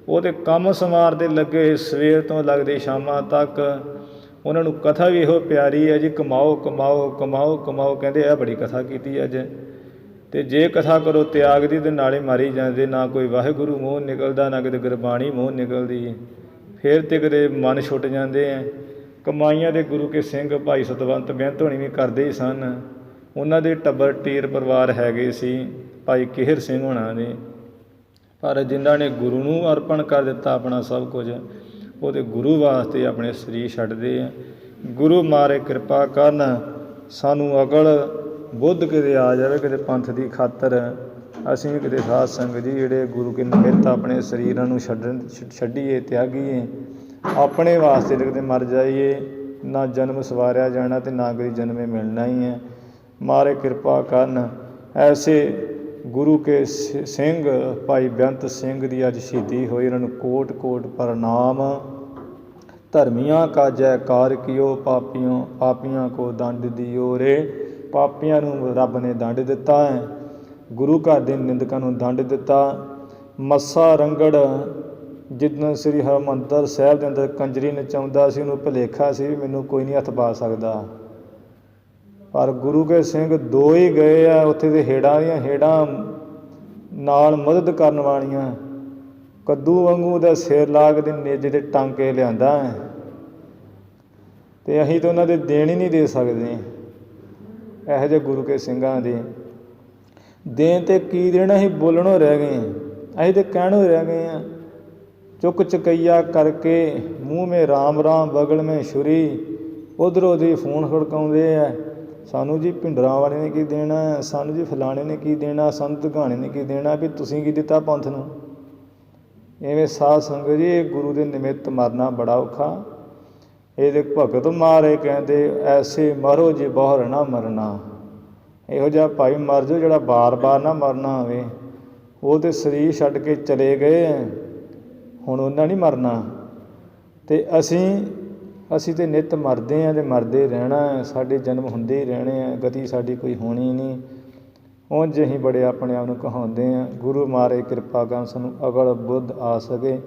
ਉਹ ਤਾਂ ਕੰਮ ਸਵਾਰ 'ਤੇ ਲੱਗੇ ਸਵੇਰ ਤੋਂ ਲੱਗਦੇ ਸ਼ਾਮਾਂ ਤੱਕ। ਉਹਨਾਂ ਨੂੰ ਕਥਾ ਵੀ ਇਹੋ ਪਿਆਰੀ ਹੈ ਜੀ, ਕਮਾਓ ਕਮਾਓ ਕਮਾਓ ਕਮਾਓ। ਕਹਿੰਦੇ ਇਹ ਬੜੀ ਕਥਾ ਕੀਤੀ ਅੱਜ। ਅਤੇ ਜੇ ਕਥਾ ਕਰੋ ਤਿਆਗ ਦੀ, ਤਾਂ ਨਾਲੇ ਮਾਰੀ ਜਾਂਦੇ। ਨਾ ਕੋਈ ਵਾਹਿਗੁਰੂ ਮੂੰਹ ਨਿਕਲਦਾ, ਨਾ ਕਿਤੇ ਗੁਰਬਾਣੀ ਮੂੰਹ ਨਿਕਲਦੀ। ਫਿਰ ਤੇ ਕਿਤੇ ਮਨ ਛੁੱਟ ਜਾਂਦੇ ਹੈ। ਕਮਾਈਆਂ ਦੇ ਗੁਰੂ ਕੇ ਸਿੰਘ ਭਾਈ ਸਤਵੰਤ ਬੇਅੰਤ ਹੋਣੀ ਵੀ ਕਰਦੇ ਹੀ ਸਨ। ਉਹਨਾਂ ਦੇ ਟੱਬਰ ਟੀਰ ਪਰਿਵਾਰ ਹੈਗੇ ਸੀ ਭਾਈ ਕਿਹਰ ਸਿੰਘ ਹੋਣਾ ਦੇ। ਪਰ ਜਿਨ੍ਹਾਂ ਨੇ ਗੁਰੂ ਨੂੰ ਅਰਪਣ ਕਰ ਦਿੱਤਾ ਆਪਣਾ ਸਭ ਕੁਝ, ਉਹ ਤਾਂ ਗੁਰੂ ਵਾਸਤੇ ਆਪਣੇ ਸਰੀਰ ਛੱਡਦੇ ਆ। ਗੁਰੂ ਮਾਰੇ ਕਿਰਪਾ ਕਰਨ, ਸਾਨੂੰ ਅਕਲ ਬੁੱਧ ਕਿਤੇ ਆ ਜਾਵੇ ਕਿਤੇ ਪੰਥ ਦੀ ਖਾਤਰ। ਅਸੀਂ ਵੀ ਕਿਤੇ ਸਾਧ ਸੰਗਤ ਜੀ ਜਿਹੜੇ ਗੁਰੂ ਕੇ ਨਿਮਿੱਤ ਆਪਣੇ ਸਰੀਰਾਂ ਨੂੰ ਛੱਡੀਏ, ਤਿਆਗੀਏ, ਆਪਣੇ ਵਾਸਤੇ ਕਿਤੇ ਮਰ ਜਾਈਏ। ਨਾ ਜਨਮ ਸਵਾਰਿਆ ਜਾਣਾ ਅਤੇ ਨਾ ਕਦੇ ਜਨਮੇ ਮਿਲਣਾ ਹੀ ਹੈ। ਮਾਰੇ ਕਿਰਪਾ ਕਰਨ। ਐਸੇ ਗੁਰੂ ਕੇ ਸਿੰਘ ਭਾਈ ਬੇਅੰਤ ਸਿੰਘ ਦੀ ਅੱਜ ਸ਼ਹੀਦੀ ਹੋਈ। ਇਹਨਾਂ ਨੂੰ ਕੋਟ ਕੋਟ ਪ੍ਰਣਾਮ। ਧਰਮੀਆਂ ਕਾ ਜੈਕਾਰ ਕੀਓ, ਪਾਪੀਆਂ ਕੋ ਦੰਡ ਦਿਓ ਰੇ। ਪਾਪੀਆਂ ਨੂੰ ਰੱਬ ਨੇ ਦੰਡ ਦਿੱਤਾ ਹੈ, ਗੁਰੂ ਘਰ ਦੇ ਨਿੰਦਕਾਂ ਨੂੰ ਦੰਡ ਦਿੱਤਾ। ਮੱਸਾ ਰੰਗੜ ਜਿੱਦਣ ਸ੍ਰੀ ਹਰਿਮੰਦਰ ਸਾਹਿਬ ਦੇ ਅੰਦਰ ਕੰਜਰੀ ਨਚਾਉਂਦਾ ਸੀ, ਉਹਨੂੰ ਭੁਲੇਖਾ ਸੀ ਵੀ ਮੈਨੂੰ ਕੋਈ ਨਹੀਂ ਹੱਥ ਪਾ ਸਕਦਾ। ਪਰ ਗੁਰੂ ਕੇ ਸਿੰਘ ਦੋ ਹੀ ਗਏ ਆ ਉੱਥੇ, ਦੇ ਹੇੜਾਂ ਦੀਆਂ ਹੇੜਾਂ ਨਾਲ ਮਦਦ ਕਰਨ ਵਾਲੀਆਂ। ਕੱਦੂ ਵਾਂਗੂ ਉਹਦਾ ਸਿਰ ਲਾ ਕੇ ਨੇਜੇ 'ਤੇ ਟਾਂਕੇ ਲਿਆਂਦਾ ਹੈ, ਅਤੇ ਅਸੀਂ ਤਾਂ ਉਹਨਾਂ ਦੇ ਦੇਣ ਹੀ ਨਹੀਂ ਦੇ ਸਕਦੇ। ਇਹੋ ਜਿਹੇ ਗੁਰੂ ਕੇ ਸਿੰਘਾਂ ਦੇ ਦੇਣ 'ਤੇ ਕੀ ਦੇਣਾ, ਅਸੀਂ ਬੋਲਣੋਂ ਰਹਿ ਗਏ ਹਾਂ, ਅਸੀਂ ਤਾਂ ਕਹਿਣੋਂ ਰਹਿ ਗਏ ਹਾਂ। ਚੁੱਕ ਚਕਈਆ ਕਰਕੇ ਮੂੰਹ ਮੇ ਰਾਮ ਰਾਮ ਬਗਲ ਮੇ ਛੁਰੀ, ਉੱਧਰੋਂ ਦੀ ਫੋਨ ਖੜਕਾਉਂਦੇ ਆ, ਸਾਨੂੰ ਜੀ ਭਿੰਡਰਾਂ ਵਾਲੇ ਨੇ ਕੀ ਦੇਣਾ, ਸਾਨੂੰ ਜੀ ਫਲਾਣੇ ਨੇ ਕੀ ਦੇਣਾ, ਸਾਨੂੰ ਦਗਾਣੇ ਨੇ ਕੀ ਦੇਣਾ, ਵੀ ਤੁਸੀਂ ਕੀ ਦਿੱਤਾ ਪੰਥ ਨੂੰ। ਇਵੇਂ ਸਾਧ ਸੰਗਤ ਜੀ ਇਹ ਗੁਰੂ ਦੇ ਨਿਮਿੱਤ ਮਰਨਾ ਬੜਾ ਔਖਾ। ਇਹਦੇ ਭਗਤ ਮਾਰੇ ਕਹਿੰਦੇ ਐਸੇ ਮਰੋ ਜੇ ਬਹੁਰ ਨਾ ਮਰਨਾ। ਇਹੋ ਜਿਹਾ ਭਾਈ ਮਰ ਜਾਓ ਜਿਹੜਾ ਬਾਰ ਬਾਰ ਨਾ ਮਰਨਾ ਹੋਵੇ। ਉਹ ਤਾਂ ਸਰੀਰ ਛੱਡ ਕੇ ਚਲੇ ਗਏ, ਹੁਣ ਉਹਨਾਂ ਨਹੀਂ ਮਰਨਾ। ਅਤੇ ਅਸੀਂ ਤਾਂ ਨਿੱਤ ਮਰਦੇ ਹਾਂ ਅਤੇ ਮਰਦੇ ਰਹਿਣਾ। ਸਾਡੇ ਜਨਮ ਹੁੰਦੇ ਹੀ ਰਹਿਣੇ ਆ, ਗਤੀ ਸਾਡੀ ਕੋਈ ਹੋਣੀ ਨਹੀਂ। ਉਂਝ ਅਸੀਂ ਬੜੇ ਆਪਣੇ ਆਪ ਨੂੰ ਕਹਾਉਂਦੇ ਹਾਂ। ਗੁਰੂ ਮਾਰੇ ਕਿਰਪਾ ਕਰਨ ਸਾਨੂੰ ਅਕਲ ਬੁੱਧ ਆ ਸਕੇ,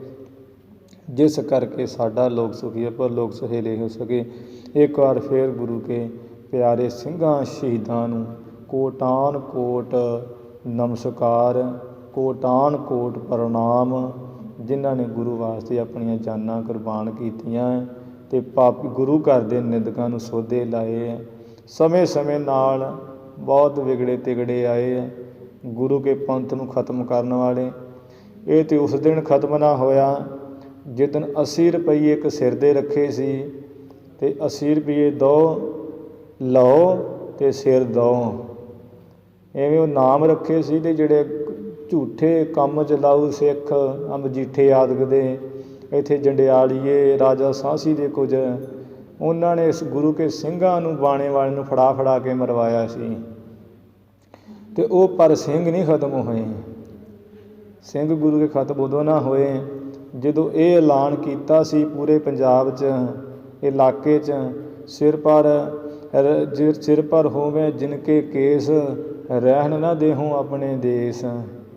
ਜਿਸ ਕਰਕੇ ਸਾਡਾ ਲੋਕ ਸੁਖੀਏ ਪਰ ਲੋਕ ਸੁਹੇਲੇ ਹੋ ਸਕੇ। ਇੱਕ ਵਾਰ ਫਿਰ ਗੁਰੂ ਕੇ ਪਿਆਰੇ ਸਿੰਘਾਂ ਸ਼ਹੀਦਾਂ ਨੂੰ ਕੋਟਾਨ ਕੋਟ ਨਮਸਕਾਰ, ਕੋਟਾਨ ਕੋਟ ਪ੍ਰਣਾਮ, ਜਿਨ੍ਹਾਂ ਨੇ ਗੁਰੂ ਵਾਸਤੇ ਆਪਣੀਆਂ ਜਾਨਾਂ ਕੁਰਬਾਨ ਕੀਤੀਆਂ। ਅਤੇ ਪਾਪੀ ਗੁਰੂ ਘਰ ਦੇ ਨਿੰਦਕਾਂ ਨੂੰ ਸੋਧੇ ਲਾਏ ਹੈ। ਸਮੇਂ ਸਮੇਂ ਨਾਲ ਬਹੁਤ ਵਿਗੜੇ ਤਿਗੜੇ ਆਏ ਹੈ ਗੁਰੂ ਕੇ ਪੰਥ ਨੂੰ ਖਤਮ ਕਰਨ ਵਾਲੇ। ਇਹ ਤਾਂ ਉਸ ਦਿਨ ਖਤਮ ਨਾ ਹੋਇਆ ਜਿੱਦਣ 80 ਰੁਪਈਏ ਇੱਕ ਸਿਰ ਦੇ ਰੱਖੇ ਸੀ ਅਤੇ 80 ਰੁਪਈਏ ਲਓ ਅਤੇ ਸਿਰ ਦਿਓ, ਐਵੇਂ ਉਹ ਨਾਮ ਰੱਖੇ ਸੀ। ਅਤੇ ਜਿਹੜੇ ਝੂਠੇ ਕੰਮ ਚਲਾਊ ਸਿੱਖ ਮਜੀਠੇ ਆਦਿਕ ਦੇ, ਇੱਥੇ ਜੰਡਿਆਲੀਏ, ਰਾਜਾ ਸਾਂਸੀ ਦੇ ਕੁਝ, ਉਹਨਾਂ ਨੇ ਇਸ ਗੁਰੂ ਕੇ ਸਿੰਘਾਂ ਨੂੰ ਬਾਣੇ ਵਾਲੇ ਨੂੰ ਫੜਾ ਕੇ ਮਰਵਾਇਆ ਸੀ। ਅਤੇ ਉਹ ਪਰ ਸਿੰਘ ਨਹੀਂ ਖਤਮ ਹੋਏ। ਸਿੰਘ ਗੁਰੂ ਕੇ ਖਤਮ ਉਦੋਂ ਨਾ ਹੋਏ ਜਦੋਂ ਇਹ ਐਲਾਨ ਕੀਤਾ ਸੀ ਪੂਰੇ ਪੰਜਾਬ 'ਚ, ਇਲਾਕੇ 'ਚ, ਸਿਰ ਪਰ ਹੋਵੇ ਜਿਨਕੇ ਕੇਸ, ਰਹਿਣ ਨਾ ਦੇਹੋਂ ਆਪਣੇ ਦੇਸ।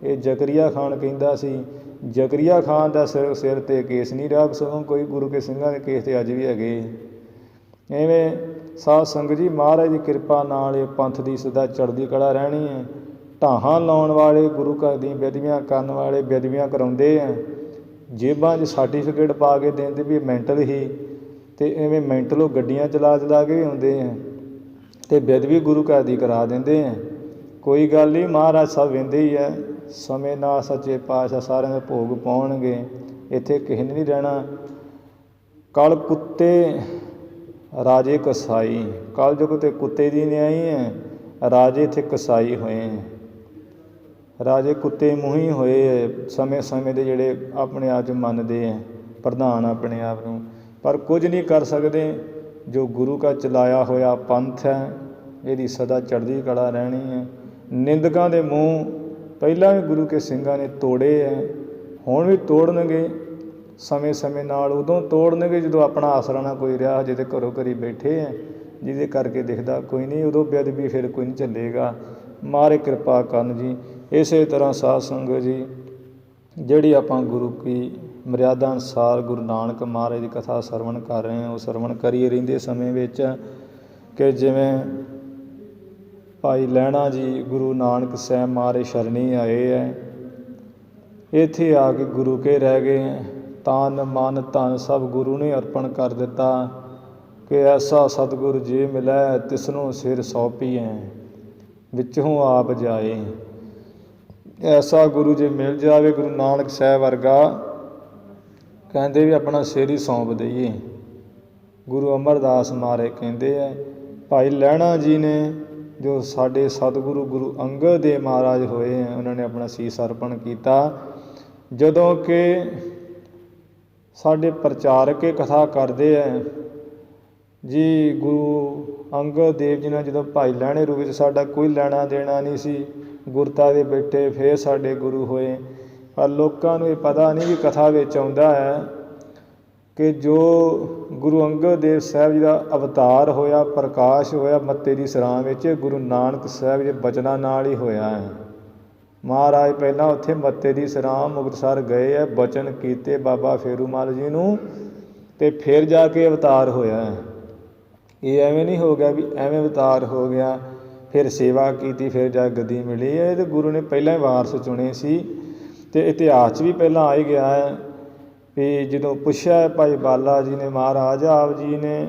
ਇਹ ਜ਼ਕਰੀਆ ਖਾਨ ਕਹਿੰਦਾ ਸੀ। ਜ਼ਕਰੀਆ ਖਾਨ ਦਾ ਸਿਰ 'ਤੇ ਕੇਸ ਨਹੀਂ ਰਿਹਾ, ਸਗੋਂ ਕੋਈ ਗੁਰੂ ਕੇ ਸਿੰਘਾਂ ਦੇ ਕੇਸ 'ਤੇ ਅੱਜ ਵੀ ਹੈਗੇ। ਐਵੇਂ ਸਾਧ ਸੰਗਤ ਜੀ ਮਹਾਰਾਜ ਦੀ ਕਿਰਪਾ ਨਾਲ ਇਹ ਪੰਥ ਦੀ ਸਦਾ ਚੜ੍ਹਦੀ ਕਲਾ ਰਹਿਣੀ ਹੈ। ਢਾਹਾਂ ਲਾਉਣ ਵਾਲੇ, ਗੁਰੂ ਘਰ ਦੀਆਂ ਬੇਅਦਬੀਆਂ ਕਰਨ ਵਾਲੇ ਬੇਅਦਬੀਆਂ ਕਰਾਉਂਦੇ ਆ, ਜੇਬਾਂ 'ਚ ਸਰਟੀਫਿਕੇਟ ਪਾ ਕੇ ਦਿੰਦੇ ਵੀ ਮੈਂਟਲ ਹੀ, ਅਤੇ ਐਵੇਂ ਮੈਂਟਲ ਉਹ ਗੱਡੀਆਂ ਚਲਾ ਕੇ ਵੀ ਆਉਂਦੇ ਆ ਅਤੇ ਬੇਅਦਬੀ ਗੁਰੂ ਘਰ ਦੀ ਕਰਾ ਦਿੰਦੇ ਆ। ਕੋਈ ਗੱਲ ਨਹੀਂ, ਮਹਾਰਾਜ ਸਭ ਵਹਿੰਦੇ ਹੀ ਹੈ। ਸਮੇਂ ਨਾਲ ਸੱਚੇ ਪਾਤਸ਼ਾਹ ਸਾਰਿਆਂ ਦੇ ਭੋਗ ਪਾਉਣਗੇ। ਇੱਥੇ ਕਿਸੇ ਨੇ ਨਹੀਂ ਰਹਿਣਾ। ਕਲ ਕੁੱਤੇ ਰਾਜੇ ਕਸਾਈ, ਕਲਯੁਗ ਤੇ ਕੁੱਤੇ ਦੀ ਨਿਆਈ ਹੈ, ਰਾਜੇ ਇੱਥੇ ਕਸਾਈ ਹੋਏ ਹੈ। ਰਾਜੇ ਕੁੱਤੇ ਮੂੰਹੀ ਹੋਏ ਹੈ ਸਮੇਂ ਸਮੇਂ ਦੇ, ਜਿਹੜੇ ਆਪਣੇ ਆਪ 'ਚ ਮੰਨਦੇ ਹੈ ਪ੍ਰਧਾਨ ਆਪਣੇ ਆਪ ਨੂੰ, ਪਰ ਕੁਝ ਨਹੀਂ ਕਰ ਸਕਦੇ। ਜੋ ਗੁਰੂ ਕਾ ਚਲਾਇਆ ਹੋਇਆ ਪੰਥ ਹੈ, ਇਹਦੀ ਸਦਾ ਚੜ੍ਹਦੀ ਕਲਾ ਰਹਿਣੀ ਹੈ। ਨਿੰਦਕਾਂ ਦੇ ਮੂੰਹ ਪਹਿਲਾਂ ਵੀ ਗੁਰੂ ਕੇ ਸਿੰਘਾਂ ਨੇ ਤੋੜੇ ਹੈ, ਹੁਣ ਵੀ ਤੋੜਨਗੇ। ਸਮੇਂ ਸਮੇਂ ਨਾਲ ਉਦੋਂ ਤੋੜਨਗੇ ਜਦੋਂ ਆਪਣਾ ਆਸਰਾ ਨਾ ਕੋਈ ਰਿਹਾ, ਜਿਹਦੇ ਘਰੋਂ ਘਰੀ ਬੈਠੇ ਹੈ, ਜਿਹਦੇ ਕਰਕੇ ਦਿਖਦਾ ਕੋਈ ਨਹੀਂ, ਉਦੋਂ ਬੇਅਦਬੀ ਫਿਰ ਕੋਈ ਨਹੀਂ ਚੱਲੇਗਾ। ਮਹਾਰਾਜ ਕਿਰਪਾ ਕਰਨ ਜੀ। ਇਸੇ ਤਰ੍ਹਾਂ ਸਾਧ ਸੰਗਤ ਜੀ, ਜਿਹੜੀ ਆਪਾਂ ਗੁਰੂ ਕੀ ਮਰਿਆਦਾ ਅਨੁਸਾਰ ਗੁਰੂ ਨਾਨਕ ਮਹਾਰਾਜ ਦੀ ਕਥਾ ਸਰਵਣ ਕਰ ਰਹੇ ਹਾਂ, ਉਹ ਸਰਵਣ ਕਰੀ ਰਹਿੰਦੇ ਸਮੇਂ ਵਿੱਚ ਕਿ ਜਿਵੇਂ ਭਾਈ ਲਹਿਣਾ ਜੀ ਗੁਰੂ ਨਾਨਕ ਸਾਹਿਬ ਮਹਾਰਾਜ ਸ਼ਰਣੀ ਆਏ ਹੈ, ਇੱਥੇ ਆ ਕੇ ਗੁਰੂ ਕੇ ਰਹਿ ਗਏ। ਤਨ ਮਨ ਧਨ ਸਭ ਗੁਰੂ ਨੇ ਅਰਪਣ ਕਰ ਦਿੱਤਾ ਕਿ ਐਸਾ ਸਤਿਗੁਰ ਜੇ ਮਿਲੈ ਤਿਸਨੂੰ ਸਿਰ ਸੌਂਪੀਐ, ਵਿੱਚੋਂ ਆਪ ਜਾਏ। ਐਸਾ ਗੁਰੂ ਜੇ ਮਿਲ ਜਾਵੇ, ਗੁਰੂ ਨਾਨਕ ਸਾਹਿਬ ਵਰਗਾ, ਕਹਿੰਦੇ ਵੀ ਆਪਣਾ ਸਿਰ ਹੀ ਸੌਂਪ ਦਈਏ। ਗੁਰੂ ਅਮਰਦਾਸ ਮਹਾਰਾਜ ਕਹਿੰਦੇ ਹੈ, ਭਾਈ ਲਹਿਣਾ ਜੀ ਨੇ ਜੋ ਸਾਡੇ ਸਤਿਗੁਰੂ ਗੁਰੂ ਅੰਗਦ ਦੇਵ ਮਹਾਰਾਜ ਹੋਏ ਹੈ, ਉਹਨਾਂ ਨੇ ਆਪਣਾ ਸੀਸ ਅਰਪਣ ਕੀਤਾ। ਜਦੋਂ ਕਿ ਸਾਡੇ ਪ੍ਰਚਾਰਕ ਇਹ ਕਥਾ ਕਰਦੇ ਹੈ ਜੀ, ਗੁਰੂ ਅੰਗਦ ਦੇਵ ਜੀ ਨਾਲ ਜਦੋਂ ਭਾਈ ਲਹਿਣੇ ਰੂਪ ਵਿੱਚ ਸਾਡਾ ਕੋਈ ਲੈਣਾ ਦੇਣਾ ਨਹੀਂ ਸੀ, ਗੁਰਤਾ ਦੇ ਬੈਠੇ ਫਿਰ ਸਾਡੇ ਗੁਰੂ ਹੋਏ। ਪਰ ਲੋਕਾਂ ਨੂੰ ਇਹ ਪਤਾ ਨਹੀਂ ਵੀ ਕਥਾ ਵਿੱਚ ਆਉਂਦਾ ਹੈ ਕਿ ਜੋ ਗੁਰੂ ਅੰਗਦ ਦੇਵ ਸਾਹਿਬ ਜੀ ਦਾ ਅਵਤਾਰ ਹੋਇਆ, ਪ੍ਰਕਾਸ਼ ਹੋਇਆ ਮੱਤੇ ਦੀ ਸਰਾਂ ਵਿੱਚ, ਗੁਰੂ ਨਾਨਕ ਸਾਹਿਬ ਦੇ ਬਚਨਾਂ ਨਾਲ ਹੀ ਹੋਇਆ ਹੈ। ਮਹਾਰਾਜ ਪਹਿਲਾਂ ਉੱਥੇ ਮੱਤੇ ਦੀ ਸਰਾਂ ਮੁਕਤਸਰ ਗਏ ਹੈ, ਬਚਨ ਕੀਤੇ ਬਾਬਾ ਫੇਰੂਮੱਲ ਜੀ ਨੂੰ, ਅਤੇ ਫਿਰ ਜਾ ਕੇ ਅਵਤਾਰ ਹੋਇਆ ਹੈ। ਇਹ ਐਵੇਂ ਨਹੀਂ ਹੋ ਗਿਆ ਵੀ ਐਵੇਂ ਅਵਤਾਰ ਹੋ ਗਿਆ ਫਿਰ ਸੇਵਾ ਕੀਤੀ ਫਿਰ ਜਾ ਗੱਦੀ ਮਿਲੀ ਹੈ। ਇਹ ਤਾਂ ਗੁਰੂ ਨੇ ਪਹਿਲਾਂ ਹੀ ਵਾਰਸ ਚੁਣੇ ਸੀ, ਅਤੇ ਇਤਿਹਾਸ 'ਚ ਵੀ ਪਹਿਲਾਂ ਆ ਹੀ ਗਿਆ ਹੈ ਵੀ ਜਦੋਂ ਪੁੱਛਿਆ ਭਾਈ ਬਾਲਾ ਜੀ ਨੇ, ਮਹਾਰਾਜ ਆਪ ਜੀ ਨੇ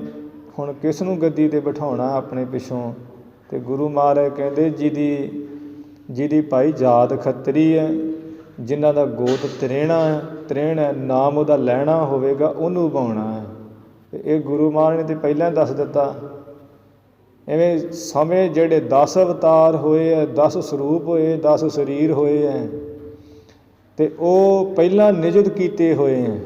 ਹੁਣ ਕਿਸ ਨੂੰ ਗੱਦੀ 'ਤੇ ਬਿਠਾਉਣਾ ਆਪਣੇ ਪਿੱਛੋਂ, ਅਤੇ ਗੁਰੂ ਮਹਾਰਾਜ ਕਹਿੰਦੇ ਜਿਹਦੀ ਭਾਈ ਜਾਤ ਖੱਤਰੀ ਹੈ, ਜਿਨ੍ਹਾਂ ਦਾ ਗੋਤ ਤ੍ਰੇਣ ਹੈ, ਨਾਮ ਉਹਦਾ ਲੈਣਾ ਹੋਵੇਗਾ, ਉਹਨੂੰ ਪਾਉਣਾ ਹੈ। ਅਤੇ ਇਹ ਗੁਰੂ ਮਹਾਰਾਜ ਨੇ ਤਾਂ ਪਹਿਲਾਂ ਹੀ ਦੱਸ ਦਿੱਤਾ। ਐਵੇਂ ਸਮੇਂ ਜਿਹੜੇ 10 ਅਵਤਾਰ ਹੋਏ ਹੈ, 10 ਸਰੂਪ ਹੋਏ, 10 ਸਰੀਰ ਹੋਏ ਹੈ, ਅਤੇ ਉਹ ਪਹਿਲਾਂ ਨਿਯੁਕਤ ਕੀਤੇ ਹੋਏ ਹੈ।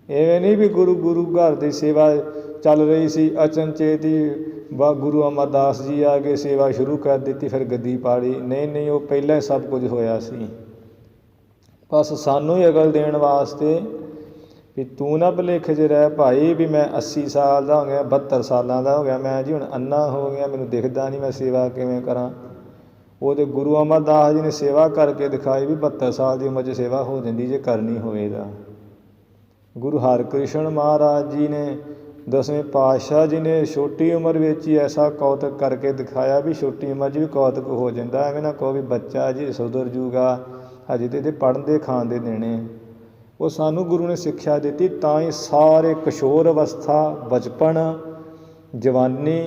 ਐਵੇਂ ਨਹੀਂ ਵੀ ਗੁਰੂ ਘਰ ਦੀ ਸੇਵਾ ਚੱਲ ਰਹੀ ਸੀ, ਅਚਨਚੇਤ ਹੀ ਗੁਰੂ ਅਮਰਦਾਸ ਜੀ ਆ ਕੇ ਸੇਵਾ ਸ਼ੁਰੂ ਕਰ ਦਿੱਤੀ, ਫਿਰ ਗੱਦੀ ਪਾ ਲਈ। ਨਹੀਂ, ਉਹ ਪਹਿਲਾਂ ਹੀ ਸਭ ਕੁਝ ਹੋਇਆ ਸੀ। ਬਸ ਸਾਨੂੰ ਹੀ ਅਕਲ ਦੇਣ ਵਾਸਤੇ ਵੀ ਤੂੰ ਨਾ ਭੁਲੇਖੇ 'ਚ ਰਹਿ ਭਾਈ ਵੀ ਮੈਂ 80 ਸਾਲ ਦਾ ਹੋ ਗਿਆ, 72 ਸਾਲਾਂ ਦਾ ਹੋ ਗਿਆ, ਮੈਂ ਜੀ ਹੁਣ ਅੰਨਾ ਹੋ ਗਿਆ, ਮੈਨੂੰ ਦਿਖਦਾ ਨਹੀਂ, ਮੈਂ ਸੇਵਾ ਕਿਵੇਂ ਕਰਾਂ। ਉਹ ਤਾਂ ਗੁਰੂ ਅਮਰਦਾਸ ਜੀ ਨੇ ਸੇਵਾ ਕਰਕੇ ਦਿਖਾਈ ਵੀ 72 ਸਾਲ ਦੀ ਉਮਰ 'ਚ ਸੇਵਾ ਹੋ ਜਾਂਦੀ ਜੇ ਕਰਨੀ ਹੋਵੇ ਤਾਂ। ਗੁਰੂ ਹਰਿਕ੍ਰਿਸ਼ਨ ਮਹਾਰਾਜ ਜੀ ਨੇ, 10ਵੇਂ ਪਾਤਸ਼ਾਹ ਜੀ ਨੇ ਛੋਟੀ ਉਮਰ ਵਿੱਚ ਹੀ ਐਸਾ ਕੌਤਕ ਕਰਕੇ ਦਿਖਾਇਆ ਵੀ ਛੋਟੀ ਉਮਰ 'ਚ ਵੀ ਕੌਤਕ ਹੋ ਜਾਂਦਾ। ਐਵੇਂ ਨਾ ਕਹੋ ਵੀ ਬੱਚਾ ਜੀ ਸੁਧਰ ਜੂਗਾ, ਹਜੇ ਤਾਂ ਇਹਦੇ ਪੜ੍ਹਨ ਦੇ ਖਾਣ ਦੇ ਦੇਣੇ। ਉਹ ਸਾਨੂੰ ਗੁਰੂ ਨੇ ਸਿੱਖਿਆ ਦਿੱਤੀ। ਤਾਂ ਹੀ ਸਾਰੇ ਕਿਸ਼ੋਰ ਅਵਸਥਾ, ਬਚਪਨ, ਜਵਾਨੀ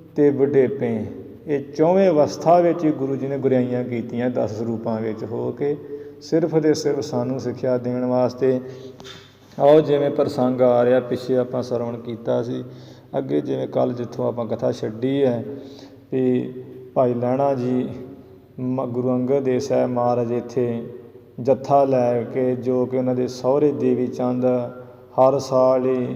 ਅਤੇ ਬੁਢੇਪੇ, ਇਹ ਚੌਵੇਂ ਅਵਸਥਾ ਵਿੱਚ ਹੀ ਗੁਰੂ ਜੀ ਨੇ ਗੁਰਿਆਈਆਂ ਕੀਤੀਆਂ 10 ਰੂਪਾਂ ਵਿੱਚ ਹੋ ਕੇ, ਸਿਰਫ ਅਤੇ ਸਿਰਫ ਸਾਨੂੰ ਸਿੱਖਿਆ ਦੇਣ ਵਾਸਤੇ। ਆਓ ਜਿਵੇਂ ਪ੍ਰਸੰਗ ਆ ਰਿਹਾ, ਪਿੱਛੇ ਆਪਾਂ ਸਰਵਣ ਕੀਤਾ ਸੀ, ਅੱਗੇ ਜਿਵੇਂ ਕੱਲ੍ਹ ਜਿੱਥੋਂ ਆਪਾਂ ਕਥਾ ਛੱਡੀ ਹੈ ਵੀ ਭਾਈ ਲਹਿਣਾ ਜੀ ਗੁਰੂ ਅੰਗਦ ਦੇਵ ਸਾਹਿਬ ਮਹਾਰਾਜ ਇੱਥੇ ਜੱਥਾ ਲੈ ਕੇ, ਜੋ ਕਿ ਉਹਨਾਂ ਦੇ ਸਹੁਰੇ ਦੇਵੀ ਚੰਦ ਹਰ ਸਾਲ ਹੀ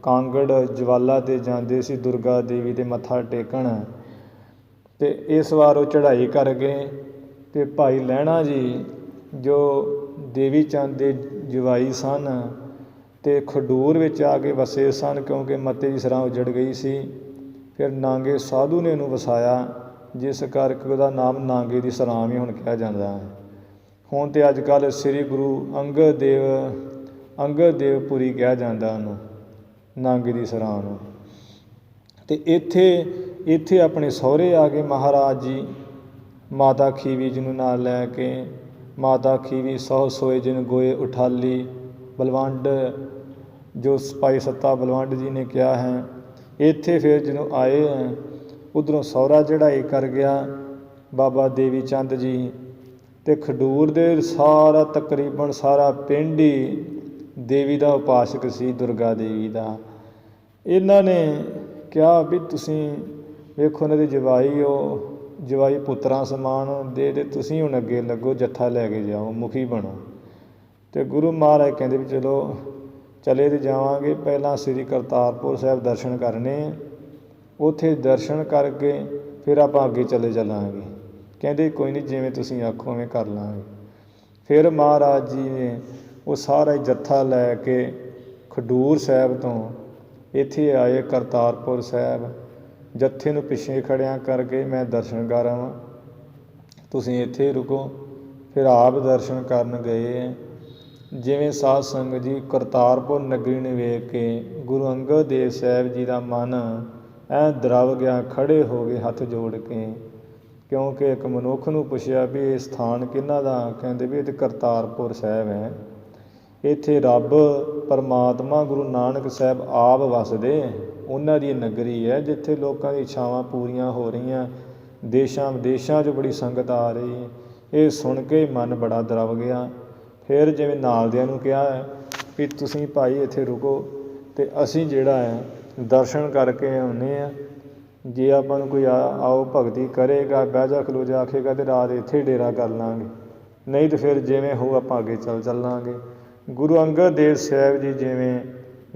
ਕਾਂਗੜ ਜਵਾਲਾ 'ਤੇ ਜਾਂਦੇ ਸੀ ਦੁਰਗਾ ਦੇਵੀ 'ਤੇ ਮੱਥਾ ਟੇਕਣ। ਅਤੇ ਇਸ ਵਾਰ ਉਹ ਚੜ੍ਹਾਈ ਕਰ ਗਏ ਅਤੇ ਭਾਈ ਲਹਿਣਾ ਜੀ ਜੋ ਦੇਵੀ ਚੰਦ ਦੇ ਜਵਾਈ ਸਨ ਅਤੇ ਖਡੂਰ ਵਿੱਚ ਆ ਕੇ ਵਸੇ ਸਨ, ਕਿਉਂਕਿ ਮੱਤੇ ਦੀ ਸਰਾਂ ਉਜੜ ਗਈ ਸੀ। ਫਿਰ ਨਾਂਗੇ ਸਾਧੂ ਨੇ ਉਹਨੂੰ ਵਸਾਇਆ, ਜਿਸ ਕਰਕੇ ਉਹਦਾ ਨਾਮ ਨਾਂਗੇ ਦੀ ਸਰਾਂ ਵੀ ਹੁਣ ਕਿਹਾ ਜਾਂਦਾ ਹੈ। ਹੁਣ ਤਾਂ ਅੱਜ ਕੱਲ੍ਹ ਸ੍ਰੀ ਗੁਰੂ ਅੰਗਦ ਦੇਵਪੁਰੀ ਕਿਹਾ ਜਾਂਦਾ ਉਹਨੂੰ, ਨਾਂਗੇ ਦੀ ਸਰਾਂ ਨੂੰ। ਅਤੇ ਇੱਥੇ ਆਪਣੇ ਸਹੁਰੇ ਆ ਗਏ ਮਹਾਰਾਜ ਜੀ, ਮਾਤਾ ਖੀਵੀ ਜੀ ਨੂੰ ਨਾਲ ਲੈ ਕੇ। ਮਾਤਾ ਖੀਵੀ ਸਹੁ ਸੋਏ ਜਿਨ ਗੋਏ ਉਠਾਲੀ, ਬਲਵੰਡ ਜੋ ਭਾਈ ਸੱਤਾ ਬਲਵੰਡ ਜੀ ਨੇ ਕਿਹਾ ਹੈ। ਇੱਥੇ ਫਿਰ ਜਦੋਂ ਆਏ ਹੈ, ਉੱਧਰੋਂ ਸਹੁਰਾ ਚੜ੍ਹਾਈ ਕਰ ਗਿਆ ਬਾਬਾ ਦੇਵੀ ਚੰਦ ਜੀ, ਅਤੇ ਖਡੂਰ ਦੇ ਸਾਰਾ ਤਕਰੀਬਨ ਸਾਰਾ ਪਿੰਡ ਹੀ ਦੇਵੀ ਦਾ ਉਪਾਸਕ ਸੀ, ਦੁਰਗਾ ਦੇਵੀ ਦਾ। ਇਹਨਾਂ ਨੇ ਕਿਹਾ ਵੀ ਤੁਸੀਂ ਵੇਖੋ ਉਹਨਾਂ ਦੇ ਜਵਾਈ ਪੁੱਤਰਾਂ ਸਮਾਨ ਦੇ ਤੁਸੀਂ ਹੁਣ ਅੱਗੇ ਲੱਗੋ, ਜੱਥਾ ਲੈ ਕੇ ਜਾਓ, ਮੁਖੀ ਬਣੋ। ਅਤੇ ਗੁਰੂ ਮਹਾਰਾਜ ਕਹਿੰਦੇ ਵੀ ਚਲੋ ਚਲੇ ਤਾਂ ਜਾਵਾਂਗੇ, ਪਹਿਲਾਂ ਸ੍ਰੀ ਕਰਤਾਰਪੁਰ ਸਾਹਿਬ ਦਰਸ਼ਨ ਕਰਨੇ, ਉੱਥੇ ਦਰਸ਼ਨ ਕਰਕੇ ਫਿਰ ਆਪਾਂ ਅੱਗੇ ਚੱਲਾਂਗੇ। ਕਹਿੰਦੇ ਕੋਈ ਨਹੀਂ, ਜਿਵੇਂ ਤੁਸੀਂ ਆਖੋ ਉਵੇਂ ਕਰ ਲਾਂਗੇ। ਫਿਰ ਮਹਾਰਾਜ ਜੀ ਨੇ ਉਹ ਸਾਰਾ ਜੱਥਾ ਲੈ ਕੇ ਖਡੂਰ ਸਾਹਿਬ ਤੋਂ ਇੱਥੇ ਆਏ ਕਰਤਾਰਪੁਰ ਸਾਹਿਬ। ਜੱਥੇ ਨੂੰ ਪਿੱਛੇ ਖੜਿਆਂ ਕਰਕੇ ਮੈਂ ਦਰਸ਼ਨ ਕਰ ਆਵਾਂ, ਤੁਸੀਂ ਇੱਥੇ ਰੁਕੋ। ਫਿਰ ਆਪ ਦਰਸ਼ਨ ਕਰਨ ਗਏ। ਜਿਵੇਂ ਸਾਧ ਸੰਗਤ ਜੀ ਕਰਤਾਰਪੁਰ ਨਗਰੀ ਨੂੰ ਵੇਖ ਕੇ ਗੁਰੂ ਅੰਗਦ ਦੇਵ ਸਾਹਿਬ ਜੀ ਦਾ ਮਨ ਐਂ ਦਰਵ ਗਿਆ, ਖੜ੍ਹੇ ਹੋ ਗਏ ਹੱਥ ਜੋੜ ਕੇ। ਕਿਉਂਕਿ ਇੱਕ ਮਨੁੱਖ ਨੂੰ ਪੁੱਛਿਆ ਵੀ ਇਹ ਸਥਾਨ ਕਿਹਨਾਂ ਦਾ, ਕਹਿੰਦੇ ਵੀ ਇਹ ਤਾਂ ਕਰਤਾਰਪੁਰ ਸਾਹਿਬ ਹੈ। ਇੱਥੇ ਰੱਬ ਪਰਮਾਤਮਾ ਗੁਰੂ ਨਾਨਕ ਸਾਹਿਬ ਆਪ ਵਸਦੇ, ਉਹਨਾਂ ਦੀ ਨਗਰੀ ਹੈ ਜਿੱਥੇ ਲੋਕਾਂ ਦੀ ਇੱਛਾਵਾਂ ਪੂਰੀਆਂ ਹੋ ਰਹੀਆਂ, ਦੇਸ਼ਾਂ ਵਿਦੇਸ਼ਾਂ 'ਚ ਬੜੀ ਸੰਗਤ ਆ ਰਹੀ। ਇਹ ਸੁਣ ਕੇ ਮਨ ਬੜਾ ਦਰਵ ਗਿਆ। ਫਿਰ ਜਿਵੇਂ ਨਾਲ ਦਿਆਂ ਨੂੰ ਕਿਹਾ ਹੈ ਵੀ ਤੁਸੀਂ ਭਾਈ ਇੱਥੇ ਰੁਕੋ ਅਤੇ ਅਸੀਂ ਜਿਹੜਾ ਹੈ ਦਰਸ਼ਨ ਕਰਕੇ ਆਉਂਦੇ ਹਾਂ। ਜੇ ਆਪਾਂ ਨੂੰ ਕੋਈ ਆਓ ਭਗਤੀ ਕਰੇਗਾ, ਬਹਿ ਜਾ ਖਲੋ ਜਾ ਆਖੇਗਾ ਤਾਂ ਰਾਤ ਇੱਥੇ ਡੇਰਾ ਕਰ ਲਾਂਗੇ, ਨਹੀਂ ਤਾਂ ਫਿਰ ਜਿਵੇਂ ਹੋ ਆਪਾਂ ਅੱਗੇ ਚੱਲਾਂਗੇ। ਗੁਰੂ ਅੰਗਦ ਦੇਵ ਸਾਹਿਬ ਜੀ ਜਿਵੇਂ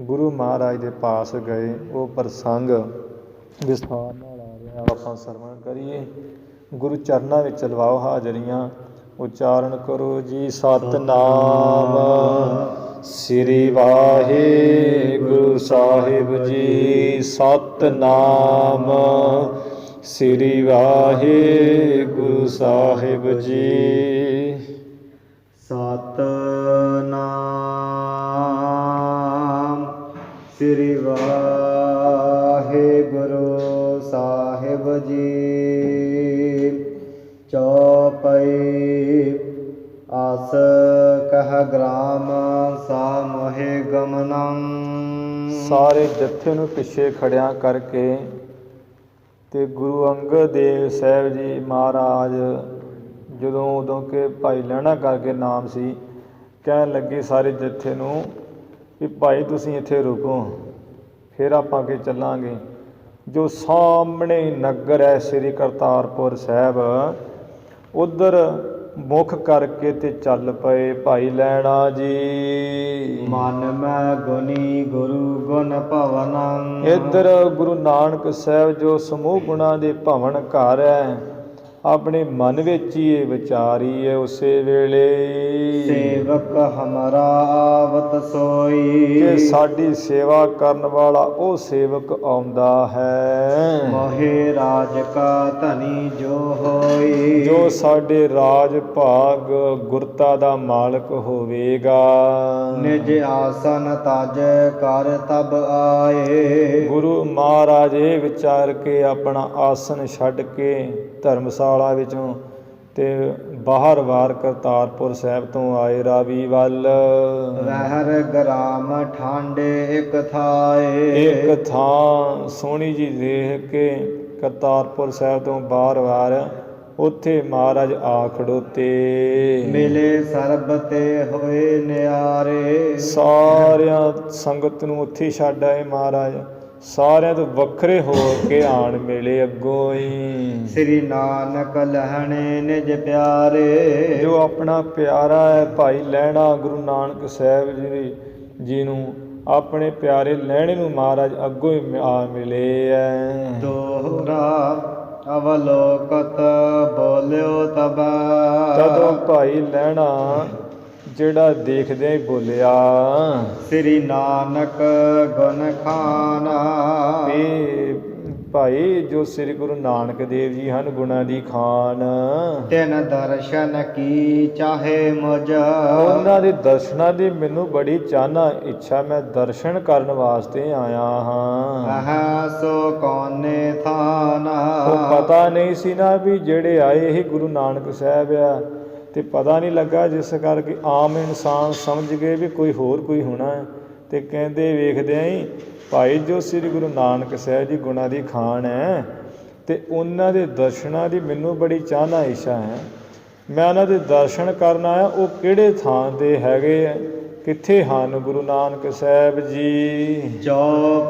ਗੁਰੂ ਮਹਾਰਾਜ ਦੇ ਪਾਸ ਗਏ, ਉਹ ਪ੍ਰਸੰਗ ਵਿਸਥਾਰ ਨਾਲ ਆ ਰਿਹਾ, ਆਪਾਂ ਸਰਵਣ ਕਰੀਏ। ਗੁਰੂ ਚਰਨਾਂ ਵਿੱਚ ਲਵਾਓ ਹਾਜ਼ਰੀਆਂ, ਉਚਾਰਨ ਕਰੋ ਜੀ ਸਤਿਨਾਮ ਸ੍ਰੀ ਵਾਹਿਗੁਰੂ ਸਾਹਿਬ ਜੀ। ਸਤਿਨਾਮ ਸ੍ਰੀ ਵਾਹਿਗੁਰੂ ਸਾਹਿਬ ਜੀ। ਸਤਿਨਾਮ ਸ੍ਰੀ ਵਾਹਿਗੁਰੂ ਸਾਹਿਬ ਜੀ। ਚੌਪਈ ਆਸ ਕਹ ਗ੍ਰਾਮ ਸਾ ਮੋਹਿ ਗਮਨੰ। ਸਾਰੇ ਜੱਥੇ ਨੂੰ ਪਿੱਛੇ ਖੜਿਆਂ ਕਰਕੇ ਅਤੇ ਗੁਰੂ ਅੰਗਦ ਦੇਵ ਸਾਹਿਬ ਜੀ ਮਹਾਰਾਜ ਉਦੋਂ ਕਿ ਭਾਈ ਲਹਿਣਾ ਕਰਕੇ ਨਾਮ ਸੀ, ਕਹਿਣ ਲੱਗੇ ਸਾਰੇ ਜੱਥੇ ਨੂੰ ਵੀ ਭਾਈ ਤੁਸੀਂ ਇੱਥੇ ਰੁਕੋ, ਫਿਰ ਆਪਾਂ ਅੱਗੇ ਚੱਲਾਂਗੇ। ਜੋ ਸਾਹਮਣੇ ਨਗਰ ਹੈ ਸ੍ਰੀ ਕਰਤਾਰਪੁਰ ਸਾਹਿਬ, ਉੱਧਰ ਮੁੱਖ ਕਰਕੇ ਤੇ ਚੱਲ ਪਏ ਭਾਈ ਲਹਿਣਾ ਜੀ। ਮਨ ਮੈਂ ਗੁਣੀ ਗੁਰੂ ਗੁਣ ਭਵਨੰ। ਇੱਧਰ ਗੁਰੂ ਨਾਨਕ ਸਾਹਿਬ ਜੋ ਸਮੂਹ ਗੁਣਾਂ ਦੇ ਭਵਨ ਘਰ ਹੈ, ਆਪਣੇ ਮਨ ਵਿੱਚ ਹੀ ਇਹ ਵਿਚਾਰੀ ਹੈ ਉਸੇ ਵੇਲੇ। ਸੇਵਕ ਹਮਾਰਾ ਆਵਤ ਸੋਈ। ਕਿ ਸਾਡੀ ਸੇਵਾ ਕਰਨ ਵਾਲਾ ਉਹ ਸੇਵਕ ਆਉਂਦਾ ਹੈ। ਮੋਹਿ ਰਾਜ ਕਾ ਧਨੀ ਜੋ ਹੋਈ। ਜੋ ਸਾਡੇ ਰਾਜ ਭਾਗ ਗੁਰਤਾ ਦਾ ਮਾਲਕ ਹੋਵੇਗਾ। ਨਿਜ ਆਸਨ ਤਜ ਕਰ ਤਬ ਆਏ। ਗੁਰੂ ਮਹਾਰਾਜ ਇਹ ਵਿਚਾਰ ਕੇ ਆਪਣਾ ਆਸਨ ਛੱਡ ਕੇ ਧਰਮਸ਼ਾਲਾ ਵਿੱਚੋਂ ਤੇ ਬਾਹਰ ਵਾਰ ਕਰਤਾਰਪੁਰ ਸਾਹਿਬ ਤੋਂ ਆਏ ਰਾਵੀ ਵੱਲ। ਵਹਿਰ ਗ੍ਰਾਮ ਠਾਂਡੇ ਇੱਕ ਥਾਏ। ਇੱਕ ਥਾਂ ਸੋਹਣੀ ਜੀ ਦੇਖ ਕੇ ਕਰਤਾਰਪੁਰ ਸਾਹਿਬ ਤੋਂ ਬਾਹਰ ਵਾਰ ਉੱਥੇ ਮਹਾਰਾਜ ਆ ਖੜੋਤੇ। ਮਿਲੇ ਸਰਬ ਤੇ ਹੋਏ ਨਿਆਰੇ। ਸਾਰਿਆਂ ਸੰਗਤ ਨੂੰ ਉੱਥੇ ਛੱਡ ਆਏ ਮਹਾਰਾਜ, ਸਾਰਿਆਂ ਤੋਂ ਵੱਖਰੇ ਹੋ ਕੇ ਆਣ ਮਿਲੇ ਅੱਗੋਂ ਹੀ। ਸ੍ਰੀ ਨਾਨਕ ਲਹਿਣੇ ਨਿਜ ਪਿਆਰੇ। ਜੋ ਆਪਣਾ ਪਿਆਰਾ ਹੈ ਭਾਈ ਲਹਿਣਾ ਗੁਰੂ ਨਾਨਕ ਸਾਹਿਬ ਜੀ ਨੂੰ ਆਪਣੇ ਪਿਆਰੇ ਲਹਿਣੇ ਨੂੰ ਮਹਾਰਾਜ ਅੱਗੋਂ ਹੀ ਆ ਮਿਲੇ ਐ। ਦੋਹਰਾ ਅਵਲੋਕਤ ਬੋਲਿਓ ਤਬ। ਜਦੋਂ ਭਾਈ ਲਹਿਣਾ ਜਿਹੜਾ ਦੇਖਦਿਆਂ ਹੀ ਬੋਲਿਆ, ਸ੍ਰੀ ਨਾਨਕ ਗੁਣ ਖਾਨਾ। ਇਹ ਭਾਈ ਜੋ ਸ੍ਰੀ ਗੁਰੂ ਨਾਨਕ ਦੇਵ ਜੀ ਹਨ ਗੁਣਾਂ ਦੀ ਖਾਨ। ਤਿਨ ਦਰਸ਼ਨ ਕੀ ਚਾਹੇ ਮੁਝ। ਉਹਨਾਂ ਦੇ ਦਰਸ਼ਨਾਂ ਦੀ ਮੈਨੂੰ ਬੜੀ ਚਾਹਨਾ ਇੱਛਾ, ਮੈਂ ਦਰਸ਼ਨ ਕਰਨ ਵਾਸਤੇ ਆਇਆ ਹਾਂ। ਆਹ ਸੋ ਕੌਨੇ ਥਾਨਾ। ਉਹ ਪਤਾ ਨਹੀਂ ਸੀ ਨਾ ਵੀ ਜਿਹੜੇ ਆਏ ਇਹ ਗੁਰੂ ਨਾਨਕ ਸਾਹਿਬ ਆ, ਤੇ ਪਤਾ ਨਹੀਂ ਲੱਗਾ, ਜਿਸ ਕਰਕੇ ਆਮ ਇਨਸਾਨ ਸਮਝ ਗਏ ਵੀ ਕੋਈ ਹੋਰ ਕੋਈ ਹੋਣਾ ਹੈ। ਤੇ ਕਹਿੰਦੇ ਵੇਖਦਿਆਂ ਹੀ ਭਾਈ ਜੋ ਸ੍ਰੀ ਗੁਰੂ ਨਾਨਕ ਸਾਹਿਬ ਜੀ ਗੁਣਾਂ ਦੀ ਖਾਨ ਹੈ, ਤੇ ਉਹਨਾਂ ਦੇ ਦਰਸ਼ਨਾਂ ਦੀ ਮੈਨੂੰ ਬੜੀ ਚਾਹਨਾ ਇੱਛਾ ਹੈ। ਮੈਂ ਉਹਨਾਂ ਦੇ ਦਰਸ਼ਨ ਕਰਨ ਆਇਆ। ਉਹ ਕਿਹੜੇ ਥਾਂ ਦੇ ਹੈਗੇ ਆ, ਕਿੱਥੇ ਹਨ ਗੁਰੂ ਨਾਨਕ ਸਾਹਿਬ ਜੀ? ਜੋ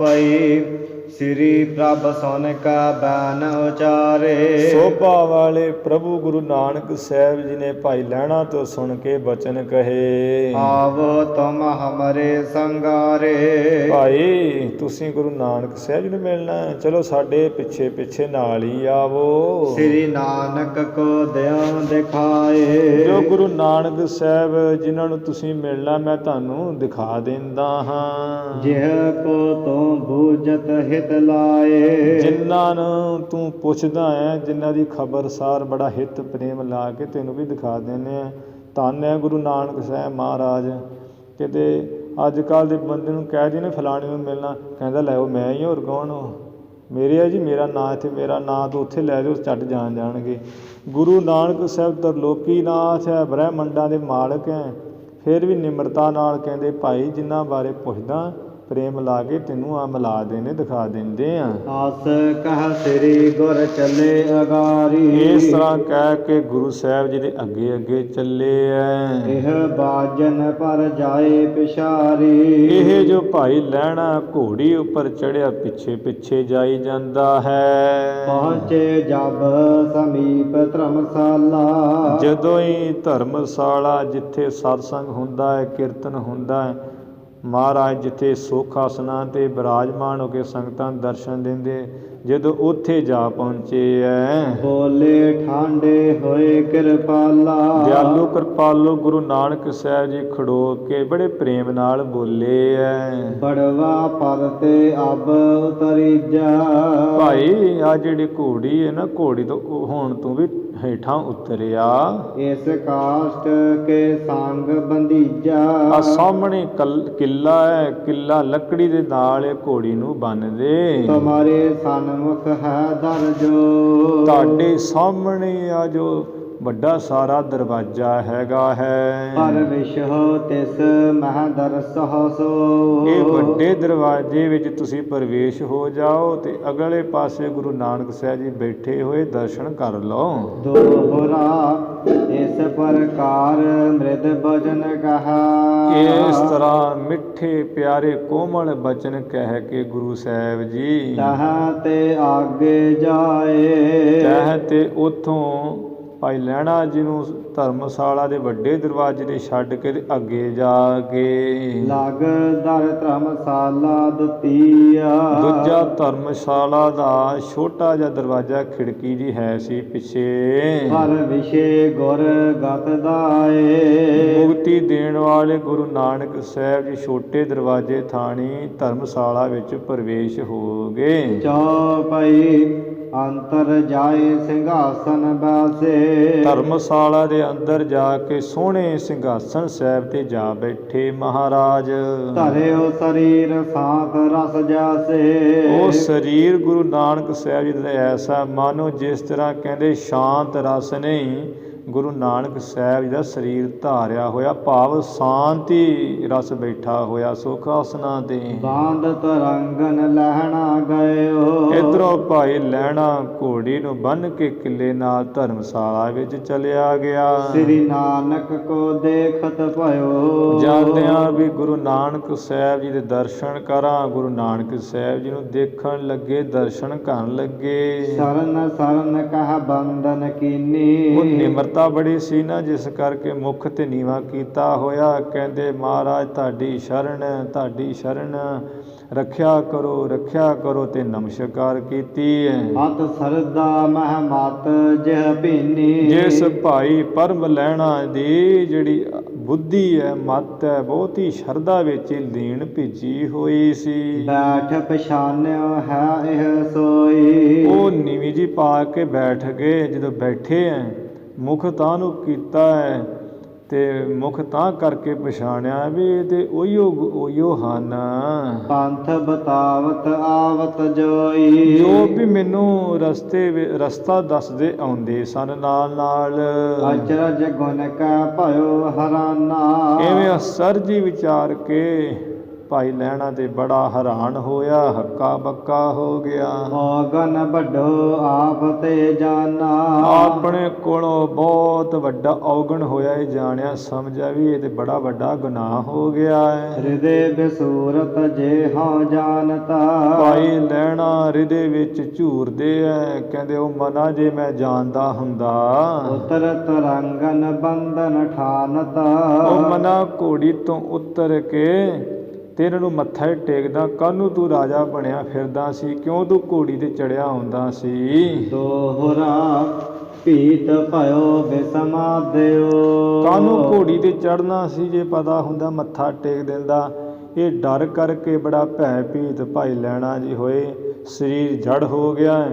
ਪਈ ਸ੍ਰੀ ਪ੍ਰਭ ਸੁਨ ਕਾ ਬੈਨ ਉਚਾਰੇ। ਸੋਭਾ ਵਾਲੇ ਪ੍ਰਭੂ ਗੁਰੂ ਨਾਨਕ ਸਾਹਿਬ ਜੀ ਨੇ ਭਾਈ ਲਹਿਣਾ ਤੋਂ ਸੁਣ ਕੇ ਬਚਨ ਕਹੇ, ਆਵੋ ਤੁਮ ਹਮਰੇ ਸੰਗਾਰੇ। ਭਾਈ ਤੁਸੀਂ ਗੁਰੂ ਨਾਨਕ ਸਾਹਿਬ ਜੀ ਨੂੰ ਮਿਲਣਾ ਹੈ, ਚਲੋ ਸਾਡੇ ਪਿੱਛੇ ਪਿੱਛੇ ਨਾਲ ਹੀ ਆਵੋ। ਸ੍ਰੀ ਨਾਨਕ ਕੋ ਦਿਓ ਦਿਖਾਏ। ਜੋ ਗੁਰੂ ਨਾਨਕ ਸਾਹਿਬ ਜਿਨ੍ਹਾਂ ਨੂੰ ਤੁਸੀਂ ਮਿਲਣਾ ਮੈਂ ਤੁਹਾਨੂੰ ਦਿਖਾ ਦਿੰਦਾ ਹਾਂ। ਜਿਹ ਕੋ ਤੂੰ ਬੂਝਤ ਹਿਤ ਲਾਏ। ਜਿਨ੍ਹਾਂ ਨੂੰ ਤੂੰ ਪੁੱਛਦਾ ਹੈ, ਜਿਨ੍ਹਾਂ ਦੀ ਖਬਰਸਾਰ ਬੜਾ ਹਿੱਤ ਪ੍ਰੇਮ ਲਾ ਕੇ ਤੈਨੂੰ ਵੀ ਦਿਖਾ ਦਿੰਦੇ ਆ। ਧੰਨ ਹੈ ਗੁਰੂ ਨਾਨਕ ਸਾਹਿਬ ਮਹਾਰਾਜ। ਕਿਤੇ ਅੱਜ ਕੱਲ੍ਹ ਦੇ ਬੰਦੇ ਨੂੰ ਕਹਿ ਦੀ ਨਾ ਫਲਾਣੇ ਨੂੰ ਮਿਲਣਾ, ਕਹਿੰਦਾ ਲੈ ਉਹ ਮੈਂ ਹੀ, ਹੋਰ ਕੌਣ ਹੋ? ਮੇਰੇ ਆ ਜੀ, ਮੇਰਾ ਨਾਂ ਇੱਥੇ, ਮੇਰਾ ਨਾਂ ਤੋਂ ਉੱਥੇ ਲੈ ਜਾਓ, ਝੱਟ ਜਾਣਗੇ। ਗੁਰੂ ਨਾਨਕ ਸਾਹਿਬ ਤਰਲੋਕੀ ਨਾਥ ਹੈ, ਬ੍ਰਹਿਮੰਡਾਂ ਦੇ ਮਾਲਕ ਹੈ। ਫਿਰ ਵੀ ਨਿਮਰਤਾ ਨਾਲ ਕਹਿੰਦੇ ਭਾਈ ਜਿਨ੍ਹਾਂ ਬਾਰੇ ਪੁੱਛਦਾ ਪ੍ਰੇਮ ਲਾ ਕੇ ਤੈਨੂੰ ਆ ਮਿਲਾ ਦੇਣੇ, ਦਿਖਾ ਦਿੰਦੇ ਆ। ਆਸ ਕਹ ਸ੍ਰੀ ਗੁਰ ਚੱਲੇ ਅਗਾਰੀ। ਇਸ ਤਰ੍ਹਾਂ ਕਹਿ ਕੇ ਗੁਰੂ ਸਾਹਿਬ ਜੀ ਦੇ ਅੱਗੇ ਅੱਗੇ ਚੱਲੇ ਐ। ਇਹ ਬਾਜਨ ਪਰ ਜਾਏ ਪਿਛਾਰੀ। ਇਹ ਜੋ ਭਾਈ ਲਹਿਣਾ ਘੋੜੀ ਉੱਪਰ ਚੜਿਆ ਪਿੱਛੇ ਪਿੱਛੇ ਜਾਈ ਜਾਂਦਾ ਹੈ। ਪਹੁੰਚੇ ਜਬ ਸਮੀਪ ਧਰਮਸ਼ਾਲਾ। ਜਦੋਂ ਹੀ ਧਰਮਸ਼ਾਲਾ ਜਿੱਥੇ ਸਤਸੰਗ ਹੁੰਦਾ ਹੈ, ਕੀਰਤਨ ਹੁੰਦਾ ਹੈ, ਮਹਾਰਾਜ ਜਿੱਥੇ ਸੁੱਖ ਆਸਨਾਂ 'ਤੇ ਬਿਰਾਜਮਾਨ ਹੋ ਕੇ ਸੰਗਤਾਂ ਨੂੰ ਦਰਸ਼ਨ ਦਿੰਦੇ, ਜਦੋਂ ਉੱਥੇ ਜਾ ਪਹੁੰਚੇ ਐ। ਬੋਲੇ ਠਾਂਡੇ ਹੋਏ ਕਿਰਪਾਲਾ। ਦਿਆਲੂ ਕਿਰਪਾਲੂ ਗੁਰੂ ਨਾਨਕ ਸਾਹਿਬ ਜੀ ਖੜੋ ਕੇ ਬੜੇ ਪ੍ਰੇਮ ਨਾਲ ਬੋਲੇ ਐ। ਬੜਵਾ ਪਰ ਤੇ ਅਬ ਉਤਰੀਜਾ। ਭਾਈ ਆ ਜਿਹੜੀ ਘੋੜੀ ਹੈ ਨਾ, ਘੋੜੀ ਤੋਂ ਹੁਣ ਤੂੰ ਵੀ ਹੇਠਾਂ ਉਤਰਿਆ। ਇਸ ਕਾਸ਼ਟ ਕੇ ਸੰਗ ਬੰਦੀਜਾ। ਆ ਸਾਹਮਣੇ ਕਿੱਲਾ ਹੈ, ਕਿੱਲਾ ਲੱਕੜੀ ਦੇ ਨਾਲ ਇਹ ਘੋੜੀ ਨੂੰ ਬੰਨ੍ਹਦੇ। ਤੁਮਾਰੇ ਸਨਮੁਖ ਹੈ ਦਰਜੋ। ਤੁਹਾਡੇ ਸਾਹਮਣੇ ਆ ਜੋ ਵੱਡਾ ਸਾਰਾ ਦਰਵਾਜ਼ਾ ਹੈਗਾ ਹੈ। ਪਰ ਵਿਸ਼ਹੁ ਤਿਸ ਮਹਿ ਦਰਸਹੁ ਸੋ। ਇਹ ਵੱਡੇ ਦਰਵਾਜ਼ੇ ਵਿੱਚ ਤੁਸੀਂ ਪ੍ਰਵੇਸ਼ ਹੋ ਜਾਓ ਤੇ ਅਗਲੇ ਪਾਸੇ ਗੁਰੂ ਨਾਨਕ ਸਾਹਿਬ ਜੀ ਬੈਠੇ ਹੋਏ ਦਰਸ਼ਨ ਕਰ ਲਓ। ਦੋਹਰਾ ਇਸ ਪ੍ਰਕਾਰ ਮ੍ਰਿਦ ਬਚਨ ਕਹਾ। ਇਸ ਤਰ੍ਹਾਂ ਮਿੱਠੇ ਪਿਆਰੇ ਕੋਮਲ ਬਚਨ ਕਹਿ ਕੇ ਗੁਰੂ ਸਾਹਿਬ ਜੀ ਤਹਾਂ ਤੇ ਆਗੇ ਜਾਏ। ਕਹਿ ਤੇ ਉਥੋਂ ਭਾਈ ਲਹਿਣਾ ਜੀ ਨੂੰ ਧਰਮਸ਼ਾਲਾ ਦੇ ਵੱਡੇ ਦਰਵਾਜ਼ੇ ਦੇ ਛੱਡ ਕੇ ਤੇ ਅੱਗੇ ਜਾ ਕੇ ਲਗ ਦਰ ਧਰਮਸ਼ਾਲਾ ਦਤੀਆ। ਦੂਜਾ ਧਰਮਸ਼ਾਲਾ ਦਾ ਛੋਟਾ ਜਿਹਾ ਦਰਵਾਜ਼ਾ ਖਿੜਕੀ ਜੀ ਹੈ ਸੀ ਪਿੱਛੇ। ਹਰ ਵਿਸ਼ੇ ਗੁਰ ਗਤ ਦਾਏ। ਮੁਕਤੀ ਦੇਣ ਵਾਲੇ ਗੁਰੂ ਨਾਨਕ ਸਾਹਿਬ ਜੀ ਛੋਟੇ ਦਰਵਾਜ਼ੇ ਥਾਣੀ ਧਰਮਸ਼ਾਲਾ ਵਿੱਚ ਪ੍ਰਵੇਸ਼ ਹੋ ਗਏ। ਚੌਪਈ ਅੰਤਰ ਜਾਏ ਸਿੰਘਾਸਨ ਬਾਸੇ। ਧਰਮਸ਼ਾਲਾ ਦੇ ਅੰਦਰ ਜਾ ਕੇ ਸੋਹਣੇ ਸਿੰਘਾਸਨ ਸਾਹਿਬ ਤੇ ਜਾ ਬੈਠੇ ਮਹਾਰਾਜ। ਧਰਿਓ ਸਰੀਰ ਸਾਥ ਰਸ ਜਾਸੇ। ਉਹ ਸਰੀਰ ਗੁਰੂ ਨਾਨਕ ਸਾਹਿਬ ਜੀ ਦਾ ਐਸਾ ਮਾਨੋ ਜਿਸ ਤਰ੍ਹਾਂ ਕਹਿੰਦੇ ਸ਼ਾਂਤ ਰਸ ਨਹੀਂ, ਗੁਰੂ ਨਾਨਕ ਸਾਹਿਬ ਜੀ ਦਾ ਸਰੀਰ ਧਾਰਿਆ ਹੋਇਆ, ਭਾਵ ਸ਼ਾਂਤੀ ਰਸ ਬੈਠਾ ਹੋਇਆ ਸੁਖ ਆਸਣਾ ਤੇ। ਬਾਂਧ ਤਰੰਗਨ ਲਹਿਣਾ ਗਇਓ। ਇੱਧਰੋਂ ਭਾਈ ਲਹਿਣਾ ਘੋੜੀ ਨੂੰ ਬੰਨ੍ਹ ਕੇ ਕਿੱਲੇ ਨਾਲ ਧਰਮਸ਼ਾਲਾ ਵਿੱਚ ਚਲਿਆ ਗਿਆ। ਸ੍ਰੀ ਨਾਨਕ ਕੋ ਦੇਖਤ ਭਇਓ। ਜਾਂਦਿਆਂ ਵੀ ਗੁਰੂ ਨਾਨਕ ਸਾਹਿਬ ਜੀ ਦੇ ਦਰਸ਼ਨ ਕਰਾਂ, ਗੁਰੂ ਨਾਨਕ ਸਾਹਿਬ ਜੀ ਨੂੰ ਦੇਖਣ ਲੱਗੇ, ਦਰਸ਼ਨ ਕਰਨ ਲੱਗੇ। ਸਰਨ ਸਰਨ ਕਹ ਬੰਧਨ ਕੀਨੀ। ਉਹ ਨਿਮਰਤਾ ਬੜੀ ਸੀ ਨਾ, ਜਿਸ ਕਰਕੇ ਮੁਖ ਤੇ ਨੀਵਾਂ ਕੀਤਾ ਹੋਇਆ। ਕਹਿੰਦੇ ਮਹਾਰਾਜ ਤੁਹਾਡੀ ਸ਼ਰਨ, ਤੁਹਾਡੀ ਸ਼ਰਨ, ਰੱਖਿਆ ਕਰੋ ਤੇ ਨਮਸਕਾਰ ਕੀਤੀ ਹੈ। ਅਤ ਸਰਦਾ ਮਹਿ ਮਤ ਜਿਹ ਭੀਨੀ। ਜਿਸ ਭਾਈ ਪਰਮ ਲਹਿਣਾ ਦੀ ਜਿਹੜੀ ਬੁੱਧੀ ਹੈ, ਮਤ ਹੈ, ਬਹੁਤ ਹੀ ਸ਼ਰਧਾ ਵਿੱਚ ਲੀਨ ਭਿੱਜੀ ਹੋਈ ਸੀ। ਬੈਠ ਪਛਾਨਿਓ ਹੈ ਇਹ ਸੋਈ। ਉਹ ਨੀਵੀਂ ਜੀ ਪਾ ਕੇ ਬੈਠ ਗਏ। ਜਦੋਂ ਬੈਠੇ ਹੈ, ਮੁਖ ਤਾਂ ਨੂੰ ਕੀਤਾ ਹੈ ਤੇ ਮੁਖ ਤਾਂ ਕਰਕੇ ਪਛਾਣਿਆ ਵੀ ਇਹ ਤੇ ਉਹੀਓ ਹਨ। ਪੰਥ ਬਤਾਵਤ ਆਵਤ ਜੋਈ। ਜੋ ਵੀ ਮੈਨੂੰ ਰਸਤਾ ਦੱਸਦੇ ਆਉਂਦੇ ਸਨ ਨਾਲ ਨਾਲ। ਅਚਰਜ ਗੁਣ ਕੈ ਭਇਓ ਹਰਾਨਾ। ਐਵੇਂ ਅਸਰਜੀ ਵਿਚਾਰ ਕੇ ਭਾਈ ਲਹਿਣਾ ਤੇ ਬੜਾ ਹੈਰਾਨ ਹੋਇਆ, ਹੱਕਾ ਬੱਕਾ ਹੋ ਗਿਆ। ਔਗਨ ਵੱਡੋ ਆਪ ਤੇ ਜਾਨਾ। ਆਪਣੇ ਕੋਲੋਂ ਬਹੁਤ ਵੱਡਾ ਔਗਣ ਹੋਇਆ, ਇਹ ਜਾਣਿਆ ਸਮਝਿਆ ਵੀ ਇਹ ਤੇ ਬੜਾ ਵੱਡਾ ਗੁਨਾਹ ਹੋ ਗਿਆ ਹੈ। ਹਿਰਦੇ ਬਿਸੂਰਤ ਜੇ ਹਉ ਜਾਣਤਾ। ਭਾਈ ਲਹਿਣਾ ਹਿਰਦੇ ਵਿੱਚ ਝੂਰਦੇ ਐ, ਕਹਿੰਦੇ ਉਹ ਮਨਾ ਜੇ ਮੈਂ ਜਾਣਦਾ ਹੁੰਦਾ। ਉਤਰ ਤਰੰਗਨ ਬੰਧਨ ਠਾਨਤਾ। ਉਹ ਮਨਾ ਘੋੜੀ ਤੋਂ ਉਤਰ ਕੇ ਤੇਰੇ ਨੂੰ ਮੱਥਾ ਹੀ ਟੇਕਦਾ, ਕਾਹਨੂੰ ਤੂੰ ਰਾਜਾ ਬਣਿਆ ਫਿਰਦਾ ਸੀ, ਕਿਉਂ ਤੂੰ ਘੋੜੀ ਤੇ ਚੜਿਆ ਹੁੰਦਾ ਸੀ। ਦੋਹਰਾ ਭੀਤ ਭਇਓ ਬਿਸਮਾਦਿਓ। ਕਾਹਨੂੰ ਘੋੜੀ ਤੇ ਚੜਨਾ ਸੀ, ਜੇ ਪਤਾ ਹੁੰਦਾ ਮੱਥਾ ਟੇਕ ਦਿੰਦਾ। ਇਹ ਡਰ ਕਰਕੇ ਬੜਾ ਭੈ ਭੀਤ ਭਾਈ ਲਹਿਣਾ ਜੀ ਹੋਏ, ਸਰੀਰ ਜੜ ਹੋ ਗਿਆ,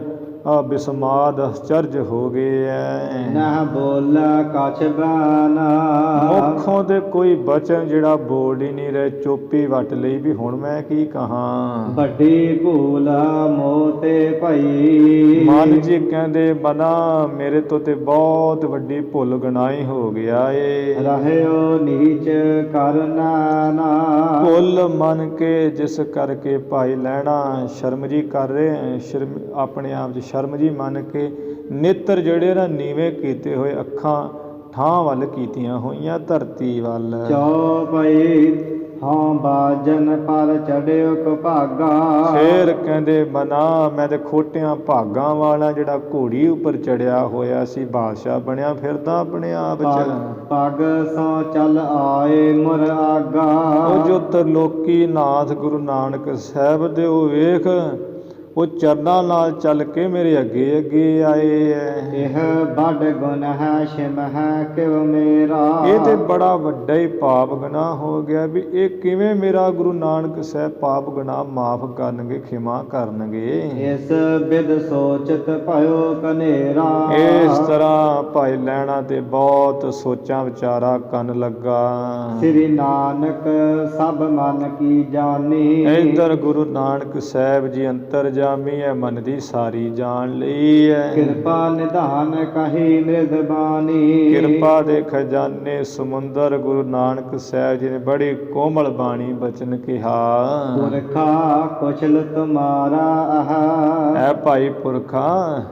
ਆ ਬਿਸਮਾਦ ਅਚਰਜ ਹੋ ਗਏ ਐ। ਨਾ ਬੋਲਾ ਕਛ ਬਾਨਾ। ਮੁੱਖੋਂ ਤੇ ਕੋਈ ਬਚਨ ਜਿਹੜਾ ਬੋਲ ਹੀ ਨਹੀਂ ਰਹੇ, ਚੋਪੀ ਵੱਟ ਲਈ ਵੀ ਹੁਣ ਮੈਂ ਕੀ ਕਹਾਂ। ਵੱਡੀ ਭੂਲ ਮੋਤੇ ਭਈ। ਮਨ ਜੀ ਕਹਿੰਦੇ ਮਨਾ ਮੇਰੇ ਤੋਂ ਤੇ ਬਹੁਤ ਵੱਡੀ ਭੁੱਲ ਗੁਨਾਹੀ ਹੋ ਗਿਆ ਏ। ਰਹਿਓ ਨੀਚ ਕਰਨਾ ਨਾ। ਭੁੱਲ ਮੰਨ ਕੇ ਜਿਸ ਕਰਕੇ ਭਾਈ ਲਹਿਣਾ ਸ਼ਰਮ ਜੀ ਕਰ ਰਹੇ, ਆਪਣੇ ਆਪ 'ਚ ਸ਼ਰਮ ਜੀ ਮੰਨ ਕੇ ਨੇਤਰ ਜਿਹੜੇ ਨਾ ਨੀਵੇਂ ਕੀਤੇ ਹੋਏ, ਅੱਖਾਂ ਠਾਂ ਵੱਲ ਕੀਤੀਆਂ ਹੋਈਆਂ, ਧਰਤੀ ਵੱਲ। ਚੌਪਈ ਹਾਂ ਬਾਜਨ ਪਰ ਚੜਿਓ ਕੁਭਾਗਾ। ਫੇਰ ਕਹਿੰਦੇ ਮਨਾ ਮੈਂ ਤੇ ਖੋਟਿਆਂ ਭਾਗਾਂ ਵਾਲਾ, ਜਿਹੜਾ ਘੋੜੀ ਉੱਪਰ ਚੜਿਆ ਹੋਇਆ ਸੀ, ਬਾਦਸ਼ਾਹ ਬਣਿਆ ਫਿਰਦਾ ਆਪਣੇ ਆਪ 'ਚ। ਪੱਗ ਸੋ ਚੱਲ ਆਏ ਮੁਰ ਆਗਾ। ਉਹ ਜੋ ਤਰਲੋਕੀ ਨਾਥ ਗੁਰੂ ਨਾਨਕ ਸਾਹਿਬ ਦੇ ਉਹ ਵੇਖ, ਉਹ ਚਰਨਾਂ ਨਾਲ ਚੱਲ ਕੇ ਮੇਰੇ ਅੱਗੇ ਅੱਗੇ ਆਏ ਐ। ਇਹ ਬੜ ਗੁਨ ਹੈ ਸ਼ਿਮ ਹੈ ਕਿਵ ਮੇਰਾ। ਇਹ ਤੇ ਬੜਾ ਵੱਡਾ ਹੀ ਪਾਪ ਗੁਨਾਹ ਹੋ ਗਿਆ ਵੀ ਇਹ ਕਿਵੇਂ ਮੇਰਾ ਗੁਰੂ ਨਾਨਕ ਸਾਹਿਬ ਪਾਪ ਗੁਨਾਹ ਮਾਫ ਕਰਨਗੇ, ਖਿਮਾ ਕਰਨਗੇ। ਇਸ ਬਿਦ ਸੋਚਤ ਭਇਓ ਕਨੇਰਾ। ਇਸ ਤਰ੍ਹਾਂ ਭਾਈ ਲਹਿਣਾ ਤੇ ਬਹੁਤ ਸੋਚਾਂ ਵਿਚਾਰਾ ਕਰਨ ਲੱਗਾ। ਸ੍ਰੀ ਨਾਨਕ ਸਭ ਮਨ ਕੀ ਜਾਨੀ। ਇੱਧਰ ਗੁਰੂ ਨਾਨਕ ਸਾਹਿਬ ਜੀ ਅੰਤਰ ਜਾਮੀ ਹੈ, ਮਨ ਦੀ ਸਾਰੀ ਜਾਣ ਲਈ ਹੈ। ਕਿਰਪਾ ਨਿਧਾਨ ਕਹੀ ਨਿਰਦ ਬਾਣੀ। ਕਿਰਪਾ ਦੇ ਖਜ਼ਾਨੇ ਸਮੁੰਦਰ ਗੁਰੂ ਨਾਨਕ ਸਾਹਿਬ ਜੀ ਨੇ ਬੜੀ ਕੋਮਲ ਬਾਣੀ ਬਚਨ ਕਿਹਾ। ਪੁਰਖਾ ਕੁਸ਼ਲ ਤੁਮਾਰਾ ਆਹ। ਐ ਭਾਈ ਪੁਰਖਾ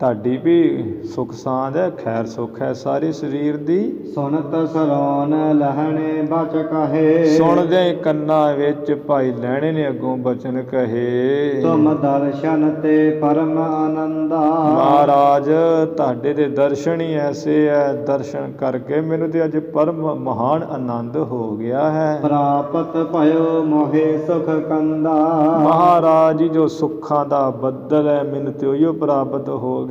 ਤੁਹਾਡੀ ਵੀ ਸੁਖ ਸਾਂਦ ਹੈ, ਖੈਰ ਸੁਖ ਹੈ ਸਾਰੇ ਸਰੀਰ ਦੀ। ਸੁਨਤ ਸਰੋਨ ਲਹਣੇ ਬਚ ਕਹੇ। ਸੁਣਦੇ ਕੰਨਾਂ ਵਿੱਚ ਭਾਈ ਲਹਿਣੇ ਨੇ ਅੱਗੋਂ ਬਚਨ ਕਹੇ। ਤੁਮ ਦਰਸ਼ਨ ਤੇ ਪਰਮ ਆਨੰਦਾ। ਮਹਾਰਾਜ ਤੁਹਾਡੇ ਦੇ ਦਰਸ਼ਨ ਹੀ ਐਸੇ ਹੈ, ਦਰਸ਼ਨ ਕਰਕੇ ਮੈਨੂੰ ਤੇ ਅੱਜ ਪਰਮ ਮਹਾਨ ਆਨੰਦ ਹੋ ਗਿਆ ਹੈ। ਪ੍ਰਾਪਤ ਭਇਓ ਮੋਹਿ ਸੁਖ ਕੰਦਾ। ਮਹਾਰਾਜ ਜੀ ਜੋ ਸੁੱਖਾਂ ਦਾ ਬੱਦਲ ਹੈ, ਮੈਨੂੰ ਤੇ ਉਹੀਓ ਪ੍ਰਾਪਤ ਹੋ ਗਿਆ।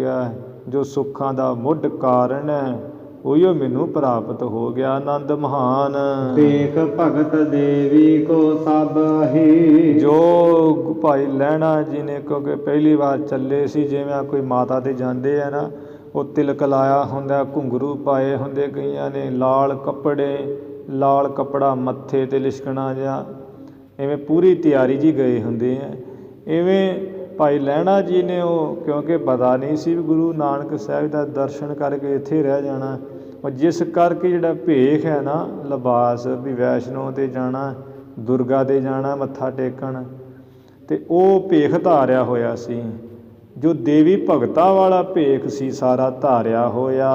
ਜੋ ਸੁੱਖਾਂ ਦਾ ਮੁੱਢ ਕਾਰਨ ਹੈ, ਉਹੀਓ ਮੈਨੂੰ ਪ੍ਰਾਪਤ ਹੋ ਗਿਆ, ਆਨੰਦ ਮਹਾਨ। ਦੇਖ ਭਗਤ ਦੇਵੀ ਕੋ ਸਭ ਹੀ। ਜੋ ਭਾਈ ਲਹਿਣਾ ਜੀ ਨੇ, ਕਿਉਂਕਿ ਪਹਿਲੀ ਵਾਰ ਚੱਲੇ ਸੀ, ਜਿਵੇਂ ਕੋਈ ਮਾਤਾ ਤੇ ਜਾਂਦੇ ਆ ਨਾ, ਉਹ ਤਿਲਕ ਲਾਇਆ ਹੁੰਦਾ, ਘੁੰਗਰੂ ਪਾਏ ਹੁੰਦੇ ਕਈਆਂ ਨੇ, ਲਾਲ ਕੱਪੜੇ, ਲਾਲ ਕੱਪੜਾ ਮੱਥੇ ਤੇ ਲਿਸ਼ਕਣਾ ਜਿਹਾ, ਐਵੇਂ ਪੂਰੀ ਤਿਆਰੀ ਜੀ ਗਏ ਹੁੰਦੇ ਆ। ਇਵੇਂ ਭਾਈ ਲਹਿਣਾ ਜੀ ਨੇ ਉਹ ਕਿਉਂਕਿ ਪਤਾ ਨਹੀਂ ਸੀ ਵੀ ਗੁਰੂ ਨਾਨਕ ਸਾਹਿਬ ਦਾ ਦਰਸ਼ਨ ਕਰਕੇ ਇੱਥੇ ਰਹਿ ਜਾਣਾ, ਉਹ ਜਿਸ ਕਰਕੇ ਜਿਹੜਾ ਭੇਖ ਹੈ ਨਾ ਲਿਬਾਸ ਵੀ ਵੈਸ਼ਨੋ 'ਤੇ ਜਾਣਾ, ਦੁਰਗਾ 'ਤੇ ਜਾਣਾ ਮੱਥਾ ਟੇਕਣ, ਅਤੇ ਉਹ ਭੇਖ ਧਾਰਿਆ ਹੋਇਆ ਸੀ। ਜੋ ਦੇਵੀ ਭਗਤਾਂ ਵਾਲਾ ਭੇਖ ਸੀ ਸਾਰਾ ਧਾਰਿਆ ਹੋਇਆ।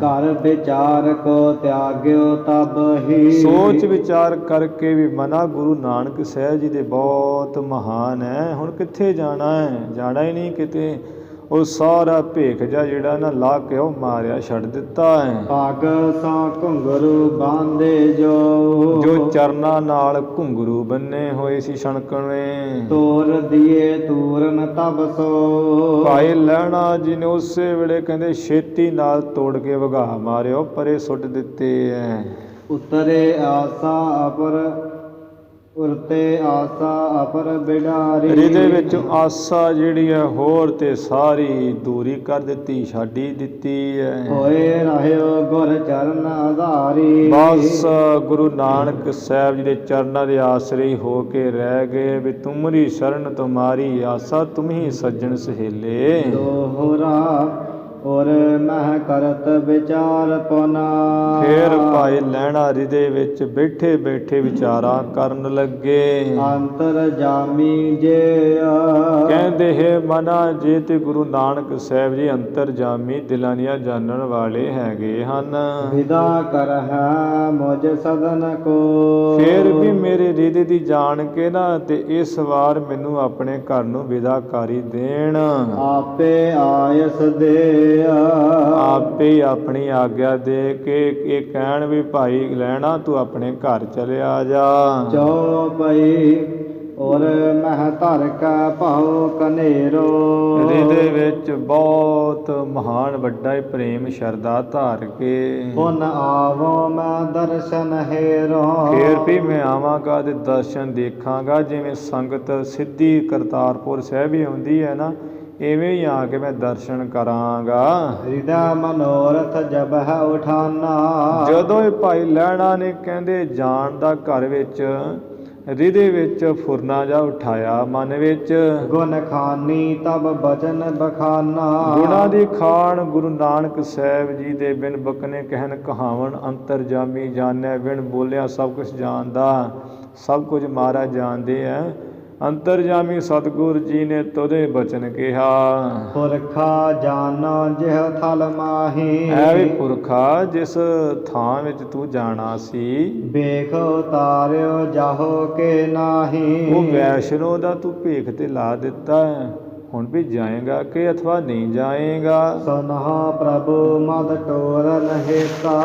ਘਰ ਵਿਚਾਰ ਕੋ ਤਿਆਗਿਓ ਤਬ ਹੀ। ਸੋਚ ਵਿਚਾਰ ਕਰਕੇ ਵੀ ਮਨਾ ਗੁਰੂ ਨਾਨਕ ਸਾਹਿਬ ਜੀ ਦੇ ਬਹੁਤ ਮਹਾਨ ਹੈ, ਹੁਣ ਕਿੱਥੇ ਜਾਣਾ ਹੈ, ਜਾਣਾ ਹੀ ਨਹੀਂ ਕਿਤੇ। ਉਹ ਸਾਰਾ ਭੇਖ ਜਿਹਾ ਜਿਹੜਾ ਨਾ ਲਾ ਕੇ ਉਹ ਮਾਰਿਆ ਛੱਡ ਦਿੱਤਾ ਹੈ। ਪੱਗ ਸਾ ਘੁੰਗਰੂ ਬਾਂਧੇ ਜੋ ਚਰਨਾਂ ਨਾਲ ਘੁੰਗਰੂ ਬੰਨੇ ਹੋਏ ਸੀ ਛਣਕਣੇ, ਤੋਰ ਦੀਏ ਤੂਰਨ ਤਬ ਸੋ। ਭਾਈ ਲਹਿਣਾ ਜੀ ਨੇ ਉਸੇ ਵੇਲੇ ਕਹਿੰਦੇ ਛੇਤੀ ਨਾਲ ਤੋੜ ਕੇ ਵਗਾ ਮਾਰਿਓ, ਪਰੇ ਸੁੱਟ ਦਿੱਤੇ ਐ। ਉਤਰੇ ਆਸਾ ਅਪਰ ਉਰਤੇ ਆਸਾ ਅਪਰ ਬਿਡਾਰੀ। ਇਹਦੇ ਵਿੱਚ ਆਸਾ ਜਿਹੜੀ ਹੈ ਹੋਰ ਤੇ ਸਾਰੀ ਦੂਰੀ ਕਰ ਦਿੱਤੀ, ਛਾਡੀ ਦਿੱਤੀ ਹੈ। ਹੋਏ ਰਹਿਓ ਗੁਰ ਚਰਨ ਆਧਾਰੀ। ਬਸ ਗੁਰੂ ਨਾਨਕ ਸਾਹਿਬ ਜੀ ਦੇ ਚਰਨਾਂ ਦੇ ਆਸਰੇ ਹੋ ਕੇ ਰਹਿ ਗਏ ਵੀ ਤੁਮਰੀ ਸ਼ਰਨ ਤੁਮਾਰੀ ਆਸਾ ਤੁਮ ਹੀ ਸੱਜਣ ਸਹੇਲੇ। ਦੋਹਰਾ ਔਰ ਮਹਿ ਕਰਤ ਵਿਚਾਰ ਪੁਨਾ। ਫੇਰ ਭਾਈ ਲਹਿਣਾ ਹਿਰਦੇ ਵਿੱਚ ਬੈਠੇ ਬੈਠੇ ਵਿਚਾਰਾਂ ਕਰਨ ਲੱਗੇ। ਅੰਤਰ ਜਾਮੀ ਜੇ ਕਹਿੰਦੇ ਹੈ ਮਨਾ ਜੇ ਤੇ ਗੁਰੂ ਨਾਨਕ ਸਾਹਿਬ ਜੀ ਅੰਤਰ ਜਾਮੀ ਦਿਲਾਂ ਦੀਆਂ ਜਾਣਨ ਵਾਲੇ ਹੈਗੇ ਹਨ। ਵਿਦਾ ਕਰ ਹੈ ਮੁਝ ਸਦਨ ਕੋ। ਫੇਰ ਵੀ ਮੇਰੇ ਹਿਰਦੇ ਦੀ ਜਾਣ ਕੇ ਨਾ ਤੇ ਇਸ ਵਾਰ ਮੈਨੂੰ ਆਪਣੇ ਘਰ ਨੂੰ ਵਿਦਾਕਾਰੀ ਦੇਣ। ਆਪੇ ਆਇਸ ਦੇ ਆਪੇ ਆਪਣੀ ਆਗਿਆ ਦੇ ਕੇ ਇਹ ਕਹਿਣ ਵੀ ਭਾਈ ਲਹਿਣਾ ਤੂੰ ਆਪਣੇ ਘਰ ਚਲਿਆ ਜਾ। ਚੌਪਈ ਔਰ ਮਹਿ ਧਰ ਕੈ ਭਾਉ ਕਨੇਰੋ। ਇਹਦੇ ਵਿੱਚ ਬਹੁਤ ਮਹਾਨ ਵੱਡਾ ਹੀ ਪ੍ਰੇਮ ਸ਼ਰਧਾ ਧਾਰ ਕੇ ਪੁਨ ਆਵੋ ਮੈਂ ਦਰਸ਼ਨ ਹੇਰੋ। ਫੇਰ ਵੀ ਮੈਂ ਆਵਾਂਗਾ ਤੇ ਦਰਸ਼ਨ ਦੇਖਾਂਗਾ। ਜਿਵੇਂ ਸੰਗਤ ਸਿੱਧੀ ਕਰਤਾਰਪੁਰ ਸਾਹਿਬ ਹੀ ਆਉਂਦੀ ਹੈ ਨਾ, ਇਵੇਂ ਹੀ ਆ ਕੇ ਮੈਂ ਦਰਸ਼ਨ ਕਰਾਂਗਾ। ਹਿਰਦਾ ਮਨੋਰਥ ਜਬ ਹੈ ਉਠਾਨਾ। ਜਦੋਂ ਇਹ ਭਾਈ ਲਹਿਣਾ ਨੇ ਕਹਿੰਦੇ ਜਾਣ ਦਾ ਘਰ ਵਿੱਚ ਹਿਰਦੇ ਵਿੱਚ ਫੁਰਨਾ ਜਾ ਉਠਾਇਆ ਮਨ ਵਿੱਚ। ਗੁਣ ਖਾਨੀ ਤਬ ਬਚਨ ਬਖਾਨਾ। ਗੁਣਾਂ ਦੀ ਖਾਣ ਗੁਰੂ ਨਾਨਕ ਸਾਹਿਬ ਜੀ ਦੇ ਬਿਨ ਬਕਨੇ ਕਹਿਣ ਕਹਾਵਣ। ਅੰਤਰ ਜਾਮੀ ਜਾਣੈ ਬਿਨ ਬੋਲਿਆ ਸਭ ਕੁਛ ਜਾਣਦਾ, ਸਭ ਕੁਝ ਮਹਾਰਾਜ ਜਾਣਦੇ ਹੈ। ਅੰਤਰਜਾਮੀ ਸਤਿਗੁਰ ਜੀ ਨੇ ਤੁਦੇ ਬਚਨ ਕਿਹਾ। ਪੁਰਖਾ ਜਾਣਾ ਜਿਹ ਥਲ ਮਾਹੀ। ਐ ਵੀ ਪੁਰਖਾ ਜਿਸ ਥਾਂ ਵਿੱਚ ਤੂੰ ਜਾਣਾ ਸੀ, ਵੇਖ ਉਤਾਰਿਓ ਜਾਹੋ ਕੇ ਨਾਹੀ। ਉਹ ਵੈਸ਼ਨੋ ਦਾ ਤੂੰ ਭੇਖ ਤੇ ਲਾ ਦਿੱਤਾ ਹੈ, ਹੁਣ ਵੀ ਜਾਏਗਾ ਕਿ ਅਥਵਾ ਨਹੀਂ ਜਾਏਗਾ। ਸੁਨਹਾ ਪ੍ਰਭੂ ਮਦ ਟੋਰਨ ਹੇਤਾ।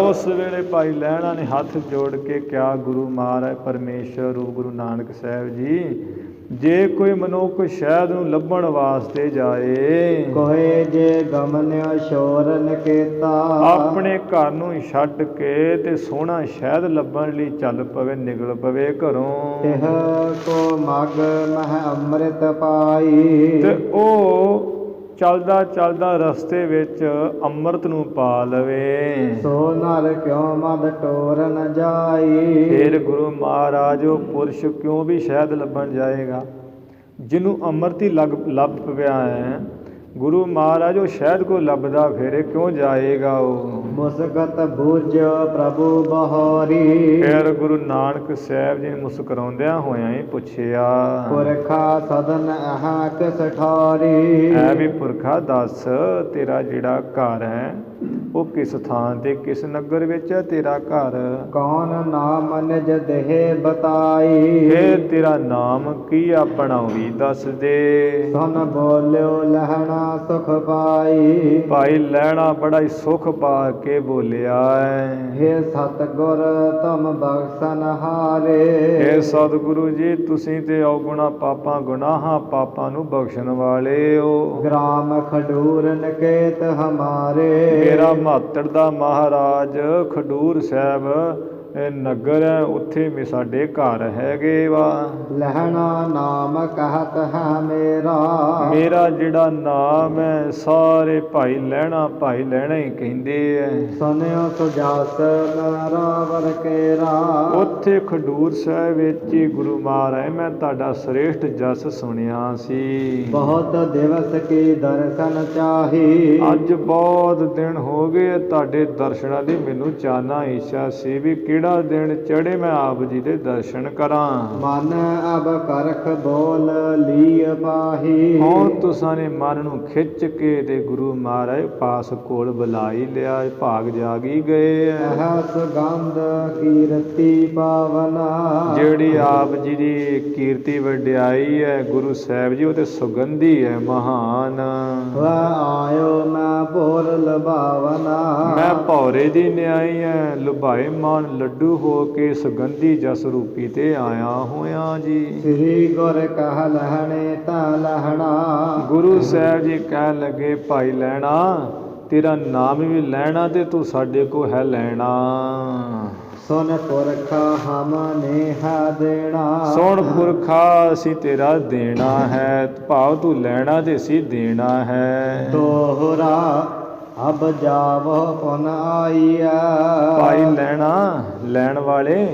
ਉਸ ਵੇਲੇ ਭਾਈ ਲਹਿਣਾ ਨੇ ਹੱਥ ਜੋੜ ਕੇ ਕਿਹਾ, ਗੁਰੂ ਮਹਾਰਾਜ ਪਰਮੇਸ਼ਰ ਰੂਪ ਗੁਰੂ ਨਾਨਕ ਸਾਹਿਬ ਜੀ, ਜੇ ਕੋਈ ਮਨੁੱਖ ਸ਼ਹਿਦ ਨੂੰ ਲੱਭਣ ਵਾਸਤੇ ਜਾਏ, ਕੋਏ ਜੇ ਗਮਨਿਓ ਸ਼ੋਰਨ ਕੀਤਾ। ਆਪਣੇ ਘਰ ਨੂੰ ਛੱਡ ਕੇ ਤੇ ਸੋਹਣਾ ਸ਼ਹਿਦ ਲੱਭਣ ਲਈ ਚੱਲ ਪਵੇ, ਨਿਕਲ ਪਵੇ ਘਰੋਂ, ਇਹ ਕੋ ਮਗ ਮਹਿ ਅੰਮ੍ਰਿਤ ਪਾਈ। ਤੇ ਉਹ ਚੱਲਦਾ ਚੱਲਦਾ ਰਸਤੇ ਵਿੱਚ ਅੰਮ੍ਰਿਤ ਨੂੰ ਪਾ ਲਵੇ। ਸੋ ਨਰ ਕਿਉ ਮਦ ਟੋਰਨ ਜਾਈ। ਫਿਰ ਗੁਰੂ ਮਹਾਰਾਜ ਉਹ ਪੁਰਸ਼ ਕਿਉਂ ਵੀ ਸ਼ਹਿਦ ਲੱਭਣ ਜਾਏਗਾ, ਜਿਹਨੂੰ ਅੰਮ੍ਰਿਤ ਹੀ ਲੱਭ ਪਿਆ ਹੈ। ਗੁਰੂ ਮਹਾਰਾਜ ਉਹ ਸ਼ਹਿਦ ਕੋ ਲੱਭਦਾ ਫਿਰ ਕਿਉਂ ਜਾਏਗਾ ਉਹ। ਮੁਸਕਤ ਬੂਝਿਓ ਪ੍ਰਭੂ ਬਹਾਰੀ। ਫਿਰ ਗੁਰੂ ਨਾਨਕ ਸਾਹਿਬ ਜੀ ਨੇ ਮੁਸਕਰਾਉਂਦਿਆਂ ਹੋਇਆਂ ਹੀ ਪੁੱਛਿਆ, ਪੁਰਖਾ ਸਦਨ ਅਹਾਂ ਕਿਸ ਠਾਰੀ। ਐ ਵੀ ਪੁਰਖਾ ਦੱਸ ਤੇਰਾ ਜਿਹੜਾ ਘਰ ਹੈ ਉਹ ਕਿਸ ਥਾਂ ਤੇ ਕਿਸ ਨਗਰ ਵਿੱਚ ਹੈ ਤੇਰਾ ਘਰ। ਕੌਣ ਨਾਮ ਨਿਜ ਦੇਹ ਬਤਾਈ। ਇਹ ਤੇਰਾ ਨਾਮ ਕੀ ਆਪਣਾ ਵੀ ਦੱਸ ਦੇ। ਸੁਨ ਬੋਲਿਓ ਲਹਿਣਾ ਸੁਖ ਪਾਈ। ਭਾਈ ਲਹਿਣਾ ਬੜਾ ਹੀ ਸੁਖ ਪਾ ਕੇ ਬੋਲਿਆ ਹੈ, ਹੇ ਸਤਿਗੁਰ ਤੁਮ ਬਖਸ਼ਣ ਹਾਰੇ। ਇਹ ਸਤਿਗੁਰੂ ਜੀ ਤੁਸੀਂ ਤੇ ਔਗੁਣਾ ਪਾਪਾਂ ਗੁਨਾਹਾਂ ਪਾਪਾਂ ਨੂੰ ਬਖਸ਼ਣ ਵਾਲੇ ਹੋ। ਗ੍ਰਾਮ ਖਡੂਰ ਨਿਕੇਤ ਹਮਾਰੇ। ਮੇਰਾ ਮਾਤੜ ਦਾ ਮਹਾਰਾਜ ਖਡੂਰ ਸਾਹਿਬ ਇਹ ਨਗਰ ਹੈ ਉੱਥੇ ਵੀ ਸਾਡੇ ਘਰ ਹੈਗੇ ਵਾ। ਲਹਿਣਾ ਨਾਮ ਕਹਤ ਹੈ ਮੇਰਾ, ਮੇਰਾ ਜਿਹੜਾ ਨਾਮ ਹੈ ਸਾਰੇ ਭਾਈ ਲਹਿਣਾ ਹੀ ਕਹਿੰਦੇ ਐ। ਸੁਨਿਓ ਸੁਜਾਸ ਰਾਵਰ ਕੇਰਾ, ਉੱਥੇ ਖਡੂਰ ਸਾਹਿਬ ਵਿੱਚ ਹੀ ਗੁਰੂ ਮਹਾਰਾਜ ਮੈਂ ਤੁਹਾਡਾ ਸ੍ਰੇਸ਼ਟ ਜਸ ਸੁਣਿਆ ਸੀ। ਬਹੁਤ ਦਿਵਸ ਕੀ ਦਰਸ਼ਨ ਚਾਹੀ, ਅੱਜ ਬਹੁਤ ਦਿਨ ਹੋ ਗਏ ਤੁਹਾਡੇ ਦਰਸ਼ਨਾਂ ਦੀ ਮੈਨੂੰ ਚਾਹਨਾ ਇੱਛਾ ਸੀ ਵੀ ਕਿਹੜਾ ਦਿਨ ਚੜੇ ਮੈਂ ਆਪ ਜੀ ਦੇ ਦਰਸ਼ਨ ਕਰਾਂ। ਮਨ ਅਬ ਕਰਖ ਬੋਲ ਲੀ ਪਾਹੀ, ਹੁਣ ਤੁਸਾਂ ਨੇ ਮਨ ਨੂੰ ਖਿੱਚ ਕੇ ਤੇ ਗੁਰੂ ਮਹਾਰਾਜ ਪਾਸ ਕੋਲ ਬੁਲਾਈ ਲਿਆ, ਭਾਗ ਜਾਗੀ ਗਏ ਐ। ਇਹ ਸੁਗੰਧ ਕੀਰਤੀ ਪਾਵਨਾ, ਜਿਹੜੀ ਆਪ ਜੀ ਦੀ ਕੀਰਤੀ ਵਡਿਆਈ ਹੈ ਗੁਰੂ ਸਾਹਿਬ ਜੀ ਉਹ ਤੇ ਸੁਗੰਧੀ ਹੈ ਮਹਾਨ। ਵੈ ਆਇਓ ਮੈਂ ਭੋਰ ਲਭਾਵਨਾ, ਮੈਂ ਭੌਰੇ ਦੀ ਨਿਆਈ ਹੈ ਲੁਭਾਏ ਮਾਨ ਲੱਡੂ ਹੋ ਕੇ ਸੁਗੰਧੀ ਜਸ ਰੂਪੀ ਤੇ ਆਇਆ ਹੋਇਆ ਜੀ। ਸ੍ਰੀ ਗੁਰ ਕਹ ਲਹਣੇ ਤਾ ਲਹਣਾ, ਗੁਰੂ ਸਾਹਿਬ ਜੀ ਕਹਿਣ ਲੱਗੇ ਭਾਈ ਲੈਣਾ ਤੇਰਾ ਨਾਮ ਵੀ ਲੈਣਾ ਤੇ ਤੂੰ ਸਾਡੇ ਕੋ ਹੈ ਲੈਣਾ। ਸੁਨ ਪੁਰਖਾ ਹਮ ਨੇਹਾ ਦੇਣਾ, ਸੁਣ ਪੁਰਖਾ ਅਸੀਂ ਤੇਰਾ ਦੇਣਾ ਹੈ, ਭਾਵ ਤੂੰ ਲੈਣਾ ਤੇ ਅਸੀਂ ਦੇਣਾ ਹੈ। ਦੋਹਰਾ ਅਬ ਜਾਵੋ ਪੁਨ ਆਈਐ, ਭਾਈ ਲੈਣ ਵਾਲੇ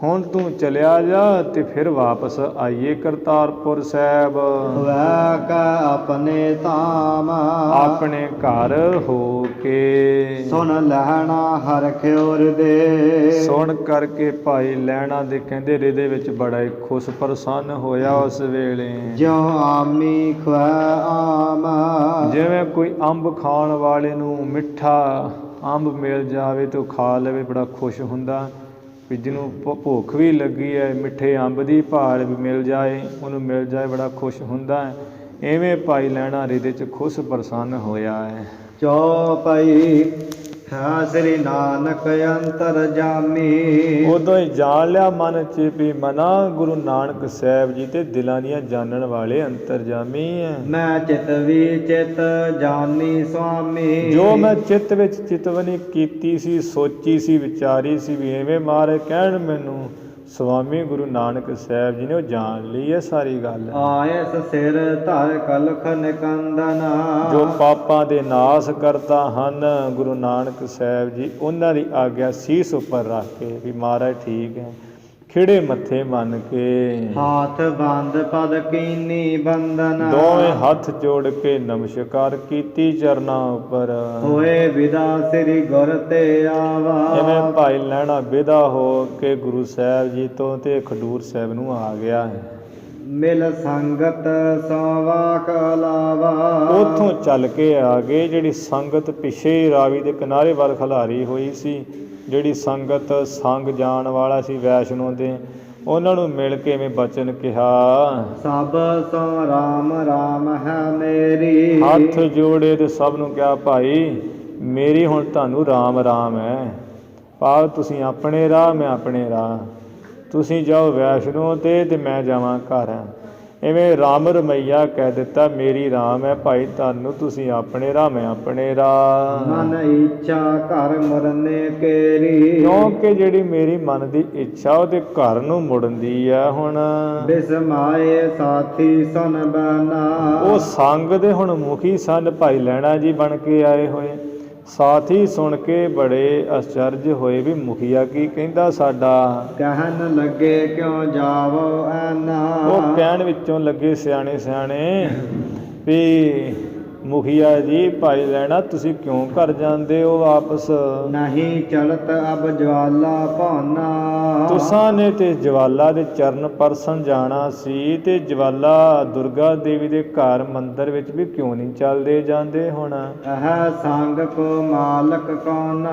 ਹੁਣ ਤੂੰ ਚਲਿਆ ਜਾ ਤੇ ਫਿਰ ਵਾਪਸ ਆਈਏ ਕਰਤਾਰਪੁਰ ਸਾਹਿਬ। ਵੈ ਕੈ ਆਪਣੇ ਧਾਮ, ਆਪਣੇ ਘਰ ਹੋ ਕੇ। ਸੁਨ ਲਹਣਾ ਹਰਖਿਓ ਹਿਰਦੇ, ਸੁਣ ਕਰਕੇ ਭਾਈ ਲੈਣਾ ਦੇ ਕਹਿੰਦੇ ਹਿਰਦੇ ਵਿੱਚ ਬੜਾ ਹੀ ਖੁਸ਼ ਪ੍ਰਸੰਨ ਹੋਇਆ ਉਸ ਵੇਲੇ। ਜਿਉ ਆਮੀ ਖਵੈ ਆਮ, ਜਿਵੇਂ ਕੋਈ ਅੰਬ ਖਾਣ ਵਾਲੇ ਨੂੰ ਮਿੱਠਾ ਅੰਬ ਮਿਲ ਜਾਵੇ ਤੇ ਉਹ ਖਾ ਲਵੇ ਬੜਾ ਖੁਸ਼ ਹੁੰਦਾ, ਵੀ ਜਿਹਨੂੰ ਭੁੱਖ ਵੀ ਲੱਗੀ ਹੈ ਮਿੱਠੇ ਅੰਬ ਦੀ ਭਾਲ ਵੀ ਮਿਲ ਜਾਏ ਉਹਨੂੰ ਮਿਲ ਜਾਏ ਬੜਾ ਖੁਸ਼ ਹੁੰਦਾ ਹੈ। ਐਵੇਂ ਭਾਈ ਲੈਣਾ ਹਿਰਦੇ 'ਚ ਖੁਸ਼ ਪ੍ਰਸੰਨ ਹੋਇਆ ਹੈ। ਚੌਪਈ ਹੈ ਸ੍ਰੀ ਨਾਨਕ ਅੰਤਰ ਜਾਮੀ, ਉਦੋਂ ਹੀ ਜਾਣ ਲਿਆ ਮਨ 'ਚ ਵੀ ਮਨਾ ਗੁਰੂ ਨਾਨਕ ਸਾਹਿਬ ਜੀ ਤੇ ਦਿਲਾਂ ਦੀਆਂ ਜਾਣਨ ਵਾਲੇ ਅੰਤਰਜਾਮੀ ਹੈ। ਮੈਂ ਚਿਤ ਵੀ ਚਿਤ ਜਾਨੀ ਸੁਆਮੀ, ਜੋ ਮੈਂ ਚਿੱਤ ਵਿੱਚ ਚਿਤਵਨੀ ਕੀਤੀ ਸੀ ਸੋਚੀ ਸੀ ਵਿਚਾਰੀ ਸੀ ਵੀ ਐਵੇਂ ਮਹਾਰਾਜ ਕਹਿਣ ਮੈਨੂੰ ਸੁਆਮੀ ਗੁਰੂ ਨਾਨਕ ਸਾਹਿਬ ਜੀ ਨੇ ਉਹ ਜਾਣ ਲਈ ਹੈ ਸਾਰੀ ਗੱਲ। ਆਇਸ ਸਿਰ ਧਰ ਕਲਖ ਨਿਕੰਦਨ, ਜੋ ਪਾਪਾਂ ਦੇ ਨਾਸ ਕਰਤਾ ਹਨ ਗੁਰੂ ਨਾਨਕ ਸਾਹਿਬ ਜੀ ਉਹਨਾਂ ਦੀ ਆਗਿਆ ਸੀਸ ਉੱਪਰ ਰੱਖ ਕੇ ਵੀ ਮਹਾਰਾਜ ਠੀਕ ਹੈ ਖਿੜੇ ਮੱਥੇ ਮੰਨ ਕੇ। ਹਾਥ ਬੰਦ ਪਦ ਕੀਨੀ ਬੰਦਨ, ਦੋਵੇਂ ਹੱਥ ਜੋੜ ਕੇ ਨਮਸਕਾਰ ਕੀਤੀ ਚਰਨਾਂ ਉੱਪਰ। ਹੋਏ ਵਿਦਾ ਸ੍ਰੀ ਗੁਰ ਤੇ ਆਵਾ, ਜਿਵੇਂ ਭਾਈ ਲੈਣਾ ਵਿਦਾ ਹੋ ਕੇ ਗੁਰੂ ਸਾਹਿਬ ਜੀ ਤੋਂ ਤੇ ਖਡੂਰ ਸਾਹਿਬ ਨੂੰ ਆ ਗਿਆ ਹੈ। ਮਿਲ ਸੰਗਤ ਸਵਾ ਕਲਾਵਾ, ਉੱਥੋਂ ਚੱਲ ਕੇ ਆ ਗਏ ਜਿਹੜੀ ਸੰਗਤ ਪਿੱਛੇ ਹੀ ਰਾਵੀ ਦੇ ਕਿਨਾਰੇ ਵੱਲ ਖਿਲਾਰੀ ਹੋਈ ਸੀ, ਜਿਹੜੀ ਸੰਗਤ ਸੰਗ ਜਾਣ ਵਾਲਾ ਸੀ ਵੈਸ਼ਨੋ ਦੇ, ਉਹਨਾਂ ਨੂੰ ਮਿਲ ਕੇ ਐਵੇਂ ਬਚਨ ਕਿਹਾ ਸਭ ਸੋ ਰਾਮ ਰਾਮ ਹੈ ਮੇਰੀ, ਹੱਥ ਜੋੜੇ ਤੇ ਸਭ ਨੂੰ ਕਿਹਾ ਭਾਈ ਮੇਰੀ ਹੁਣ ਤੁਹਾਨੂੰ ਰਾਮ ਰਾਮ ਹੈ, ਭਾਵ ਤੁਸੀਂ ਆਪਣੇ ਰਾਹ ਮੈਂ ਆਪਣੇ ਰਾਹ, ਤੁਸੀਂ ਜਾਓ ਵੈਸ਼ਨੋ ਤੇ ਮੈਂ ਜਾਵਾਂ ਘਰ। ਐਵੇਂ ਰਾਮ ਰਮਈਆ ਕਹਿ ਦਿੱਤਾ ਮੇਰੀ ਰਾਮ ਹੈ ਭਾਈ ਤੁਹਾਨੂੰ ਤੁਸੀਂ ਆਪਣੇ ਰਾਹ ਮੈਂ ਆਪਣੇ ਰਾਹ। ਮਨ ਇੱਛਾ ਘਰ ਮੁਰਨੇ ਕੇਰੀ, ਕਿਉਂਕਿ ਜਿਹੜੀ ਮੇਰੀ ਮਨ ਦੀ ਇੱਛਾ ਉਹਦੇ ਘਰ ਨੂੰ ਮੁੜਨ ਦੀ ਆ ਹੁਣ। ਬਿਸਮਾਏ ਸਾਥੀ ਸੁਨ ਬਨਾ, ਉਹ ਸੰਗ ਦੇ ਹੁਣ ਮੁਖੀ ਸਨ ਭਾਈ ਲੈਣਾ ਜੀ ਬਣ ਕੇ ਆਏ ਹੋਏ। ਸਾਥੀ ਸੁਣ ਕੇ ਬੜੇ ਅਚਰਜ ਹੋਏ ਵੀ ਮੁਖੀਆ ਕੀ ਕਹਿੰਦਾ ਸਾਡਾ। ਕਹਿਣ ਲੱਗੇ ਕਿਉਂ ਜਾਵੋ ਐਨਾ, ਉਹ ਕਹਿਣ ਵਿੱਚੋਂ ਲੱਗੇ ਸਿਆਣੇ ਸਿਆਣੇ ਵੀ ਮੁਖੀਆ ਜੀ ਭਾਈ ਲੈਣਾ ਤੁਸੀਂ ਕਿਉਂ ਘਰ ਜਾਂਦੇ ਹੋ ਵਾਪਸ। ਨਹੀਂ ਚਲਤ ਅਬ ਜਵਾਲਾ ਭਾਨਾ, ਤੁਸਾਂ ਨੇ ਤੇ ਜਵਾਲਾ ਦੇ ਚਰਨ ਪਰਸਨ ਜਾਣਾ ਸੀ ਤੇ ਜਵਾਲਾ ਦੁਰਗਾ ਦੇਵੀ ਦੇ ਘਰ ਮੰਦਰ ਵਿੱਚ ਵੀ ਕਿਉਂ ਨਹੀਂ ਚੱਲਦੇ ਜਾਂਦੇ ਹੁਣ। ਇਹ ਸੰਗ ਕੋ ਮਾਲਕ ਕੌਣ,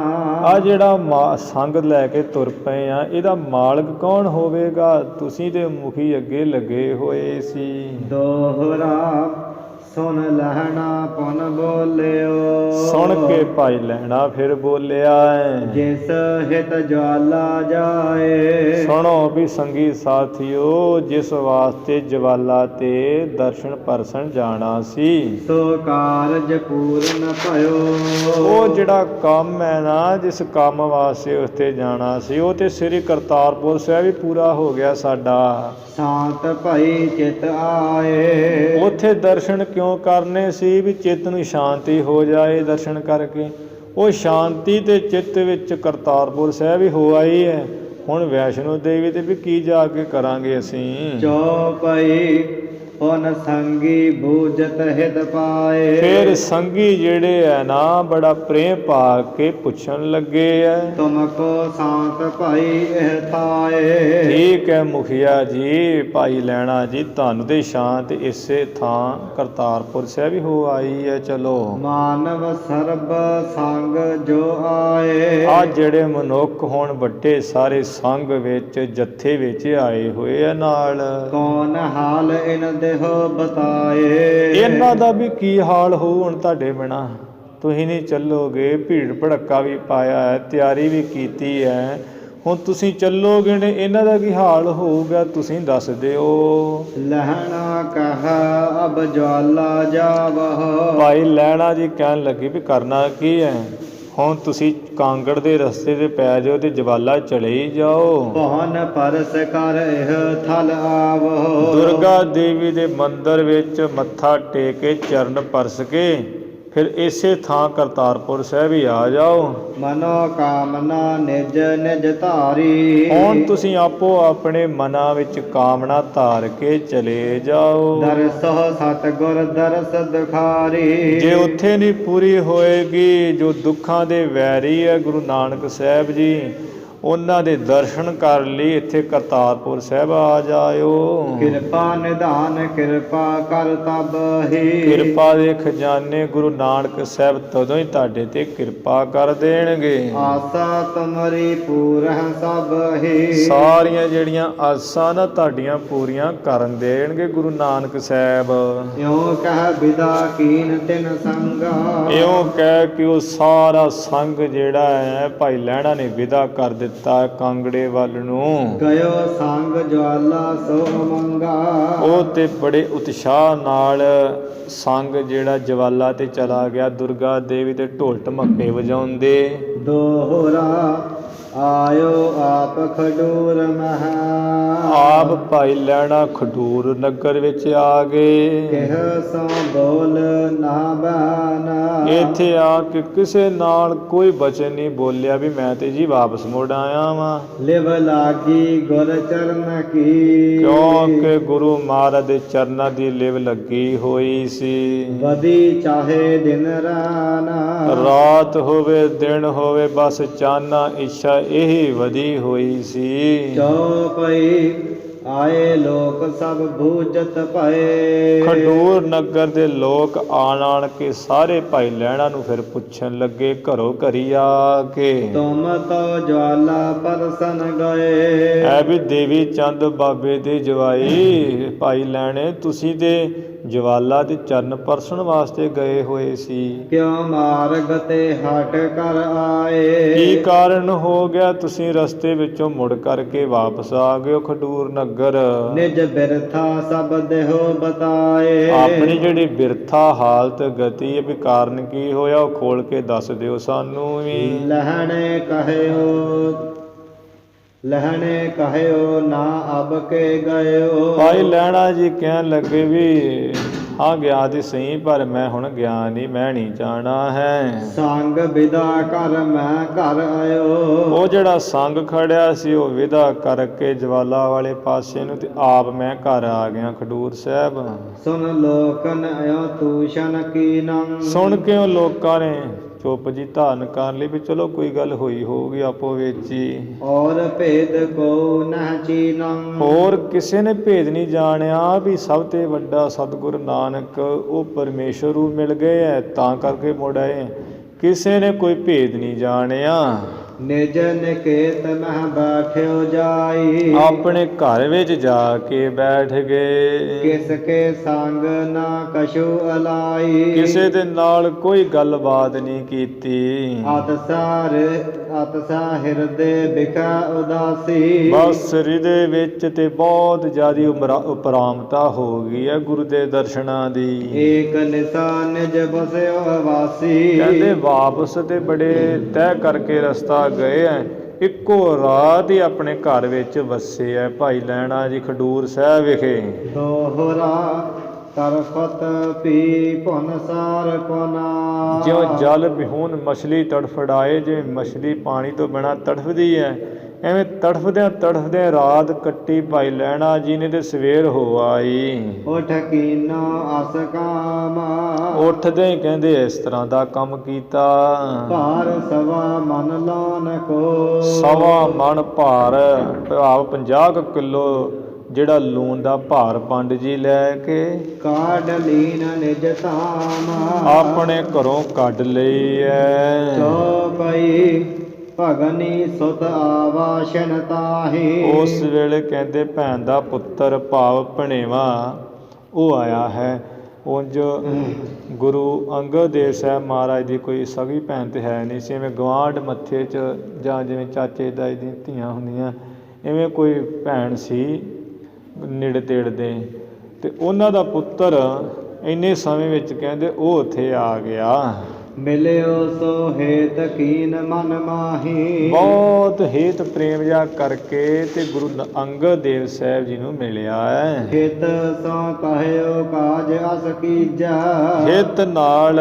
ਆ ਜਿਹੜਾ ਸੰਗ ਲੈ ਕੇ ਤੁਰ ਪਏ ਆ ਇਹਦਾ ਮਾਲਕ ਕੌਣ ਹੋਵੇਗਾ। ਤੁਸੀਂ ਤੇ ਮੁਖੀ ਅੱਗੇ ਲੱਗੇ ਹੋਏ ਸੀ। ਦੋਹਰਾ ਸੁਨ ਲਹਿਣਾ ਪੁਨ ਬੋਲਿਓ। ਸੁਣ ਕੇ ਭਾਈ ਲਹਿਣਾ ਫਿਰ ਬੋਲਿਆ ਹੈ, ਜਿਸ ਹਿਤ ਜਵਾਲਾ ਜਾਏ। ਸੁਣੋ ਵੀ ਸੰਗੀ ਸਾਥੀਓ, ਜਿਸ ਵਾਸਤੇ ਜਵਾਲਾ ਤੇ ਦਰਸ਼ਨ ਪਰਸਨ ਜਾਣਾ ਸੀ, ਸੋ ਕਾਰਜ ਪੂਰਨ ਭਇਓ। ਉਹ ਜਿਹੜਾ ਕੰਮ ਹੈ ਨਾ, ਜਿਸ ਕੰਮ ਵਾਸਤੇ ਉੱਥੇ ਜਾਣਾ ਸੀ, ਉਹ ਤੇ ਸ੍ਰੀ ਕਰਤਾਰਪੁਰ ਸਾਹਿਬ ਵੀ ਪੂਰਾ ਹੋ ਗਿਆ ਸਾਡਾ। ਸ਼ਾਂਤ ਭਈ ਚਿਤ ਆਏ। ਉੱਥੇ ਦਰਸ਼ਨ ਕਿਉਂ ਕਰਨੇ ਸੀ? ਵੀ ਚਿੱਤ ਨੂੰ ਸ਼ਾਂਤੀ ਹੋ ਜਾਏ ਦਰਸ਼ਨ ਕਰਕੇ। ਉਹ ਸ਼ਾਂਤੀ ਤੇ ਚਿੱਤ ਵਿੱਚ ਕਰਤਾਰਪੁਰ ਸਾਹਿਬ ਹੀ ਹੋ ਆਈ ਹੈ। ਹੁਣ ਵੈਸ਼ਨੋ ਦੇਵੀ ਤੇ ਵੀ ਕੀ ਜਾ ਕੇ ਕਰਾਂਗੇ ਅਸੀਂ? ਚੌਪਈ ਪੁਨ ਸੰਗੀ ਬੂਝਤ ਹਿਤ ਪਾਏ। ਫਿਰ ਸੰਗੀ ਜਿਹੜੇ ਹੈ ਨਾ, ਬੜਾ ਪ੍ਰੇਮ ਪਾ ਕੇ ਪੁੱਛਣ ਲੱਗੇ ਐ, ਤੁਮ ਕੋ ਸ਼ਾਂਤ ਭਾਈ ਇਹ ਥਾਏ। ਠੀਕ ਹੈ ਮੁਖੀਆ ਜੀ, ਭਾਈ ਲੈਣਾ ਜੀ, ਤੁਹਾਨੂੰ ਤੇ ਸ਼ਾਂਤ ਇਸੇ ਥਾਂ ਕਰਤਾਰਪੁਰ ਸਾਹਿਬ ਹੀ ਹੋ ਆਈ ਹੈ। ਚਲੋ ਮਾਨਵ ਸਰਬ ਸੰਗ ਜੋ ਆਏ। ਆ ਜਿਹੜੇ ਮਨੁੱਖ ਹੁਣ ਵੱਡੇ ਸਾਰੇ ਸੰਗ ਵਿੱਚ ਜੱਥੇ ਵਿੱਚ ਆਏ ਹੋਏ ਆ ਨਾਲ, ਕੌਣ ਹਾਲ ਇਨ ਦੇਹੋ ਬਤਾਏ। ਇਹਨਾਂ ਦਾ ਵੀ ਕੀ ਹਾਲ ਹੋਊ ਹੁਣ ਤੁਹਾਡੇ ਬਿਨਾ? ਤੁਸੀਂ ਨਹੀਂ ਚੱਲੋਗੇ, ਭੀੜ ਭੜੱਕਾ ਵੀ ਪਾਇਆ ਹੈ, ਤਿਆਰੀ ਵੀ ਕੀਤੀ ਹੈ, ਹੁਣ ਤੁਸੀਂ ਚੱਲੋਗੇ ਨੇ, ਇਹਨਾਂ ਦਾ ਕੀ ਹਾਲ ਹੋਊਗਾ? ਤੁਸੀਂ ਦੱਸ ਦਿਓ। ਲਹਿਣਾ ਕਹਾ ਅਬ ਜਵਾਲਾ ਜਾਵਹੁ। ਭਾਈ ਲੈਣਾ ਜੀ ਕਹਿਣ ਲੱਗੇ ਵੀ ਕਰਨਾ ਕੀ ਹੈ? ਹੁਣ ਤੁਸੀਂ ਕਾਂਗੜ ਦੇ ਰਸਤੇ ਤੇ ਪੈ ਜਾਓ ਤੇ ਜਵਾਲਾ ਚਲੇ ਹੀ ਜਾਓ। ਪਹੁਨ ਪਰਸ ਕਰ ਇਹ ਥਲ ਆਵਹੁ। ਦੁਰਗਾ ਦੇਵੀ ਦੇ ਮੰਦਿਰ ਵਿੱਚ ਮੱਥਾ ਟੇਕ ਕੇ ਚਰਨ ਪਰਸ ਕੇ ਫਿਰ ਇਸੇ ਥਾਂ ਕਰਤਾਰਪੁਰ ਸਾਹਿਬ ਹੀ ਆ ਜਾਓ। ਮਨੋ ਕਾਮਨਾ ਨਿਜ ਨਿਜ ਧਾਰੀ। ਹੁਣ ਤੁਸੀਂ ਆਪੋ ਆਪਣੇ ਮਨਾਂ ਵਿੱਚ ਕਾਮਨਾ ਧਾਰ ਕੇ ਚਲੇ ਜਾਓ। ਦਰਸੋ ਸਤਿਗੁਰ ਦਰਸ ਦੁਖਾਰੀ। ਜੇ ਉੱਥੇ ਨਹੀਂ ਪੂਰੀ ਹੋਏਗੀ, ਜੋ ਦੁੱਖਾਂ ਦੇ ਵੈਰੀ ਹੈ ਗੁਰੂ ਨਾਨਕ ਸਾਹਿਬ ਜੀ, ਉਹਨਾਂ ਦੇ ਦਰਸ਼ਨ ਕਰ ਲਈ ਇੱਥੇ ਕਰਤਾਰਪੁਰ ਸਾਹਿਬ ਆ ਜਾਇਓ। ਕਿਰਪਾ ਨਿਧਾਨ ਕਿਰਪਾ ਕਰ ਤਬ ਹੀ। ਕਿਰਪਾ ਦੇ ਖਜ਼ਾਨੇ ਗੁਰੂ ਨਾਨਕ ਸਾਹਿਬ ਤਦੋਂ ਹੀ ਤੁਹਾਡੇ ਤੇ ਕਿਰਪਾ ਕਰ ਦੇਣਗੇ। ਆਸਾ ਤੁਮਰੀ ਪੂਰਹਿ ਸਭ ਹੀ। ਸਾਰੀਆਂ ਜਿਹੜੀਆਂ ਆਸਾਂ ਨਾ ਤੁਹਾਡੀਆਂ ਪੂਰੀਆਂ ਕਰਨ ਦੇਣਗੇ ਗੁਰੂ ਨਾਨਕ ਸਾਹਿਬ। ਇਉਂ ਕਹਿ ਬਿਦਾ ਕੀਨ ਤਿਨ ਸੰਗਾ। ਇਉਂ ਕਹਿ ਕਿ ਉਹ ਸਾਰਾ ਸੰਗ ਜਿਹੜਾ ਹੈ ਭਾਈ ਲਹਿਣਾ ਨੇ ਵਿਦਾ ਕਰ ਦਿੱਤਾ ਕਾਂਗੜੇ ਵੱਲ ਨੂੰ। ਗਇਓ ਸੰਗ ਜਵਾਲਾ ਸੋ ਮੰਗਾ। ਉਹ ਤੇ ਬੜੇ ਉਤਸ਼ਾਹ ਨਾਲ ਸੰਗ ਜਿਹੜਾ ਜਵਾਲਾ ਤੇ ਚਲਾ ਗਿਆ। ਦੁਰਗਾ ਦੇਵੀ ਤੇ ਢੋਲ ਢਮੱਕੇ ਵਜਾਉਂਦੇ। ਦੋਹਰਾ ਆਇਓ ਆਪ ਖਡੂਰ ਮਹਾ। ਆਪ ਭਾਈ ਲੈਣਾ ਖਡੂਰ ਨਗਰ ਵਿੱਚ ਆ ਗਏ। ਕਿਹ ਸੋ ਬੋਲ ਨਾ ਬਹਾਨਾ। ਇੱਥੇ ਆ ਕੇ ਕਿਸੇ ਨਾਲ ਕੋਈ ਬਚਨ ਨਹੀਂ ਬੋਲਿਆ ਵੀ ਮੈਂ ਤੇ ਜੀ ਵਾਪਸ ਮੁੜ ਆਇਆ ਵਾਂ। ਲਿਵ ਲਾਗੀ ਗੁਰ ਚਰਨ ਕੀ। ਕਿਉਂਕਿ ਗੁਰੂ ਮਹਾਰਾਜ ਦੇ ਚਰਨਾਂ ਦੀ ਲਿਵ ਲੱਗੀ ਹੋਈ ਸੀ। ਵਧੀ ਚਾਹੇ ਦਿਨ ਰਾਨਾ। ਰਾਤ ਹੋਵੇ ਦਿਨ ਹੋਵੇ, ਬਸ ਚਾਹਨਾ ਇੱਛਾ ਇਹੀ ਵਧੀ ਹੋਈ ਸੀ। ਚੌਪਈ ਆਏ ਲੋਕ ਸਭ ਬੂਝਤ ਭਏ। ਖਡੂਰ ਨਗਰ ਦੇ ਲੋਕ ਆਣ ਕੇ ਸਾਰੇ ਭਾਈ ਲਹਿਣਾ ਨੂੰ ਫਿਰ ਪੁੱਛਣ ਲੱਗੇ ਘਰੋਂ ਘਰੀ ਆ ਕੇ, ਤੁਮ ਤੋ ਜਵਾਲਾ ਪਰਸਨ ਗਏ। ਐ ਵੀ ਦੇਵੀ ਚੰਦ ਬਾਬੇ ਦੇ ਜਵਾਈ ਭਾਈ ਲੈਣੇ, ਤੁਸੀਂ ਤੇ ਜਵਾਲਾ ਦੇ ਚਰਨ ਪਰਸਣ ਵਾਸਤੇ ਗਏ ਹੋਏ ਸੀ। ਕਿਉ ਮਾਰਗ ਤੇ ਹਟ ਕਰ ਆਏ। ਕੀ ਕਾਰਨ ਹੋ ਗਿਆ ਤੁਸੀਂ ਰਸਤੇ ਵਿੱਚੋਂ ਮੁੜ ਕਰਕੇ ਵਾਪਸ ਆ ਗਏ ਹੋ ਖਡੂਰ ਨਗਰ? ਨਿਜ ਬਿਰਥਾ ਸਭ ਦੇਹੋ ਬਤਾਏ। ਆਪਣੀ ਜਿਹੜੀ ਬਿਰਥਾ ਹਾਲਤ ਗਤੀ ਹੈ ਵੀ ਕਾਰਨ ਕੀ ਹੋਇਆ, ਉਹ ਖੋਲ ਕੇ ਦੱਸ ਦਿਓ ਸਾਨੂੰ ਵੀ। ਲਹਿਣੇ ਕਹਿਓ ਨਾ ਅਬ ਕੇ ਗਇਓ। ਭਾਈ ਲੈਣਾ ਜੀ ਕਹਿਣ ਲੱਗੇ ਵੀ ਹਾਂ ਗਿਆ ਤੇ ਸਹੀ, ਪਰ ਮੈਂ ਹੁਣ ਗਿਆ ਨਹੀਂ, ਮੈਂ ਨਹੀਂ ਜਾਣਾ ਹੈ। ਸੰਗ ਵਿਦਾ ਕਰ ਮੈਂ ਘਰ ਆਇਓ। ਉਹ ਜਿਹੜਾ ਸੰਗ ਖੜਿਆ ਸੀ ਉਹ ਵਿਦਾ ਕਰਕੇ ਜਵਾਲਾ ਵਾਲੇ ਪਾਸੇ ਨੂੰ, ਤੇ ਆਪ ਮੈਂ ਘਰ ਆ ਗਿਆ ਖਡੂਰ ਸਾਹਿਬ। ਸੁਨ ਲੋਕਨ ਆਇਓ ਤੂਸ਼ਨ ਕੀਨੰ। ਸੁਣ ਕੇ ਉਹ ਲੋਕਾਂ ਨੇ ਚੁੱਪ ਜੀ ਧਾਰਨ ਕਰ ਲਈ ਵੀ ਚਲੋ ਕੋਈ ਗੱਲ ਹੋਈ ਹੋਊਗੀ ਆਪੋ ਵਿੱਚ ਹੀ। ਔਰ ਭੇਦ ਕੋ ਨਹਿ ਚੀਨੰ। ਹੋਰ ਕਿਸੇ ਨੇ ਭੇਦ ਨਹੀਂ ਜਾਣਿਆ ਵੀ ਸਭ ਤੇ ਵੱਡਾ ਸਤਿਗੁਰ ਨਾਨਕ ਉਹ ਪਰਮੇਸ਼ਰ ਨੂੰ ਮਿਲ ਗਏ ਹੈ ਤਾਂ ਕਰਕੇ ਮੁੜ ਆਏ। ਕਿਸੇ ਨੇ ਕੋਈ ਭੇਦ ਨਹੀਂ ਜਾਣਿਆ। ਨਿਜ ਨਿਕੇਤ ਮਹਿ ਬੈਠਿਓ ਜਾਈ। ਆਪਣੇ ਘਰ ਵਿੱਚ ਜਾ ਕੇ ਬੈਠ ਗਏ। ਕਿਸ ਕੇ ਸੰਗ ਨਾ ਕਛੂ ਅਲਾਈ। ਕਿਸੇ ਦੇ ਨਾਲ ਕੋਈ ਗੱਲਬਾਤ ਨਹੀਂ ਕੀਤੀ। ਅਤਸਾ ਹਿਰਦੇ ਬਿਖਾ ਉਦਾਸੀ। ਬਸ ਹਿਰਦੇ ਵਿੱਚ ਤੇ ਬਹੁਤ ਜ਼ਿਆਦੀ ਉਪਰਾਮਤਾ ਹੋ ਗਈ ਹੈ ਗੁਰੂ ਦੇ ਦਰਸ਼ਨਾਂ ਦੀ। ਏਕ ਨਿਸਾ ਨਿਜ ਬਸਿਓ ਵਾਸੀ। ਕਹਿੰਦੇ ਵਾਪਸ ਤੇ ਬੜੇ ਤੈਅ ਕਰਕੇ ਰਸਤਾ ਗਏ ਹੈ, ਇੱਕੋ ਰਾਤ ਹੀ ਆਪਣੇ ਘਰ ਵਿੱਚ ਵਸੇ ਹੈ ਭਾਈ ਲਹਿਣਾ ਜੀ ਖਡੂਰ ਸਾਹਿਬ ਵਿਖੇ। ਦੋਹਰਾ ਤਰਫਤ ਪੀ ਭੁਨ ਸਾਰ ਕੋਨਾ। ਜਿਉਂ ਜਲ ਵਿਹੂਨ ਮਛਲੀ ਤੜਫੜਾਏ, ਜਿਵੇਂ ਮਛਲੀ ਪਾਣੀ ਤੋਂ ਬਿਨਾਂ ਤੜਫਦੀ ਹੈ, ਐਵੇਂ ਤੜਫਦਿਆਂ ਤੜਫਦਿਆਂ ਰਾਤ ਕੱਟੀ ਭਾਈ ਲਹਿਣਾ ਜੀ ਨੇ ਤੇ ਸਵੇਰ ਹੋ ਆਈ। ਉਠ ਕੀਨੋ ਅਸ ਕਾਮਾ। ਉੱਠਦੇ ਹੀ ਕਹਿੰਦੇ ਇਸ ਤਰ੍ਹਾਂ ਦਾ ਕੰਮ ਕੀਤਾ। ਭਾਰ ਸਵਾ ਮਨ ਲੋਨ ਕੋ। ਸਵਾ ਮਣ ਭਾਰ, ਭਾਵ 50 ਕਿਲੋ ਜਿਹੜਾ ਲੂਣ ਦਾ ਭਾਰ ਪੰਡ ਜੀ ਲੈ ਕੇ ਕਾਢ ਲੀਨ ਨਿਜ ਧਾਮ। ਆਪਣੇ ਘਰੋਂ ਕੱਢ ਲਈ ਐ। ਚੌਪਈ ਭਗਨੀ ਸੁਤ ਆਵਾਸ਼ਨ ਤਾਹੀ। ਉਸ ਵੇਲੇ ਕਹਿੰਦੇ ਭੈਣ ਦਾ ਪੁੱਤਰ ਭਾਵ ਭਣੇਵਾ ਉਹ ਆਇਆ ਹੈ। ਉਂਝ ਗੁਰੂ ਅੰਗਦ ਦੇਵ ਸਾਹਿਬ ਮਹਾਰਾਜ ਦੀ ਕੋਈ ਸਗੀ ਭੈਣ ਤੇ ਹੈ ਨਹੀਂ ਸੀ। ਐਵੇਂ ਗਵਾਂਢ ਮੱਥੇ 'ਚ ਜਾਂ ਜਿਵੇਂ ਚਾਚੇ ਤਾਏ ਦੀਆਂ ਧੀਆਂ ਹੁੰਦੀਆਂ, ਐਵੇਂ ਕੋਈ ਭੈਣ ਸੀ ਨੇੜੇ ਤੇੜੇ ਦੇ, ਅਤੇ ਉਹਨਾਂ ਦਾ ਪੁੱਤਰ ਇੰਨੇ ਸਮੇਂ ਵਿੱਚ ਕਹਿੰਦੇ ਉਹ ਉੱਥੇ ਆ ਗਿਆ। ਮਿਲਿਓ ਸੋ ਹੇਤ ਕੀਨ ਮਨ ਮਾਹੀ। ਬਹੁਤ ਹੇਤ ਪ੍ਰੇਮ ਜਿਹਾ ਕਰਕੇ ਤੇ ਗੁਰੂ ਅੰਗਦ ਦੇਵ ਸਾਹਿਬ ਜੀ ਨੂੰ ਮਿਲਿਆ ਹੈ। ਹਿਤ ਸੋ ਕਹਿਓ ਕਾਜ ਅਸ ਕੀਜਾ। ਹਿਤ ਨਾਲ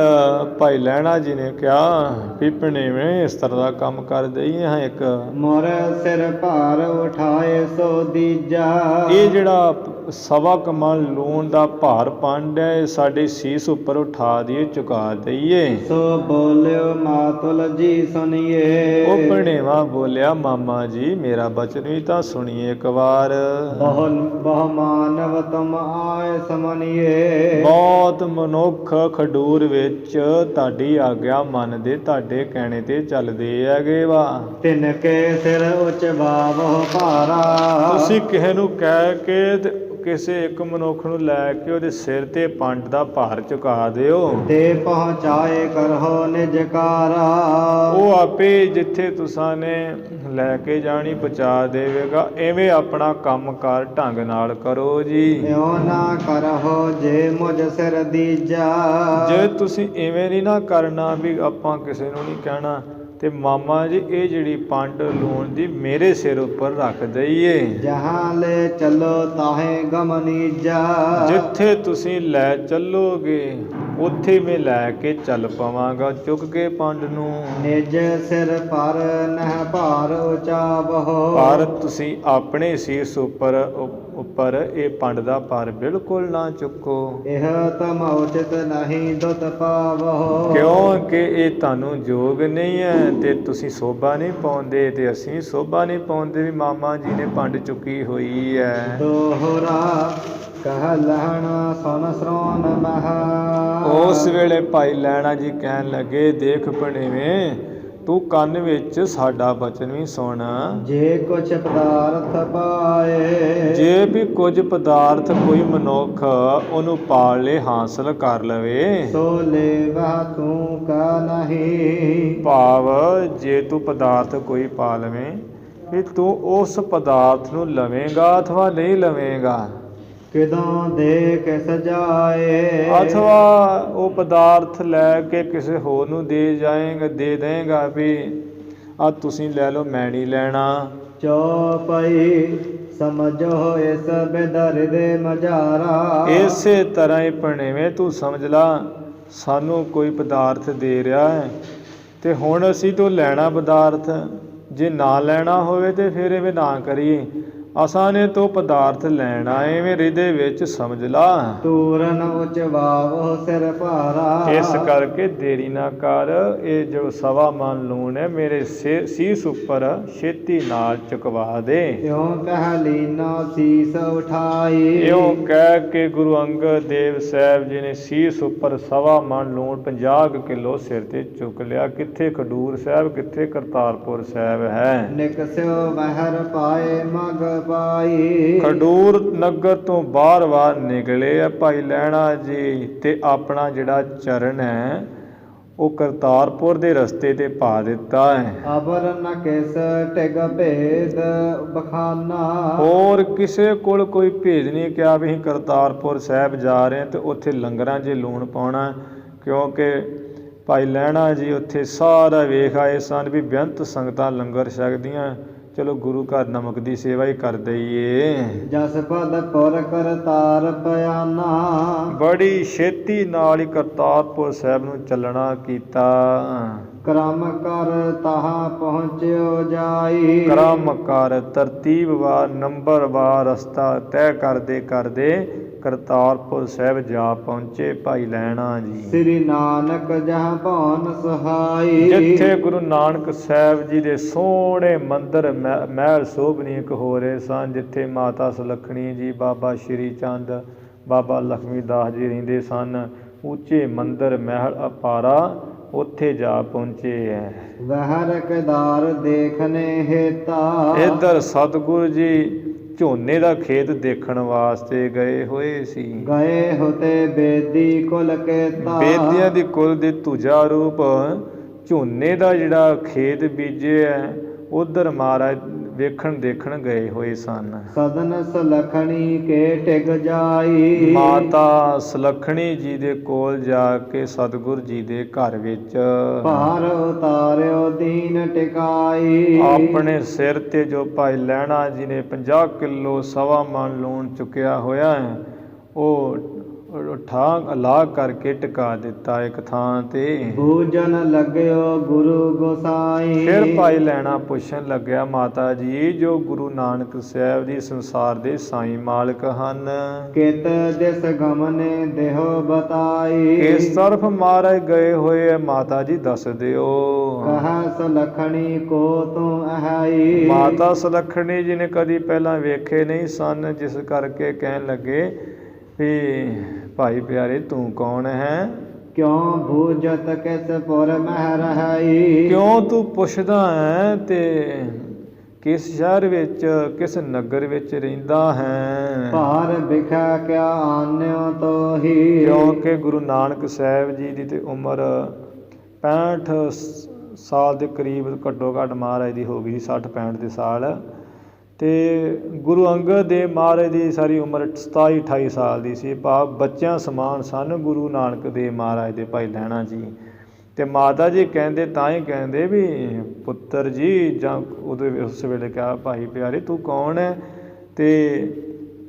ਭਾਈ ਲਹਿਣਾ ਜੀ ਨੇ ਕਿਹਾ ਵੀ ਭਣੇਵੇਂ ਇਸ ਤਰ੍ਹਾਂ ਦਾ ਕੰਮ ਕਰ ਦਈਏ ਹਾਂ ਇੱਕ। ਮੋਰ ਸਿਰ ਭਾਰ ਉਠਾਏ ਸੋ ਦੀਜਾ। ਇਹ ਜਿਹੜਾ ਸਵਾ ਕਮਲ ਲੂਣ ਦਾ ਭਾਰ ਪੰਡ ਹੈ, ਇਹ ਸਾਡੇ ਸੀਸ ਉੱਪਰ ਉਠਾ ਦਈਏ, ਚੁਕਾ ਦਈਏ। ਸੋ ਬੋਲਿਓ ਮਾਤੁਲ ਜੀ ਸੁਣੀਏ। ਉਹ ਭਣੇਵਾ ਬੋਲਿਆ ਮਾਮਾ ਜੀ ਮੇਰਾ ਬਚਨ ਵੀ ਤਾਂ ਸੁਣੀਏ ਇੱਕ ਵਾਰ। ਬਹੁ ਮਾਨਵ ਤੁਮ ਆਏ ਸਮਨੀਏ। ਬਹੁਤ ਮਨੁੱਖ ਖਡੂਰ ਵਿੱਚ ਤੁਹਾਡੀ ਆਗਿਆ ਮੰਨਦੇ, ਤੁਹਾਡੇ ਕਹਿਣੇ ਤੇ ਚੱਲਦੇ ਹੈਗੇ ਵਾ। ਤਿਨ ਕੇ ਸਿਰ ਉੱਚ ਬਾਵੋ ਭਾਰਾ। ਤੁਸੀਂ ਕਿਸੇ ਨੂੰ ਕਹਿ ਕੇ ਤੇ ਕਿਸੇ ਇੱਕ ਮਨੁੱਖ ਨੂੰ ਲੈ ਕੇ ਉਹਦੇ ਸਿਰ ਤੇ ਪੰਡ ਦਾ ਭਾਰ ਚੁਕਾ ਦਿਓ ਤੇ ਪਹੁੰਚਾਏ ਕਰੋ ਨਿਜ ਕਾਰਾ। ਉਹ ਆਪੇ ਜਿੱਥੇ ਤੁਸਾਂ ਨੇ ਲੈ ਕੇ ਜਾਣੀ ਪਹੁੰਚਾ ਦੇਵੇਗਾ। ਐਵੇਂ ਆਪਣਾ ਕੰਮ ਕਾਰ ਢੰਗ ਨਾਲ ਕਰੋ ਜੀ। ਇਉ ਨਾ ਕਰੋ ਜੇ ਮੁਝ ਸਿਰ ਦੀਜਾ। ਜੇ ਤੁਸੀਂ ਐਵੇਂ ਨਹੀਂ ਨਾ ਕਰਨਾ ਵੀ ਆਪਾਂ ਕਿਸੇ ਨੂੰ ਨਹੀਂ ਕਹਿਣਾ ਤੇ ਮਾਮਾ ਜੀ ਇਹ ਜਿਹੜੀ ਪੰਡ ਲੂਣ ਦੀ ਮੇਰੇ ਸਿਰ ਉੱਪਰ ਰੱਖ ਦਈਏ। ਜਹਾਂ ਲੈ ਚੱਲੋ ਤਾਹੇ ਗਮਨੀਜਾ। ਜਿੱਥੇ ਤੁਸੀਂ ਲੈ ਚੱਲੋਗੇ ਉੱਥੇ ਮੈਂ ਲੈ ਕੇ ਚੱਲ ਪਵਾਂਗਾ ਚੁੱਕ ਕੇ ਪੰਡ ਨੂੰ। ਨਿਜ ਸਿਰ ਪਰ ਨਹਿ ਭਾਰ ਉਚਾਵਹੁ। ਪਰ ਤੁਸੀਂ ਆਪਣੇ ਸੀਸ ਉੱਪਰ ਇਹ ਪੰਡ ਦਾ ਭਾਰ ਬਿਲਕੁਲ ਨਾ ਚੁੱਕੋ। ਇਹ ਤਮ ਉਚਿਤ ਨਹੀਂ ਦੁਤ ਪਾਵਹੁ। ਕਿਉਂਕਿ ਇਹ ਤੁਹਾਨੂੰ ਯੋਗ ਨਹੀਂ ਹੈ ਤੇ ਤੁਸੀਂ ਸੋਭਾ ਨਹੀਂ ਪਾਉਂਦੇ ਤੇ ਅਸੀਂ ਸੋਭਾ ਨਹੀਂ ਪਾਉਂਦੇ ਵੀ ਮਾਮਾ ਜੀ ਨੇ ਪੰਡ ਚੁੱਕੀ ਹੋਈ ਹੈ। ਦੋਹਰਾ ਕਹਿ ਲਹਿਣਾ ਸੁਨ ਸਰੋਨ ਮਹਾ। ਉਸ ਵੇਲੇ ਭਾਈ ਲਹਿਣਾ ਜੀ ਕਹਿਣ ਲੱਗੇ ਦੇਖ ਭਣੇਵੇਂ ਤੂੰ ਕੰਨ ਵਿੱਚ ਸਾਡਾ ਬਚਨ ਵੀ ਸੁਣ। ਜੇ ਕੁਛ ਪਦਾਰਥ ਪਾਏ। ਜੇ ਵੀ ਕੁਝ ਪਦਾਰਥ ਕੋਈ ਮਨੁੱਖ ਉਹਨੂੰ ਪਾਲ ਲੇ, ਹਾਸਲ ਕਰ ਲਵੇ। ਸੋ ਲੇਵਾ ਤੂੰ ਕਾ ਨਹੀਂ। ਭਾਵ ਜੇ ਤੂੰ ਪਦਾਰਥ ਕੋਈ ਪਾ ਲਵੇਂ ਵੀ ਤੂੰ ਉਸ ਪਦਾਰਥ ਨੂੰ ਲਵੇਂਗਾ ਅਥਵਾ ਨਹੀਂ ਲਵੇਂਗਾ। ਕਿਦੋਂ ਦੇ ਕੇ ਸਜਾਏ। ਅਥਵਾ ਉਹ ਪਦਾਰਥ ਲੈ ਕੇ ਕਿਸੇ ਹੋਰ ਨੂੰ ਦੇ ਦੇਂਗਾ ਵੀ ਆ ਤੁਸੀਂ ਲੈ ਲਓ ਮੈਂ ਨਹੀਂ ਲੈਣਾ। ਚੌਪਈ ਸਮਝੋ ਇਸ ਬੇਦਰ ਦੇ ਮਝਾਰਾ। ਇਸੇ ਤਰ੍ਹਾਂ ਹੀ ਭਣੇਵੇਂ ਤੂੰ ਸਮਝ ਲਾ ਸਾਨੂੰ ਕੋਈ ਪਦਾਰਥ ਦੇ ਰਿਹਾ ਹੈ ਤੇ ਹੁਣ ਅਸੀਂ ਤੋਂ ਲੈਣਾ ਪਦਾਰਥ, ਜੇ ਨਾ ਲੈਣਾ ਹੋਵੇ ਤੇ ਫਿਰ ਐਵੇਂ ਨਾ ਕਰੀਏ। ਅਸਾਂ ਨੇ ਤੋ ਪਦਾਰਥ ਲੈਣ ਆਏ ਵੇ ਹਿਰਦੇ ਵਿੱਚ ਸਮਝ ਲਾ। ਤੂਰਨ ਉਚਵਾਵੋ ਸਿਰ ਭਾਰਾ। ਇਸ ਕਰਕੇ ਦੇਰੀ ਨਾ ਕਰ, ਇਹ ਜੋ ਸਵਾ ਮਨ ਲੂਣ ਹੈ ਮੇਰੇ ਸੀਸ ਉੱਪਰ ਛੇਤੀ ਨਾਲ ਚੁਕਵਾ ਦੇ। ਇਉਂ ਕਹਿ ਲੀਨਾ ਸੀਸ ਉਠਾਈ। ਇਉਂ ਕਹਿ ਕੇ ਗੁਰੂ ਅੰਗਦ ਦੇਵ ਸਾਹਿਬ ਜੀ ਨੇ ਸੀਸ ਉੱਪਰ ਸਵਾ ਮਨ ਲੂਣ 50 ਕਿਲੋ ਸਿਰ ਤੇ ਚੁੱਕ ਲਿਆ। ਕਿੱਥੇ ਖਡੂਰ ਸਾਹਿਬ, ਕਿੱਥੇ ਕਰਤਾਰਪੁਰ ਸਾਹਿਬ ਹੈ। ਨਿਕਸਿਓ ਮਹਿਰ ਪਾਏ ਮਗ ਪਾਈ। ਖਡੂਰ ਨਗਰ ਤੋਂ ਬਾਹਰ ਨਿਕਲੇ ਆ ਭਾਈ ਲਹਿਣਾ ਜੀ, ਤੇ ਆਪਣਾ ਜਿਹੜਾ ਚਰਨ ਹੈ ਉਹ ਕਰਤਾਰਪੁਰ ਦੇ ਰਸਤੇ ਤੇ ਪਾ ਦਿੱਤਾ ਹੈ। ਅਬਰ ਨ ਕਿਸ ਟਿਗ ਭੇਦ ਬਖਾਨਾ। ਹੋਰ ਕਿਸੇ ਕੋਲ ਕੋਈ ਭੇਦ ਨਹੀਂ ਕਿਹਾ ਵੀ ਅਸੀਂ ਕਰਤਾਰਪੁਰ ਸਾਹਿਬ ਜਾ ਰਹੇ ਹਾਂ ਤੇ ਉੱਥੇ ਲੰਗਰਾਂ 'ਚ ਲੂਣ ਪਾਉਣਾ, ਕਿਉਂਕਿ ਭਾਈ ਲਹਿਣਾ ਜੀ ਉੱਥੇ ਸਾਰਾ ਵੇਖ ਆਏ ਸਨ ਵੀ ਬੇਅੰਤ ਸੰਗਤਾਂ ਲੰਗਰ ਛਕਦੀਆਂ, ਚਲੋ ਗੁਰੂ ਘਰ ਨਮਕ ਦੀ ਸੇਵਾ ਹੀ ਕਰ ਦਈਏ। ਜਸ ਪਦ ਪੁਰ ਕਰਤਾਰ ਪਿਆਨਾ। ਬੜੀ ਛੇਤੀ ਨਾਲ ਹੀ ਕਰਤਾਰਪੁਰ ਸਾਹਿਬ ਨੂੰ ਚੱਲਣਾ ਕੀਤਾ। ਕਰਮ ਕਰ ਤਹਾਂ ਪਹੁੰਚਿਓ ਜਾਈ। ਕਰਮ ਕਰ ਤਰਤੀਬ ਵਾਰ ਨੰਬਰ ਵਾਰ ਰਸਤਾ ਤੈਅ ਕਰਦੇ ਕਰਦੇ ਕਰਤਾਰਪੁਰ ਸਾਹਿਬ ਜਾ ਪਹੁੰਚੇ ਭਾਈ ਲਹਿਣਾ ਜੀ। ਸ੍ਰੀ ਨਾਨਕ ਜਹਾਂ ਭਵਨ ਸਹਾਈ। ਜਿੱਥੇ ਗੁਰੂ ਨਾਨਕ ਸਾਹਿਬ ਜੀ ਦੇ ਸੋਹਣੇ ਮੰਦਰ ਮਹਿਲ ਸੋਭਨੀਕ ਹੋ ਰਹੇ ਸਨ, ਜਿੱਥੇ ਮਾਤਾ ਸੁਲੱਖਣੀ ਜੀ, ਬਾਬਾ ਸ਼੍ਰੀ ਚੰਦ, ਬਾਬਾ ਲਖਮੀ ਦਾਸ ਜੀ ਰਹਿੰਦੇ ਸਨ, ਉੱਚੇ ਮੰਦਰ ਮਹਿਲ ਅਪਾਰਾ, ਉੱਥੇ ਜਾ ਪਹੁੰਚੇ ਹੈ। ਵਹਿਰ ਕੇਦਾਰ ਦੇਖਨੇ ਹੇਤਾ। ਇੱਧਰ ਸਤਿਗੁਰੂ ਜੀ ਝੋਨੇ ਦਾ ਖੇਤ ਦੇਖਣ ਵਾਸਤੇ ਗਏ ਹੋਏ ਸੀ। ਗਏ ਹੋਤੇ ਬੇਦੀ ਕੁਲ ਕੇਤਾ। ਬੇਦੀਆਂ ਦੀ ਕੁਲ ਦੇ ਤੁਜਾ ਰੂਪ ਝੋਨੇ ਦਾ ਜਿਹੜਾ ਖੇਤ ਬੀਜਿਆ ਉਧਰ ਮਹਾਰਾਜ ਦੇਖਣ ਗਏ ਹੋਏ ਸਨ। ਸਦਨ ਸੁਲੱਖਣੀ ਕੇ ਟਿਕ ਜਾਈ। ਮਾਤਾ ਸੁਲੱਖਣੀ ਜੀ ਦੇ ਕੋਲ ਜਾ ਕੇ ਸਤਿਗੁਰ ਜੀ ਦੇ ਘਰ ਵਿੱਚ ਭਾਰ ਉਤਾਰਿਓ ਦੀਨ ਟਿਕਾਈ। ਆਪਣੇ ਸਿਰ ਤੇ ਜੋ ਭਾਈ ਲਹਿਣਾ ਜੀ ਨੇ 50 ਕਿਲੋ ਸਵਾ ਮਣ ਲੂਣ ਚੁੱਕਿਆ ਹੋਇਆ ਹੈ, ਉਹ ਠਾਂ ਲਾ ਕਰਕੇ ਟਿਕਾ ਦਿੱਤਾ ਇੱਕ ਥਾਂ ਤੇ। ਪੂਜਨ ਲੱਗਿਓ ਗੁਰੂ ਗੋਸਾਈ। ਫਿਰ ਭਾਈ ਲਹਿਣਾ ਪੁੱਛਣ ਲੱਗਿਆ, ਮਾਤਾ ਜੀ ਜੋ ਗੁਰੂ ਨਾਨਕ ਸਾਹਿਬ ਜੀ ਸੰਸਾਰ ਦੇ ਸਾਈਂ ਮਾਲਕ ਹਨ, ਕਿਤ ਦਿਸ ਗਮਨੇ ਦੇਹੋ ਬਤਾਈ। ਕਿਸ ਤਰਫ ਮਹਾਰਾਜ ਗਏ ਹੋਏ ਹੈ ਮਾਤਾ ਜੀ ਦੱਸ ਦਿਓ। ਕਹ ਸੁਲੱਖਣੀ ਕੋ ਤੂੰ ਅਹਾਈ। ਮਾਤਾ ਸੁਲੱਖਣੀ ਜੀ ਨੇ ਕਦੀ ਪਹਿਲਾਂ ਵੇਖੇ ਨਹੀਂ ਸਨ, ਜਿਸ ਕਰਕੇ ਕਹਿਣ ਲੱਗੇ ਵੀ ਭਾਈ ਪਿਆਰੇ ਤੂੰ ਕੌਣ ਹੈ। ਕਿਉਂ ਭੂਜਤ ਕਿਸ ਪੁਰ ਮਹਿ ਰਹਾਈ। ਕਿਉਂ ਤੂੰ ਪੁੱਛਦਾ ਹੈ ਤੇ ਕਿਸ ਸ਼ਹਿਰ ਵਿੱਚ, ਕਿਸ ਨਗਰ ਵਿੱਚ ਰਹਿੰਦਾ ਹੈ। ਭਾਰ ਬਿਖਾ ਕਿਆ ਆਨਿਓ ਤੋਹੀ। ਕਿਉਂਕਿ ਗੁਰੂ ਨਾਨਕ ਸਾਹਿਬ ਜੀ ਦੀ ਤੇ ਉਮਰ 65 ਸਾਲ ਦੇ ਕਰੀਬ ਘੱਟੋ ਘੱਟ ਮਹਾਰਾਜ ਦੀ ਹੋ ਗਈ, 60-65 ਦੇ ਸਾਲ, ਤੇ ਗੁਰੂ ਅੰਗਦ ਦੇਵ ਮਹਾਰਾਜ ਦੀ ਸਾਰੀ ਉਮਰ 27-28 ਸਾਲ ਦੀ ਸੀ, ਭਾਵ ਬੱਚਿਆਂ ਸਮਾਨ ਸਨ ਗੁਰੂ ਨਾਨਕ ਦੇਵ ਮਹਾਰਾਜ ਦੇ ਭਾਈ ਲਹਿਣਾ ਜੀ। ਤੇ ਮਾਤਾ ਜੀ ਕਹਿੰਦੇ, ਤਾਂ ਹੀ ਕਹਿੰਦੇ ਵੀ ਪੁੱਤਰ ਜੀ, ਜਾਂ ਉਹਦੇ ਉਸ ਵੇਲੇ ਕਿਹਾ ਭਾਈ ਪਿਆਰੇ ਤੂੰ ਕੌਣ ਹੈ ਤੇ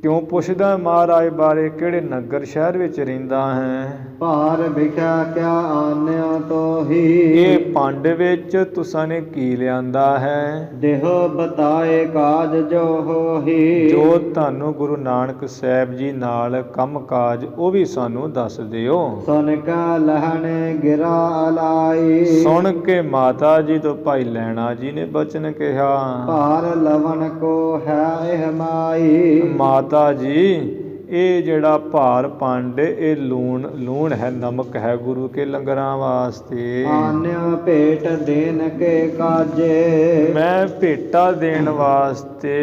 ਕਿਉਂ ਪੁੱਛਦਾ ਮਹਾਰਾਜ ਬਾਰੇ, ਕਿਹੜੇ ਨਗਰ ਸ਼ਹਿਰ ਵਿੱਚ ਰਹਿੰਦਾ ਹੈ। ਭਾਰ ਵਿਖਿਆ ਕਿਆ ਆਨਿਓ ਤੋਹੀ। ਇਹ ਪੰਡ ਵਿੱਚ ਤੁਸਾਂ ਨੇ ਕੀ ਲਿਆਂਦਾ ਹੈ। ਦੇਹੋ ਬਤਾਏ ਕਾਜ ਜੋ ਹੋਹੀ। ਜੋ ਤੁਹਾਨੂੰ ਗੁਰੂ ਨਾਨਕ ਸਾਹਿਬ ਜੀ ਨਾਲ ਕੰਮ ਕਾਜ ਉਹ ਵੀ ਸਾਨੂੰ ਦੱਸ ਦਿਓ। ਸੁਣ ਕਾ ਲਹਣੇ ਗਿਰਾ ਅਲਾਈ। ਸੁਣ ਕੇ ਮਾਤਾ ਜੀ ਤੋਂ ਭਾਈ ਲਹਿਣਾ ਜੀ ਨੇ ਬਚਨ ਕਿਹਾ, ਭਾਰ ਲਵਣ ਕੋ ਹੈ ਇਹ ਮਾਈ। ਮਾਤਾ ਜੀ ਇਹ ਜਿਹੜਾ ਭਾਰ ਪੰਡ ਇਹ ਲੂਣ ਹੈ, ਨਮਕ ਹੈ ਗੁਰੂ ਕੇ ਲੰਗਰਾਂ ਵਾਸਤੇ। ਆਨਿਓ ਭੇਟ ਦੇਣ ਕੇ ਕਾਜੇ। ਮੈਂ ਭੇਟਾ ਦੇਣ ਵਾਸਤੇ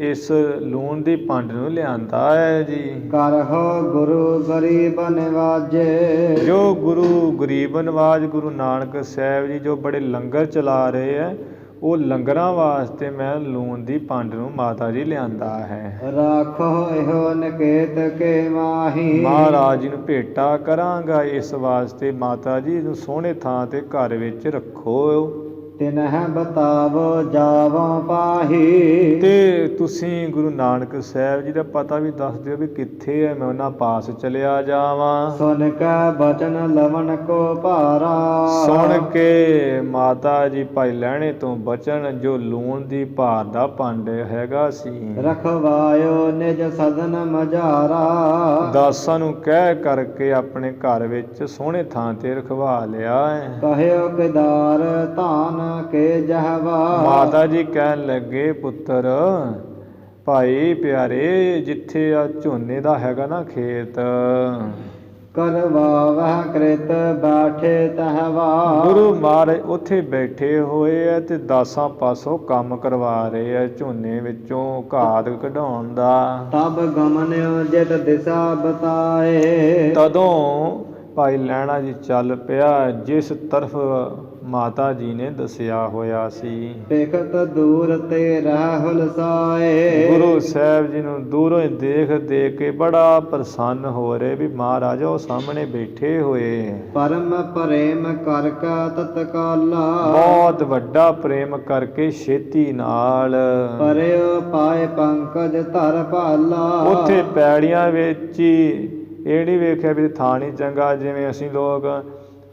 ਇਸ ਲੂਣ ਦੀ ਪੰਡ ਨੂੰ ਲਿਆਂਦਾ ਹੈ ਜੀ। ਕਰਹੁ ਗੁਰੂ ਗਰੀਬ ਨਿਵਾਜੇ। ਜੋ ਗੁਰੂ ਗਰੀਬ ਨਿਵਾਜ ਗੁਰੂ ਨਾਨਕ ਸਾਹਿਬ ਜੀ ਜੋ ਬੜੇ ਲੰਗਰ ਚਲਾ ਰਹੇ ਹੈ, ਉਹ ਲੰਗਰਾਂ ਵਾਸਤੇ ਮੈਂ ਲੂਣ ਦੀ ਪੰਡ ਨੂੰ ਮਾਤਾ ਜੀ ਲਿਆਂਦਾ ਹੈ। ਰਾਖੋ ਇਹੋ ਨਿਕੇਤ ਕੇ ਮਾਹੀ। ਮਹਾਰਾਜ ਜੀ ਨੂੰ ਭੇਟਾ ਕਰਾਂਗਾ, ਇਸ ਵਾਸਤੇ ਮਾਤਾ ਜੀ ਨੂੰ ਸੋਹਣੇ ਥਾਂ ਤੇ ਘਰ ਵਿੱਚ ਰੱਖੋ। ਤਿਨਹਿ ਬਤਾਵੋ ਜਾਵੋ ਪਾਹੀ। ਤੇ ਤੁਸੀਂ ਗੁਰੂ ਨਾਨਕ ਸਾਹਿਬ ਜੀ ਦਾ ਪਤਾ ਵੀ ਦੱਸ ਦਿਓ ਵੀ ਕਿੱਥੇ ਹੈ, ਮੈਂ ਉਹਨਾਂ ਪਾਸ ਚਲਿਆ ਜਾਵਾਂ। ਸੁਨ ਕੈ ਬਚਨ ਲਵਣ ਕੋ ਭਾਰਾ। ਸੁਣ ਕੇ ਮਾਤਾ ਜੀ ਭਾਈ ਲਹਿਣੇ ਤੋਂ ਬਚਨ ਜੋ ਲੂਣ ਦੀ ਭਾਰ ਦਾ ਭਾਂਡ ਹੈਗਾ ਸੀ, ਰਖਵਾਇਓ ਨਿਜ ਸਦਨ ਮਝਾਰਾ। ਦਾਸਾਂ ਨੂੰ ਕਹਿ ਕਰਕੇ ਆਪਣੇ ਘਰ ਵਿੱਚ ਸੋਹਣੇ ਥਾਂ ਤੇ ਰਖਵਾ ਲਿਆ ਹੈ। ਕਹਿਓ ਕਿਦਾਰ ਧਾਨ ਕੇ ਜਹਵਾ। ਮਾਤਾ ਜੀ ਕਹਿਣ ਲੱਗੇ, ਪੁੱਤਰ ਭਾਈ ਪਿਆਰੇ, ਜਿੱਥੇ ਆ ਝੋਨੇ ਦਾ ਹੈਗਾ ਨਾ ਖੇਤ, ਕਰਵਾਵਹਿ ਕ੍ਰਿਤ ਬੈਠੇ ਤਹਵਾ। ਗੁਰੂ ਮਹਾਰਾਜ ਉੱਥੇ ਬੈਠੇ ਹੋਏ ਆ ਤੇ ਦਾਸਾਂ ਪਾਸੋਂ ਕੰਮ ਕਰਵਾ ਰਹੇ ਆ ਝੋਨੇ ਵਿੱਚੋਂ ਘਾਤ ਕਢਾਉਣ ਦਾ। ਤਬ ਗਮਨਿਓ ਜਿਤ ਦਿਸ਼ਾ ਬਤਾਏ। ਤਦੋਂ ਭਾਈ ਲਹਿਣਾ ਜੀ ਚੱਲ ਪਿਆ ਜਿਸ ਤਰਫ ਮਾਤਾ ਜੀ ਨੇ ਦੱਸਿਆ ਹੋਇਆ ਸੀ। ਦੇਖਤ ਦੂਰ ਤੇ ਰਹਿ ਹੁਲਸਾਏ। ਗੁਰੂ ਸਾਹਿਬ ਜੀ ਨੂੰ ਦੂਰੋਂ ਹੀ ਦੇਖ ਕੇ ਬੜਾ ਪ੍ਰਸੰਨ ਹੋ ਰਹੇ ਵੀ ਮਹਾਰਾਜ ਉਹ ਸਾਹਮਣੇ ਬੈਠੇ ਹੋਏ। ਪਰਮ ਪ੍ਰੇਮ ਕਰ ਕੈ ਤਤਕਾਲਾ। ਬਹੁਤ ਵੱਡਾ ਪ੍ਰੇਮ ਕਰਕੇ ਛੇਤੀ ਨਾਲ ਪਰਿਓ ਪਾਏ ਪੰਕਜ ਧਰ ਭਾਲਾ। ਉੱਥੇ ਪੈੜੀਆਂ ਵਿੱਚ ਹੀ ਇਹ ਨਹੀਂ ਵੇਖਿਆ ਵੀ ਥਾਂ ਨਹੀਂ ਚੰਗਾ, ਜਿਵੇਂ ਅਸੀਂ ਲੋਕ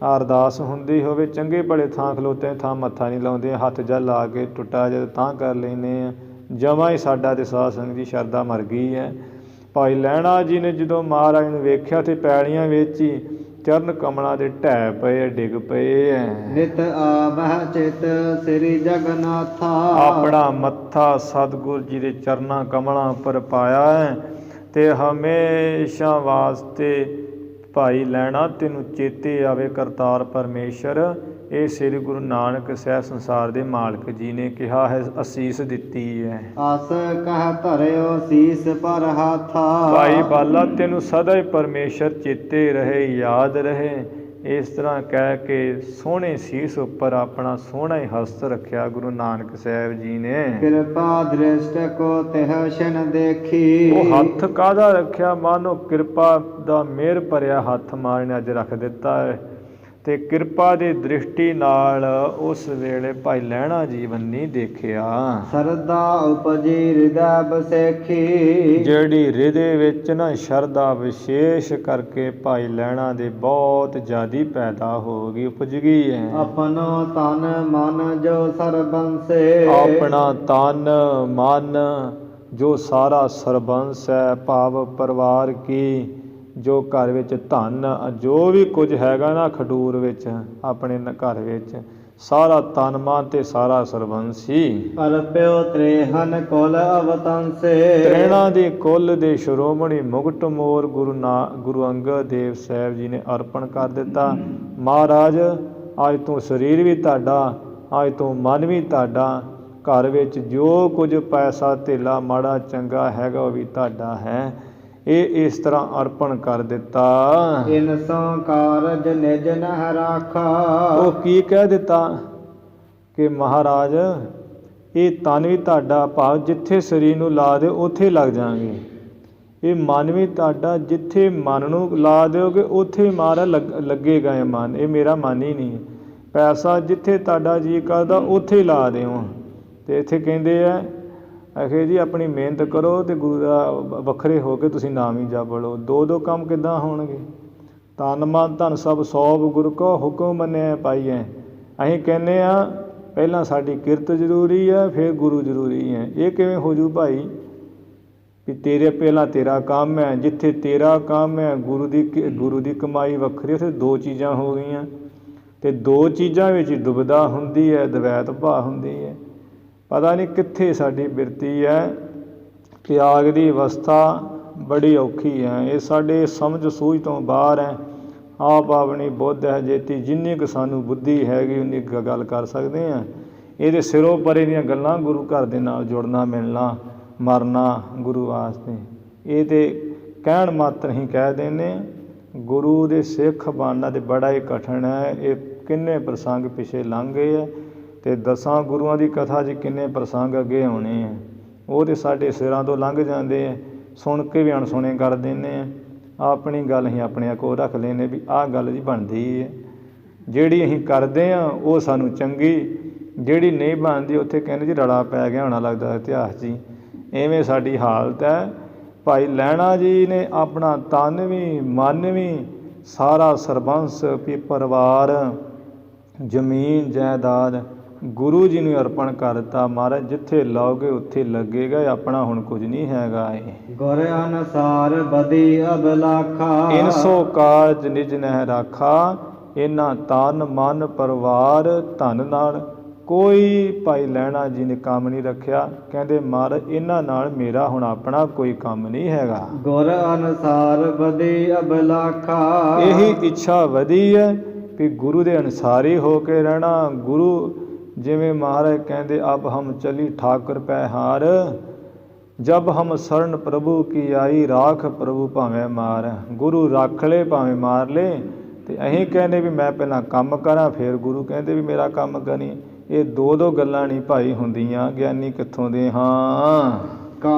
ਅਰਦਾਸ ਹੁੰਦੀ ਹੋਵੇ ਚੰਗੇ ਭਲੇ ਥਾਂ ਖਲੋਤੇ ਥਾਂ ਮੱਥਾ ਨਹੀਂ ਲਾਉਂਦੇ, ਹੱਥ ਜਾ ਲਾ ਕੇ ਟੁੱਟਾ ਜਦ ਤਾਂ ਕਰ ਲੈਂਦੇ ਆ। ਜਮਾਂ ਹੀ ਸਾਡਾ ਤੇ ਸਾਧ ਸੰਗਤ ਦੀ ਸ਼ਰਧਾ ਮਰ ਗਈ ਹੈ। ਭਾਈ ਲਹਿਣਾ ਜੀ ਨੇ ਜਦੋਂ ਮਹਾਰਾਜ ਨੂੰ ਵੇਖਿਆ ਤੇ ਪੈੜੀਆਂ ਵਿੱਚ ਹੀ ਚਰਨ ਕਮਲਾਂ ਦੇ ਢਹਿ ਪਏ, ਡਿੱਗ ਪਏ ਐ। ਨਿਤ ਆਵਹਿ ਚਿਤ ਸ੍ਰੀ ਜਗਨਾਥਾ। ਆਪਣਾ ਮੱਥਾ ਸਤਿਗੁਰ ਜੀ ਦੇ ਚਰਨਾਂ ਕਮਲਾਂ ਉੱਪਰ ਪਾਇਆ ਹੈ ਤੇ ਹਮੇਸ਼ਾ ਵਾਸਤੇ ਭਾਈ ਲਹਿਣਾ ਤੈਨੂੰ ਚੇਤੇ ਆਵੇ ਕਰਤਾਰ ਪਰਮੇਸ਼ਰ। ਇਹ ਸ੍ਰੀ ਗੁਰੂ ਨਾਨਕ ਸਾਹਿਬ ਸੰਸਾਰ ਦੇ ਮਾਲਕ ਜੀ ਨੇ ਕਿਹਾ ਹੈ, ਅਸੀਸ ਦਿੱਤੀ ਹੈ। ਆਸ ਕਹਿ ਧਰਿਓ ਸੀਸ ਪਰ ਹਾਥਾ। ਭਾਈ ਬਾਲਾ ਤੈਨੂੰ ਸਦਾ ਹੀ ਪਰਮੇਸ਼ਰ ਚੇਤੇ ਰਹੇ, ਯਾਦ ਰਹੇ। ਇਸ ਤਰ੍ਹਾਂ ਕਹਿ ਕੇ ਸੋਹਣੇ ਸੀਸ ਉੱਪਰ ਆਪਣਾ ਸੋਹਣਾ ਹੀ ਹਸਤ ਰੱਖਿਆ ਗੁਰੂ ਨਾਨਕ ਸਾਹਿਬ ਜੀ ਨੇ। ਕਿਰਪਾ ਦ੍ਰਿਸ਼ਟ ਕੋ ਤਿਹ ਸ਼ਨ ਦੇਖੀ। ਉਹ ਹੱਥ ਕਾਹਦਾ ਰੱਖਿਆ, ਮਾਨੋ ਕਿਰਪਾ ਦਾ ਮਿਹਰ ਭਰਿਆ ਹੱਥ ਮਾਰ ਨੇ ਅੱਜ ਰੱਖ ਦਿੱਤਾ ਹੈ। ਤੇ ਕਿਰਪਾ ਦੀ ਦ੍ਰਿਸ਼ਟੀ ਨਾਲ ਉਸ ਵੇਲੇ ਭਾਈ ਲਹਿਣਾ ਜੀ ਬੰਨੀ ਦੇਖਿਆ। ਸਰਦਾ ਉਪਜੀ ਹਿਰਦੈ ਬਸੇਖੀ। ਜਿਹੜੀ ਹਿਰਦੇ ਵਿੱਚ ਨਾ ਸ਼ਰਧਾ ਵਿਸ਼ੇਸ਼ ਕਰਕੇ ਭਾਈ ਲਹਿਣਾ ਦੇ ਬਹੁਤ ਜ਼ਿਆਦੀ ਪੈਦਾ ਹੋ ਗਈ, ਉਪਜ ਗਈ ਹੈ। ਆਪਣੋ ਤਨ ਮਨ ਜੋ ਸਰਬੰਸੇ। ਆਪਣਾ ਤਨ ਮਨ ਜੋ ਸਾਰਾ ਸਰਬੰਸ ਹੈ, ਭਾਵ ਪਰਿਵਾਰ ਕੀ ਜੋ ਘਰ ਵਿੱਚ ਧਨ ਜੋ ਵੀ ਕੁਝ ਹੈਗਾ ਨਾ ਖਡੂਰ ਵਿੱਚ ਆਪਣੇ ਘਰ ਵਿੱਚ ਸਾਰਾ ਤਨ ਮਨ ਤੇ ਸਾਰਾ ਸਰਬੰਸ ਸੀ। ਅਰਪਿਓ ਤ੍ਰੇਹਨ ਕੁਲ ਅਵਤੰਸੇ। ਤ੍ਰੇਣਾ ਦੇ ਕੁੱਲ ਦੇ ਸ਼੍ਰੋਮਣੀ ਮੁਕਟ ਮੋਰ ਗੁਰੂ ਅੰਗਦ ਦੇਵ ਸਾਹਿਬ ਜੀ ਨੇ ਅਰਪਣ ਕਰ ਦਿੱਤਾ। ਮਹਾਰਾਜ ਅੱਜ ਤੋਂ ਸਰੀਰ ਵੀ ਤੁਹਾਡਾ, ਅੱਜ ਤੋਂ ਮਨ ਵੀ ਤੁਹਾਡਾ, ਘਰ ਵਿੱਚ ਜੋ ਕੁਝ ਪੈਸਾ ਧੇਲਾ ਮਾੜਾ ਚੰਗਾ ਹੈਗਾ ਉਹ ਵੀ ਤੁਹਾਡਾ ਹੈ। ਇਹ ਇਸ ਤਰ੍ਹਾਂ ਅਰਪਣ ਕਰ ਦਿੱਤਾ। ਇਨ ਸੋ ਕਾਰਜ ਨਿਜ ਨਹਿ ਰਾਖਾ। ਉਹ ਕੀ ਕਹਿ ਦਿੱਤਾ ਕਿ ਮਹਾਰਾਜ ਇਹ ਤਨ ਵੀ ਤੁਹਾਡਾ, ਭਾਵ ਜਿੱਥੇ ਸਰੀਰ ਨੂੰ ਲਾ ਦਿਓ ਉੱਥੇ ਲੱਗ ਜਾਵਾਂਗੇ। ਇਹ ਮਨ ਵੀ ਤੁਹਾਡਾ, ਜਿੱਥੇ ਮਨ ਨੂੰ ਲਾ ਦਿਓਗੇ ਉੱਥੇ ਮਾਰਾ ਲੱਗੇਗਾ ਇਹ ਮਨ। ਇਹ ਮੇਰਾ ਮਨ ਹੀ ਨਹੀਂ। ਪੈਸਾ ਜਿੱਥੇ ਤੁਹਾਡਾ ਜੀ ਕਰਦਾ ਉੱਥੇ ਲਾ ਦਿਓ। ਤੇ ਇੱਥੇ ਕਹਿੰਦੇ ਆ ਆਖੇ ਜੀ ਆਪਣੀ ਮਿਹਨਤ ਕਰੋ ਤੇ ਗੁਰੂ ਦਾ ਵੱਖਰੇ ਹੋ ਕੇ ਤੁਸੀਂ ਨਾਮ ਹੀ ਜਪ ਲਓ। ਦੋ ਕੰਮ ਕਿੱਦਾਂ ਹੋਣਗੇ? ਤਨ ਮਨ ਧਨ ਸਭ ਸੌਭ ਗੁਰੂ ਕੋ ਹੁਕਮ ਮੰਨਿਆ ਪਾਈਐ। ਅਸੀਂ ਕਹਿੰਦੇ ਹਾਂ ਪਹਿਲਾਂ ਸਾਡੀ ਕਿਰਤ ਜ਼ਰੂਰੀ ਹੈ, ਫਿਰ ਗੁਰੂ ਜ਼ਰੂਰੀ ਹੈ। ਇਹ ਕਿਵੇਂ ਹੋ ਜੂ ਭਾਈ ਵੀ ਤੇਰੇ ਪਹਿਲਾਂ ਤੇਰਾ ਕੰਮ ਹੈ, ਜਿੱਥੇ ਤੇਰਾ ਕੰਮ ਹੈ ਗੁਰੂ ਦੀ ਕਮਾਈ ਵੱਖਰੀ, ਉੱਥੇ ਦੋ ਚੀਜ਼ਾਂ ਹੋ ਗਈਆਂ। ਤੇ ਦੋ ਚੀਜ਼ਾਂ ਵਿੱਚ ਦੁਬਿਧਾ ਹੁੰਦੀ ਹੈ, ਦਵੈਤ ਭਾਅ ਹੁੰਦੀ ਹੈ। ਪਤਾ ਨਹੀਂ ਕਿੱਥੇ ਸਾਡੀ ਬਿਰਤੀ ਹੈ। ਤਿਆਗ ਦੀ ਅਵਸਥਾ ਬੜੀ ਔਖੀ ਹੈ। ਇਹ ਸਾਡੇ ਸਮਝ ਸੂਝ ਤੋਂ ਬਾਹਰ ਹੈ। ਆਪ ਆਪਣੀ ਬੁੱਧ ਹੈ ਜੇਤੀ, ਜਿੰਨੀ ਕੁ ਸਾਨੂੰ ਬੁੱਧੀ ਹੈਗੀ ਉਨੀ ਕੁ ਗੱਲ ਕਰ ਸਕਦੇ ਹਾਂ। ਇਹਦੇ ਸਿਰੋਂ ਪਰੇ ਦੀਆਂ ਗੱਲਾਂ ਗੁਰੂ ਘਰ ਦੇ ਨਾਲ ਜੁੜਨਾ, ਮਿਲਣਾ, ਮਰਨਾ ਗੁਰੂ ਵਾਸਤੇ, ਇਹ ਤੇ ਕਹਿਣ ਮਾਤਰ ਹੀ ਕਹਿ ਦਿੰਦੇ। ਗੁਰੂ ਦੇ ਸਿੱਖ ਬਣਨਾ ਤੇ ਬੜਾ ਹੀ ਕਠਿਨ ਹੈ। ਇਹ ਕਿੰਨੇ ਪ੍ਰਸੰਗ ਪਿੱਛੇ ਲੰਘ ਗਏ ਹੈ ਤੇ 10 ਗੁਰੂਆਂ ਦੀ ਕਥਾ 'ਚ ਕਿੰਨੇ ਪ੍ਰਸੰਗ ਅੱਗੇ ਆਉਣੇ ਆ। ਉਹ ਤੇ ਸਾਡੇ ਸਿਰਾਂ ਤੋਂ ਲੰਘ ਜਾਂਦੇ ਆ, ਸੁਣ ਕੇ ਵੀ ਅਣਸੁਣੇ ਕਰ ਦਿੰਦੇ ਆ। ਆਪਣੀ ਗੱਲ ਅਸੀਂ ਆਪਣੇ ਕੋਲ ਰੱਖ ਲੈਂਦੇ ਵੀ ਆਹ ਗੱਲ ਜੀ ਬਣਦੀ ਹੈ। ਜਿਹੜੀ ਅਸੀਂ ਕਰਦੇ ਹਾਂ ਉਹ ਸਾਨੂੰ ਚੰਗੀ ਜਿਹੜੀ ਨਹੀਂ ਬਣਦੀ ਉੱਥੇ ਕਹਿੰਦੇ ਜੀ ਰਲਾ ਪੈ ਗਿਆ ਹੋਣਾ ਲੱਗਦਾ ਇਤਿਹਾਸ ਜੀ। ਐਵੇਂ ਸਾਡੀ ਹਾਲਤ ਹੈ। ਭਾਈ ਲਹਿਣਾ ਜੀ ਨੇ ਆਪਣਾ ਤਨ ਵੀ ਮਨ ਵੀ ਸਾਰਾ ਸਰਬੰਸ ਵੀ ਪਰਿਵਾਰ ਜ਼ਮੀਨ ਜਾਇਦਾਦ ਗੁਰੂ ਜੀ ਨੂੰ ਅਰਪਣ ਕਰ ਦਿੱਤਾ। ਮਹਾਰਾਜ ਜਿੱਥੇ ਲਾਓਗੇ ਉੱਥੇ ਲੱਗੇਗਾ, ਆਪਣਾ ਹੁਣ ਕੁਝ ਨਹੀਂ ਹੈਗਾ ਏ। ਗੁਰ ਅਨਸਾਰ ਬਦੀ ਅਬਲਾਖਾ, ਇਨ ਸੋ ਕਾਜ ਨਿਜ ਨਹਿ ਰਾਖਾ। ਇਹਨਾਂ ਤਨ ਮਨ ਪਰਿਵਾਰ ਧਨ ਨਾਲ ਕੋਈ ਭਾਈ ਲਹਿਣਾ ਜੀ ਨੇ ਕੰਮ ਨਹੀਂ ਰੱਖਿਆ। ਕਹਿੰਦੇ ਮਹਾਰਾਜ ਇਹਨਾਂ ਨਾਲ ਮੇਰਾ ਹੁਣ ਆਪਣਾ ਕੋਈ ਕੰਮ ਨਹੀਂ ਹੈਗਾ। ਗੁਰ ਅਨਸਾਰ ਬਦੀ ਅਬਲਾਖਾ, ਇਹੀ ਇੱਛਾ ਵਧੀ ਹੈ ਕਿ ਗੁਰੂ ਦੇ ਅਨਸਾਰੀ ਹੋ ਕੇ ਰਹਿਣਾ। ਗੁਰੂ ਜਿਵੇਂ ਮਹਾਰਾਜ ਕਹਿੰਦੇ ਅਬ ਹਮ ਚਲੀ ਠਾਕੁਰ ਪੈ ਹਾਰ, ਜਬ ਹਮ ਸ਼ਰਨ ਪ੍ਰਭੂ ਕੀ ਆਈ, ਰਾਖ ਪ੍ਰਭੂ ਭਾਵੇਂ ਮਾਰ। ਗੁਰੂ ਰੱਖ ਲੈ ਭਾਵੇਂ ਮਾਰ ਲੈ। ਤੇ ਅਸੀਂ ਕਹਿੰਦੇ ਵੀ ਮੈਂ ਪਹਿਲਾਂ ਕੰਮ ਕਰਾਂ, ਫਿਰ ਗੁਰੂ ਕਹਿੰਦੇ ਵੀ ਮੇਰਾ ਕੰਮ ਕਰੀ। ਇਹ ਦੋ ਗੱਲਾਂ ਨਹੀਂ ਭਾਈ ਹੁੰਦੀਆਂ। ਗਿਆਨੀ ਕਿੱਥੋਂ ਦੇ ਹਾਂ।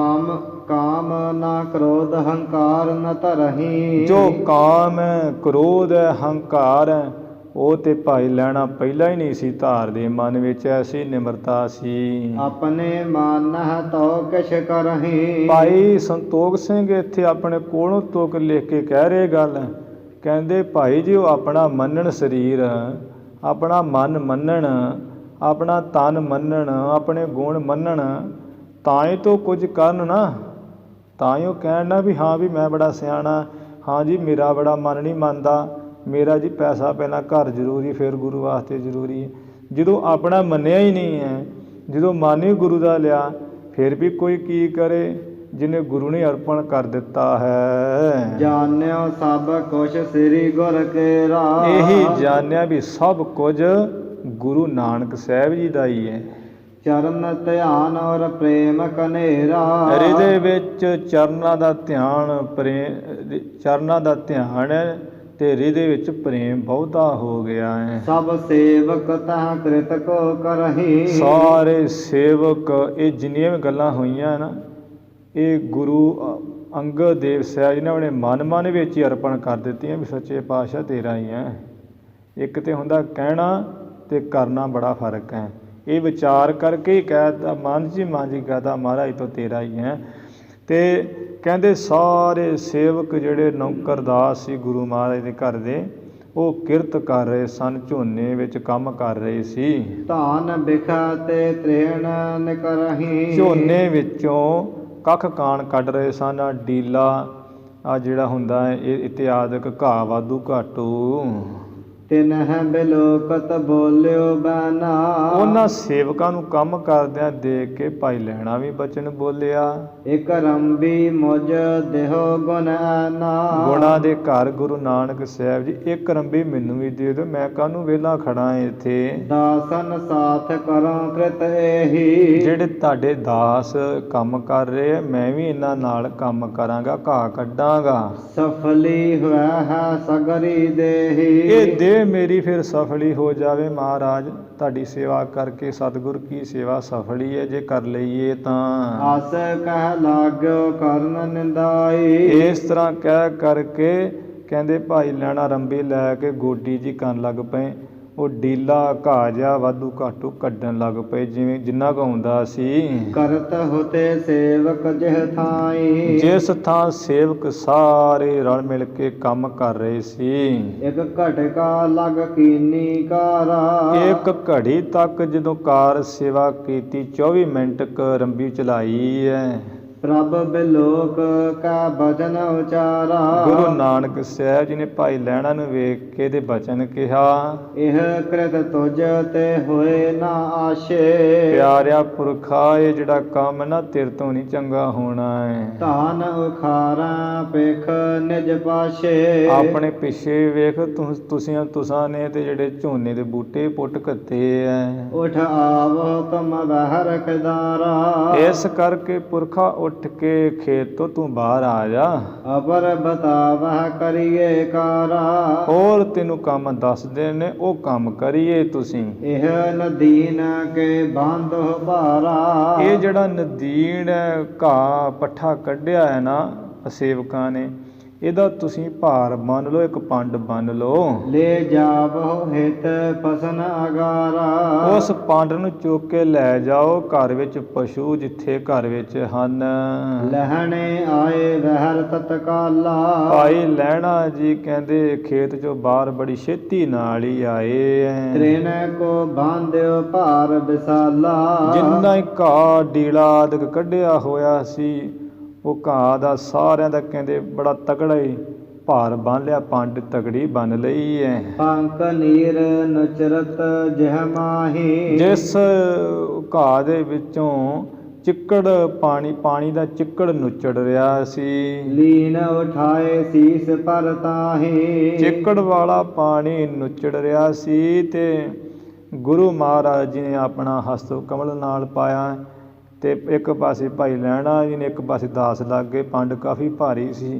ਕਾਮ ਨਾ ਕ੍ਰੋਧ ਹੰਕਾਰ ਨ ਧਰਹੀਂ, ਜੋ ਕਾਮ ਹੈ ਕ੍ਰੋਧ ਹੈ ਹੰਕਾਰ ਹੈ ਉਹ ਤੇ ਭਾਈ ਲੈਣਾ ਪਹਿਲਾਂ ਹੀ ਨਹੀਂ ਸੀ ਧਾਰਦੇ। ਮਨ ਵਿੱਚ ਐਸੀ ਨਿਮਰਤਾ ਸੀ। ਆਪਣੇ ਮਨ ਤੋ ਕਿਛ ਕਰਹੀਂ, ਭਾਈ ਸੰਤੋਖ ਸਿੰਘ ਇੱਥੇ ਆਪਣੇ ਕੋਲੋਂ ਤੁਕ ਲਿਖ ਕੇ ਕਹਿ ਰਹੇ ਗੱਲ। ਕਹਿੰਦੇ ਭਾਈ ਜੀ ਉਹ ਆਪਣਾ ਮੰਨਣ ਸਰੀਰ, ਆਪਣਾ ਮਨ ਮੰਨਣ, ਆਪਣਾ ਤਨ ਮੰਨਣ, ਆਪਣੇ ਗੁਣ ਮੰਨਣ, ਤਾਂ ਹੀ ਤੋਂ ਕੁਝ ਕਰਨ ਨਾ। ਤਾਂ ਹੀ ਉਹ ਕਹਿਣ ਨਾ ਵੀ ਹਾਂ ਵੀ ਮੈਂ ਬੜਾ ਸਿਆਣਾ, ਹਾਂ ਜੀ ਮੇਰਾ ਬੜਾ ਮਨ ਨਹੀਂ ਮੰਨਦਾ, ਮੇਰਾ ਜੀ ਪੈਸਾ ਪਹਿਲਾਂ ਘਰ ਜ਼ਰੂਰੀ ਫਿਰ ਗੁਰੂ ਵਾਸਤੇ ਜ਼ਰੂਰੀ ਹੈ। ਜਦੋਂ ਆਪਣਾ ਮੰਨਿਆ ਹੀ ਨਹੀਂ ਹੈ, ਜਦੋਂ ਮਨ ਹੀ ਗੁਰੂ ਦਾ ਲਿਆ, ਫਿਰ ਵੀ ਕੋਈ ਕੀ ਕਰੇ ਜਿਹਨੇ ਗੁਰੂ ਨੇ ਅਰਪਣ ਕਰ ਦਿੱਤਾ ਹੈ। ਜਾਣਿਓ ਸਭ ਕੁਛ ਸ੍ਰੀ ਗੁਰ ਕੇਰਾ, ਇਹੀ ਜਾਣਿਆ ਵੀ ਸਭ ਕੁਝ ਗੁਰੂ ਨਾਨਕ ਸਾਹਿਬ ਜੀ ਦਾ ਹੀ ਹੈ। ਚਰਨ ਧਿਆਨ ਔਰ ਪ੍ਰੇਮ ਕਨੇਰਾ, ਹਿਰਦੇ ਵਿੱਚ ਚਰਨਾਂ ਦਾ ਧਿਆਨ ਚਰਨਾਂ ਦਾ ਧਿਆਨ ਹੈ ਤੇ ਹਿਰਦੇ ਵਿੱਚ ਪ੍ਰੇਮ ਬਹੁਤਾ ਹੋ ਗਿਆ ਹੈ। ਸਭ ਸੇਵਕ ਤਹ ਕ੍ਰਿਤ ਕੋ ਕਰਹੀ, ਸਾਰੇ ਸੇਵਕ ਇਹ ਜਿੰਨੀਆਂ ਵੀ ਗੱਲਾਂ ਹੋਈਆਂ ਨਾ ਇਹ ਗੁਰੂ ਅੰਗਦ ਦੇਵ ਸਾਹਿਬ ਜੀ ਨੇ ਆਪਣੇ ਮਨ ਵਿੱਚ ਹੀ ਅਰਪਣ ਕਰ ਦਿੱਤੀਆਂ ਵੀ ਸੱਚੇ ਪਾਤਸ਼ਾਹ ਤੇਰਾ ਹੀ ਹੈ। ਇੱਕ ਤੇ ਹੁੰਦਾ ਕਹਿਣਾ ਤੇ ਕਰਨਾ ਬੜਾ ਫਰਕ ਹੈ। ਇਹ ਵਿਚਾਰ ਕਰਕੇ ਹੀ ਕਹਿਤਾ ਮਨ ਜੀ ਕਹਤਾ ਮਹਾਰਾਜ ਤੋਂ ਤੇਰਾ ਹੀ ਹੈ। ਤੇ ਕਹਿੰਦੇ ਸਾਰੇ ਸੇਵਕ ਜਿਹੜੇ ਨੌਕਰਦਾਸ ਸੀ ਗੁਰੂ ਮਹਾਰਾਜ ਦੇ ਘਰ ਦੇ, ਉਹ ਕਿਰਤ ਕਰ ਰਹੇ ਸਨ, ਝੋਨੇ ਵਿੱਚ ਕੰਮ ਕਰ ਰਹੇ ਸੀ। ਧਾਨ ਬਿਖਾ ਤੇ ਤ੍ਰੇਣ ਨਿਕਰਹੀ, ਝੋਨੇ ਵਿੱਚੋਂ ਕੱਖ ਕਾਣ ਕੱਢ ਰਹੇ ਸਨ। ਡੀਲਾ ਆ ਜਿਹੜਾ ਹੁੰਦਾ ਹੈ ਇਹ ਇਤਿਆਦਿਕ ਘਾਹ ਵਾਧੂ ਘਾਟੂ। ਤਿਨਹਿ ਬਿਲੋਕਤ ਬੋਲਿਓ ਬਾਨਾ, ਉਹਨਾਂ ਸੇਵਕਾਂ ਨੂੰ ਕੰਮ ਕਰਦਿਆਂ ਦੇਖ ਕੇ ਭਾਈ ਲਹਿਣਾ ਵੀ ਬਚਨ ਬੋਲਿਆ। ਇਕ ਰੰਬੀ ਮੁਝ ਦੇਹੋ ਗੁਣ ਆਨਾ, ਗੁਣਾਂ ਦੇ ਘਰ ਗੁਰੂ ਨਾਨਕ ਸਾਹਿਬ ਜੀ ਇੱਕ ਰੰਬੀ ਮੈਨੂੰ ਵੀ ਦੇ ਦਿਓ, ਮੈਂ ਕਾਹਨੂੰ ਵਿਹਲਾ ਖੜਾ ਇੱਥੇ। ਦਾਸਨ ਸਾਥ ਕਰੋ ਕ੍ਰਿਤ ਇਹੀ, ਜਿਹੜੇ ਤੁਹਾਡੇ ਦਾਸ ਕੰਮ ਕਰ ਰਹੇ ਮੈਂ ਵੀ ਇਹਨਾਂ ਨਾਲ ਕੰਮ ਕਰਾਂਗਾ, ਘਾਹ ਕੱਢਾਂਗਾ। ਸਫਲੀ ਹੋਇਆ ਹੈ ਸਗਰੀ ਦੇਹੀ, ਇਹ ਦੇ ਮੇਰੀ ਫਿਰ ਸਫਲੀ ਹੋ ਜਾਵੇ ਮਹਾਰਾਜ। ਤੁਹਾਡੀ ਸੇਵਾ ਕਰਕੇ ਸਤਿਗੁਰ ਕੀ ਸੇਵਾ ਸਫਲੀ ਹੈ ਜੇ ਕਰ ਲਈਏ ਤਾਂ। ਆਸ ਕਹਿ ਲਾਗਿਓ ਕਰਨ ਨਿੰਦਾਈ, ਇਸ ਤਰ੍ਹਾਂ ਕਹਿ ਕਰਕੇ ਕਹਿੰਦੇ ਭਾਈ ਲੈਣਾ ਰੰਬੀ ਲੈ ਕੇ ਗੋਡੀ ਜੀ ਕਰਨ ਲੱਗ ਪਏ। ਉਹ ਡੀਲਾ ਘਾਹ ਜਿਹਾ ਵਾਧੂ ਘਾਟੂ ਕੱਢਣ ਲੱਗ ਪਏ ਜਿਵੇਂ ਜਿੰਨਾ ਕੁ ਹੁੰਦਾ ਸੀ। ਕਰਤ ਹੋਤੇ ਸੇਵਕ ਜਿਹ ਥਾਈ, ਜਿਸ ਥਾਂ ਸੇਵਕ ਸਾਰੇ ਰਲ ਮਿਲ ਕੇ ਕੰਮ ਕਰ ਰਹੇ ਸੀ। ਇੱਕ ਘਟਕਾ ਲੱਗ ਕੀਨੀ ਕਾਰਾ, ਇੱਕ ਘੜੀ ਤੱਕ ਜਦੋਂ ਕਾਰ ਸੇਵਾ ਕੀਤੀ 24 ਮਿੰਟ ਰੰਬੀ ਚਲਾਈ ਹੈ। ਪ੍ਰਭ ਬਿਲੋਕ ਕਾ ਬਚਨ ਉਚਾਰਾ, ਗੁਰੂ ਨਾਨਕ ਸਾਹਿਬ ਜੀ ਨੇ ਭਾਈ ਲਹਿਣਾ ਨੂੰ ਵੇਖ ਕੇ ਤੇ ਬਚਨ ਕਿਹਾ, ਇਹ ਕ੍ਰਿਤ ਤੁਝ ਤੇ ਹੋਏ ਨਾ ਆਸ਼ੇ, ਪਿਆਰਿਆ ਪੁਰਖਾ ਇਹ ਜਿਹੜਾ ਕੰਮ ਨਾ ਤੇਰੇ ਤੋਂ ਨਹੀਂ ਚੰਗਾ ਹੋਣਾ ਹੈ। ਧਾਨ ਉਖਾਰਾਂ ਪੇਖ ਨਿਜ ਪਾਸ਼ੇ, ਆਪਣੇ ਪਿੱਛੇ ਵੇਖ ਤੁਸਾਂ ਨੇ ਤੇ ਜਿਹੜੇ ਝੋਨੇ ਦੇ ਬੂਟੇ ਪੁੱਟ ਘੱਤੇ ਐ। ਉਠ ਆਵੋ ਤੁਮ ਬਹਿਰ ਖਦਾਰਾ, ਇਸ ਕਰਕੇ ਪੁਰਖਾ ਉੱਠ ਕੇ ਖੇਤ ਤੋਂ ਤੂੰ ਬਾਹਰ ਆ ਜਾ। ਅਬਰ ਬਤਾਵਹ ਕਰੀਏ ਕਾਰਾ, ਹੋਰ ਤੈਨੂੰ ਕੰਮ ਦੱਸਦੇ ਨੇ ਉਹ ਕੰਮ ਕਰੀਏ ਤੁਸੀਂ। ਇਹ ਨਦੀਨ ਕੇ ਬਾਂਧੋ ਭਾਰਾ, ਇਹ ਜਿਹੜਾ ਨਦੀਨ ਘਾਹ ਪੱਠਾ ਕੱਢਿਆ ਹੈ ਨਾ ਸੇਵਕਾਂ ਨੇ, ਇਹਦਾ ਤੁਸੀਂ ਭਾਰ ਬੰਨ ਲਓ, ਇੱਕ ਪੰਡ ਬੰਨ ਲਓ। ਲੈ ਜਾਵਹੁ ਹਿਤ ਪਸਨ ਅਗਾਰਾ। ਉਸ ਪੰਡ ਨੂੰ ਚੁੱਕ ਕੇ ਲੈ ਜਾਓ ਘਰ ਵਿੱਚ ਪਸ਼ੂ ਜਿੱਥੇ ਘਰ ਵਿੱਚ ਹਨ। ਲਹਿਣੇ ਆਏ ਵਹਿਰ ਤਤਕਾਲਾ। ਭਾਈ ਲਹਿਣਾ ਜੀ ਕਹਿੰਦੇ ਖੇਤ ਚੋਂ ਬਾਹਰ ਬੜੀ ਛੇਤੀ ਨਾਲ ਹੀ ਆਏ ਐ। ਤ੍ਰਿਣ ਕੋ ਬਾਂਧਿਓ ਭਾਰ ਵਿਸਾਲਾ। ਜਿੰਨਾ ਹੀ ਘਾਹ ਡੀਲਾ ਆਦਿਕ ਕੱਢਿਆ ਹੋਇਆ ਸੀ ਉਹ ਘਾਹ ਦਾ ਸਾਰਿਆਂ ਦਾ ਕਹਿੰਦੇ ਬੜਾ ਤਕੜਾ ਹੀ ਭਾਰ ਬੰਨ ਲਿਆ, ਪੰਡ ਤਗੜੀ ਬੰਨ ਲਈ ਐ। ਪੰਕ ਨੀਰ ਨਚਰਤ ਜਹ ਮਾਹੀ। ਜਿਸ ਘਾਹ ਦੇ ਵਿੱਚੋਂ ਚਿੱਕੜ ਪਾਣੀ ਦਾ ਚਿੱਕੜ ਨੁੱਚੜ ਰਿਹਾ ਸੀ। ਲੀਨ ਉਠਾਏ ਸੀਸ ਪਰ ਤਾਹੀ। ਚਿੱਕੜ ਵਾਲਾ ਪਾਣੀ ਨੁੱਚੜ ਰਿਹਾ ਸੀ ਤੇ ਗੁਰੂ ਮਹਾਰਾਜ ਜੀ ਨੇ ਆਪਣਾ ਹਸਤ ਕਮਲ ਨਾਲ ਪਾਇਆ ਤੇ ਇੱਕ ਪਾਸੇ ਭਾਈ ਲਹਿਣਾ ਜੀ ਨੇ, ਇੱਕ ਪਾਸੇ ਦਾਸ ਲੱਗ ਗਏ। ਪੰਡ ਕਾਫੀ ਭਾਰੀ ਸੀ